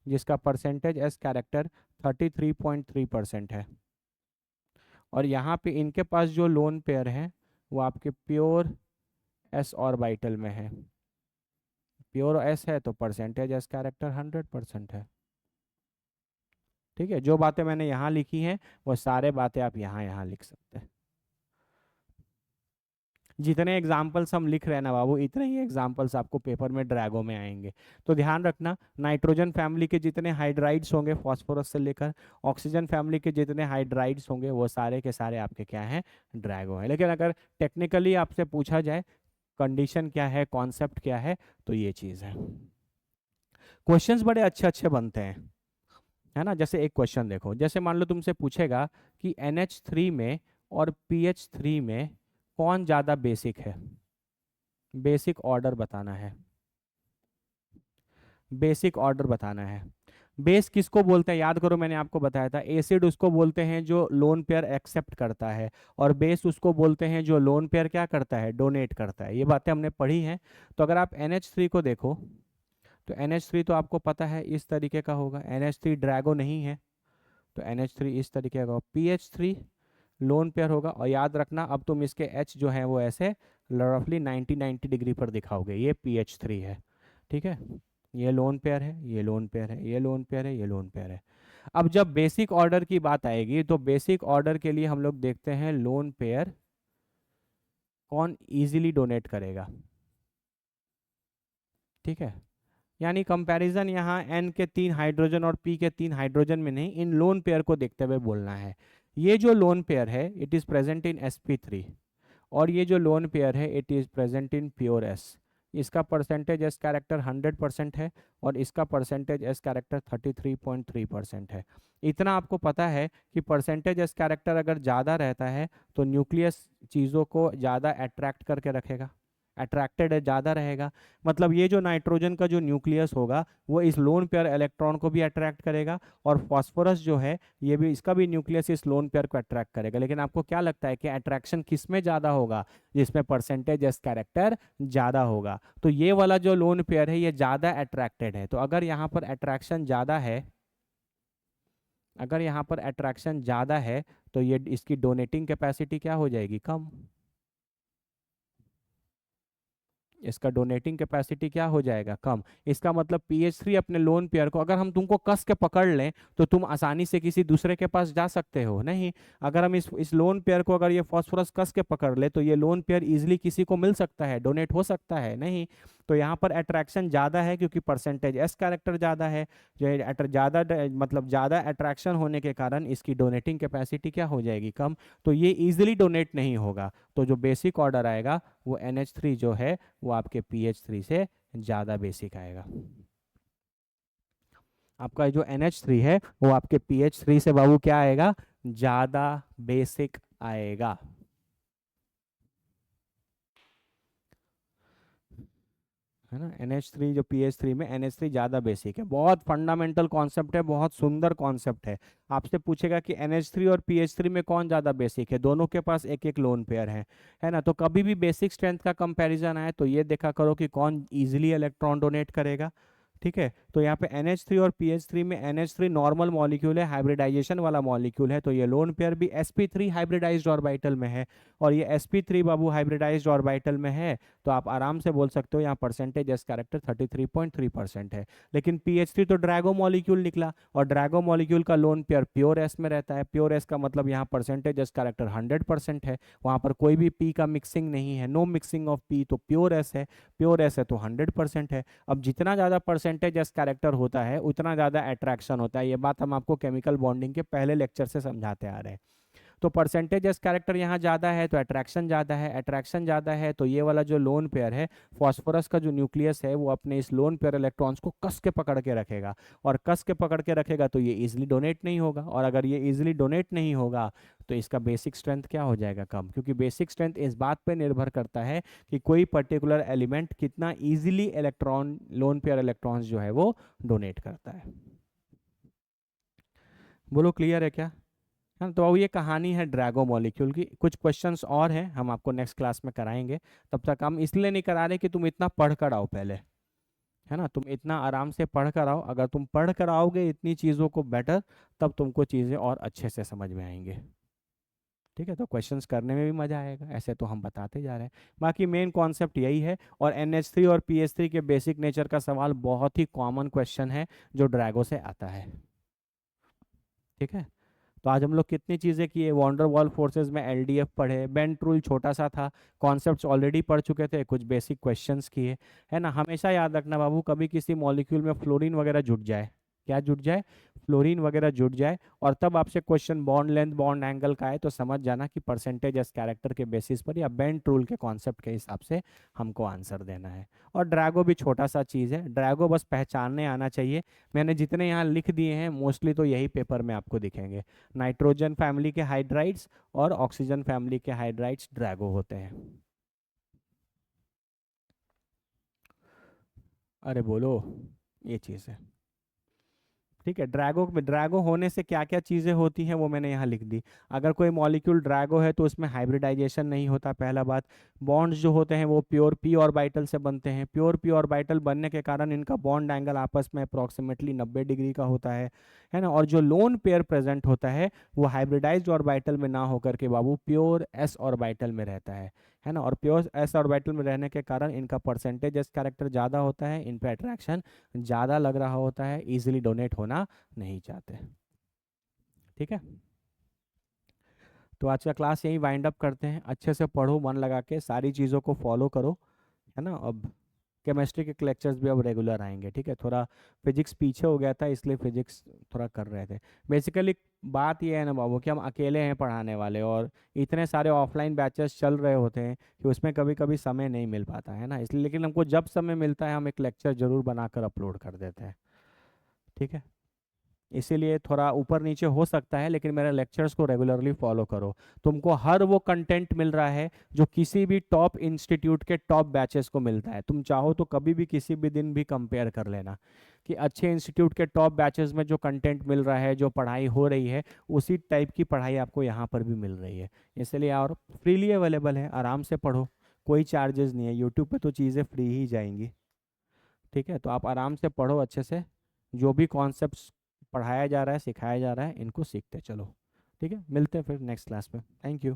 जिसका परसेंटेज एस कैरेक्टर 33.3% है। और यहाँ पे इनके पास जो लोन पेयर है वो आपके प्योर एस ऑर्बिटल में है। प्योर एस है तो परसेंटेज एस कैरेक्टर 100% है। ठीक है, जो बातें मैंने यहाँ लिखी हैं वो सारे बातें आप यहाँ यहाँ लिख सकते हैं। जितने एग्जाम्पल्स हम लिख रहे हैं ना बाबू, इतने ही एग्जाम्पल्स आपको पेपर में ड्रैगो में आएंगे। तो ध्यान रखना, नाइट्रोजन फैमिली के जितने हाइड्राइड्स होंगे फॉस्फोरस से लेकर, ऑक्सीजन फैमिली के जितने हाइड्राइड्स होंगे वो सारे के सारे आपके क्या हैं, ड्रैगो हैं। लेकिन अगर टेक्निकली आपसे पूछा जाए कंडीशन क्या है, कॉन्सेप्ट क्या है, तो ये चीज़ है। क्वेश्चंस बड़े अच्छे अच्छे बनते हैं, है ना। जैसे एक क्वेश्चन देखो, जैसे मान लो तुमसे पूछेगा कि NH3 में और PH3 में कौन ज़्यादा बेसिक है। बेसिक ऑर्डर बताना है, बेसिक ऑर्डर बताना है। बेस किसको बोलते हैं, याद करो मैंने आपको बताया था, एसिड उसको बोलते हैं जो लोन पेयर एक्सेप्ट करता है, और बेस उसको बोलते हैं जो लोन पेयर क्या करता है, डोनेट करता है। ये बातें हमने पढ़ी हैं। तो अगर आप NH3 को देखो तो NH3 तो आपको पता है इस तरीके का होगा, NH3 ड्रैगो नहीं है तो NH3 इस तरीके का होगा। PH3 लोन पेयर होगा, और याद रखना अब तुम इसके H जो है वो ऐसे रफली 90 डिग्री पर दिखाओगे, ये PH3 है। ठीक है, ये लोन पेयर है, ये लोन पेयर है, ये लोन पेयर है, ये लोन पेयर है। अब जब बेसिक ऑर्डर की बात आएगी तो बेसिक ऑर्डर के लिए हम लोग देखते हैं लोन पेयर कौन इजीली डोनेट करेगा। ठीक है, यानी कंपैरिजन यहाँ N के 3 हाइड्रोजन और P के 3 हाइड्रोजन में नहीं, इन लोन पेयर को देखते हुए बोलना है। ये जो लोन पेयर है it is present in sp3, और ये जो लोन पेयर है it is present in pure S. इसका परसेंटेज एस कैरेक्टर 100% है और इसका परसेंटेज एस कैरेक्टर 33.3% है। इतना आपको पता है कि परसेंटेज एस कैरेक्टर अगर ज़्यादा रहता है तो न्यूक्लियस चीज़ों को ज़्यादा अट्रैक्ट करके रखेगा, अट्रैक्टेड ज़्यादा रहेगा। मतलब ये जो नाइट्रोजन का जो न्यूक्लियस होगा वो इस लोन पेयर इलेक्ट्रॉन को भी अट्रैक्ट करेगा, और फॉस्फोरस जो है ये भी, इसका भी न्यूक्लियस इस लोन पेयर को अट्रैक्ट करेगा। लेकिन आपको क्या लगता है कि अट्रैक्शन किस में ज़्यादा होगा, जिसमें परसेंटेज एस कैरेक्टर ज़्यादा होगा। तो ये वाला जो लोन पेयर है ये ज़्यादा अट्रैक्टेड है। तो अगर यहाँ पर अट्रैक्शन ज़्यादा है, अगर यहाँ पर अट्रैक्शन ज़्यादा है तो ये इसकी डोनेटिंग कैपेसिटी क्या हो जाएगी, कम। इसका डोनेटिंग कैपेसिटी क्या हो जाएगा, कम। इसका मतलब PH3 अपने लोन पेयर को, अगर हम तुमको कस के पकड़ लें तो तुम आसानी से किसी दूसरे के पास जा सकते हो नहीं। अगर हम इस लोन पेयर को, अगर ये फॉस्फोरस कस के पकड़ ले तो ये लोन पेयर इजीली किसी को मिल सकता है, डोनेट हो सकता है नहीं। तो यहाँ पर अट्रैक्शन ज़्यादा है क्योंकि परसेंटेज एस कैरेक्टर ज़्यादा है। जो ज़्यादा मतलब ज़्यादा अट्रैक्शन होने के कारण इसकी डोनेटिंग कैपेसिटी क्या हो जाएगी, कम। तो ये इजीली डोनेट नहीं होगा। तो जो बेसिक ऑर्डर आएगा वो NH3 जो है वो आपके PH3 से ज़्यादा बेसिक आएगा। आपका जो NH3 है वो आपके PH3 से बाबू क्या आएगा, ज़्यादा बेसिक आएगा। है ना, NH3 जो PH3 में NH3 ज़्यादा बेसिक है। बहुत फंडामेंटल कॉन्सेप्ट है, बहुत सुंदर कॉन्सेप्ट है। आपसे पूछेगा कि NH3 और PH3 में कौन ज़्यादा बेसिक है, दोनों के पास एक एक लोन पेयर है ना। तो कभी भी बेसिक स्ट्रेंथ का कंपैरिजन आए तो ये देखा करो कि कौन इजीली इलेक्ट्रॉन डोनेट करेगा। ठीक है, तो यहाँ पे NH3 और PH3 में NH3 नॉर्मल मॉलिक्यूल है, हाइब्रिडाइजेशन वाला मॉलिक्यूल है, तो ये लोन पेयर भी sp3 हाइब्रिडाइज्ड ऑर्बिटल में है। और ये sp3 बाबू हाइब्रिडाइज्ड ऑर्बिटल में है तो आप आराम से बोल सकते हो यहाँ परसेंटेज एस कैरेक्टर 33.3% है। लेकिन PH3 तो ड्रैगो मॉलिक्यूल निकला, और ड्रैगो मॉलिक्यूल का लोन पेयर प्योर एस में रहता है। प्योर एस का मतलब यहाँ परसेंटेज एस कैरेक्टर 100% है, वहाँ पर कोई भी पी का मिक्सिंग नहीं है, नो मिक्सिंग ऑफ पी, तो प्योर एस है। प्योर एस है तो 100% है। अब जितना ज़्यादा परसेंटेज एस कैरेक्टर होता है उतना ज़्यादा अट्रैक्शन होता है। ये बात हम आपको केमिकल बॉन्डिंग के पहले लेक्चर से समझाते आ रहे हैं। तो परसेंटेज कैरेक्टर यहाँ ज़्यादा है तो अट्रैक्शन ज़्यादा है, अट्रैक्शन ज़्यादा है तो ये वाला जो लोन पेयर है, फॉस्फोरस का जो न्यूक्लियस है वो अपने इस लोन पेयर इलेक्ट्रॉन्स को कस के पकड़ के रखेगा, और कस के पकड़ के रखेगा तो ये इजीली डोनेट नहीं होगा, और अगर ये इजीली डोनेट नहीं होगा तो इसका बेसिक स्ट्रेंथ क्या हो जाएगा, कम, क्योंकि बेसिक स्ट्रेंथ इस बात पे निर्भर करता है कि कोई पर्टिकुलर एलिमेंट कितना easily electron, lone pair electrons जो है वो डोनेट करता है। बोलो क्लियर है क्या? हाँ, तो अब ये कहानी है ड्रैगो मॉलिक्यूल की। कुछ क्वेश्चंस और हैं, हम आपको नेक्स्ट क्लास में कराएंगे। तब तक हम इसलिए नहीं करा रहे कि तुम इतना पढ़ कर आओ पहले, है ना, तुम इतना आराम से पढ़ कर आओ। अगर तुम पढ़ कर आओगे इतनी चीज़ों को बेटर, तब तुमको चीज़ें और अच्छे से समझ में आएंगे। ठीक है, तो क्वेश्चंस करने में भी मज़ा आएगा, ऐसे तो हम बताते जा रहे हैं। बाकी मेन कॉन्सेप्ट यही है। और NH3 और PH3 के बेसिक नेचर का सवाल बहुत ही कॉमन क्वेश्चन है जो ड्रैगो से आता है। ठीक है, तो आज हम लोग कितनी चीज़ें किए, वॉन्डरवॉल फोर्सेस में LDF पढ़े, बेंट रूल छोटा सा था, कॉन्सेप्ट्स ऑलरेडी पढ़ चुके थे, कुछ बेसिक क्वेश्चंस किए, है ना। हमेशा याद रखना बाबू, कभी किसी मॉलिक्यूल में फ्लोरीन वगैरह जुट जाए, क्या जुट जाए, फ्लोरीन वगैरह जुट जाए, और तब आपसे question bond length bond angle का है, तो समझ जाना कि परसेंटेज एस कैरेक्टर के बेसिस पर या बेंट रूल के कॉन्सेप्ट के हिसाब से हमको आंसर देना है। और ड्रैगो भी छोटा सा चीज़ है, ड्रैगो बस पहचानने आना चाहिए। मैंने जितने यहाँ लिख दिए हैं मोस्टली तो यही पेपर में आपको दिखेंगे। नाइट्रोजन फैमिली के हाइड्राइड्स और ऑक्सीजन फैमिली के हाइड्राइड्स ड्रैगो होते हैं। अरे बोलो, ये चीज़ है। ठीक है, ड्रैगो में, ड्रैगो होने से क्या क्या चीज़ें होती हैं वो मैंने यहाँ लिख दी। अगर कोई मॉलिक्यूल ड्रैगो है तो उसमें हाइब्रिडाइजेशन नहीं होता, पहला बात। बॉन्ड्स जो होते हैं वो प्योर p ऑर्बिटल से बनते हैं, प्योर p ऑर्बिटल बनने के कारण इनका बॉन्ड एंगल आपस में अप्रॉक्सीमेटली 90 डिग्री का होता है ना। और जो लोन पेयर प्रेजेंट होता है वो हाइब्रिडाइज्ड ऑर्बिटल में ना होकर के बाबू प्योर s ऑर्बिटल में रहता है ना। और प्योर s ऑर्बिटल में रहने के कारण इनका परसेंटेज s कैरेक्टर ज़्यादा होता है, इन पे अट्रैक्शन ज़्यादा लग रहा होता है, इजीली डोनेट होना नहीं चाहते। ठीक है, तो आज का क्लास यही वाइंड अप करते हैं। अच्छे से पढ़ो, मन लगा के सारी चीज़ों को फॉलो करो, है ना। अब केमिस्ट्री के लेक्चर्स भी अब रेगुलर आएंगे। ठीक है, थोड़ा फिजिक्स पीछे हो गया था इसलिए फिजिक्स थोड़ा कर रहे थे। बेसिकली बात ये है ना बाबू कि हम अकेले हैं पढ़ाने वाले, और इतने सारे ऑफलाइन बैचेस चल रहे होते हैं कि उसमें कभी कभी समय नहीं मिल पाता है ना, इसलिए। लेकिन हमको जब समय मिलता है हम एक लेक्चर ज़रूर बनाकर अपलोड कर देते हैं। ठीक है, इसीलिए थोड़ा ऊपर नीचे हो सकता है, लेकिन मेरे लेक्चर्स को रेगुलरली फॉलो करो। तुमको हर वो कंटेंट मिल रहा है जो किसी भी टॉप इंस्टीट्यूट के टॉप बैचेस को मिलता है। तुम चाहो तो कभी भी किसी भी दिन भी कंपेयर कर लेना कि अच्छे इंस्टीट्यूट के टॉप बैचेस में जो कंटेंट मिल रहा है, जो पढ़ाई हो रही है, उसी टाइप की पढ़ाई आपको यहाँ पर भी मिल रही है। इसलिए, और फ्रीली अवेलेबल है, आराम से पढ़ो, कोई चार्जेस नहीं है। यूट्यूब पे तो चीज़ें फ्री ही जाएंगी। ठीक है, तो आप आराम से पढ़ो अच्छे से, जो भी कॉन्सेप्ट्स पढ़ाया जा रहा है, सिखाया जा रहा है, इनको सीखते चलो। ठीक है, मिलते हैं फिर नेक्स्ट क्लास में। Thank you.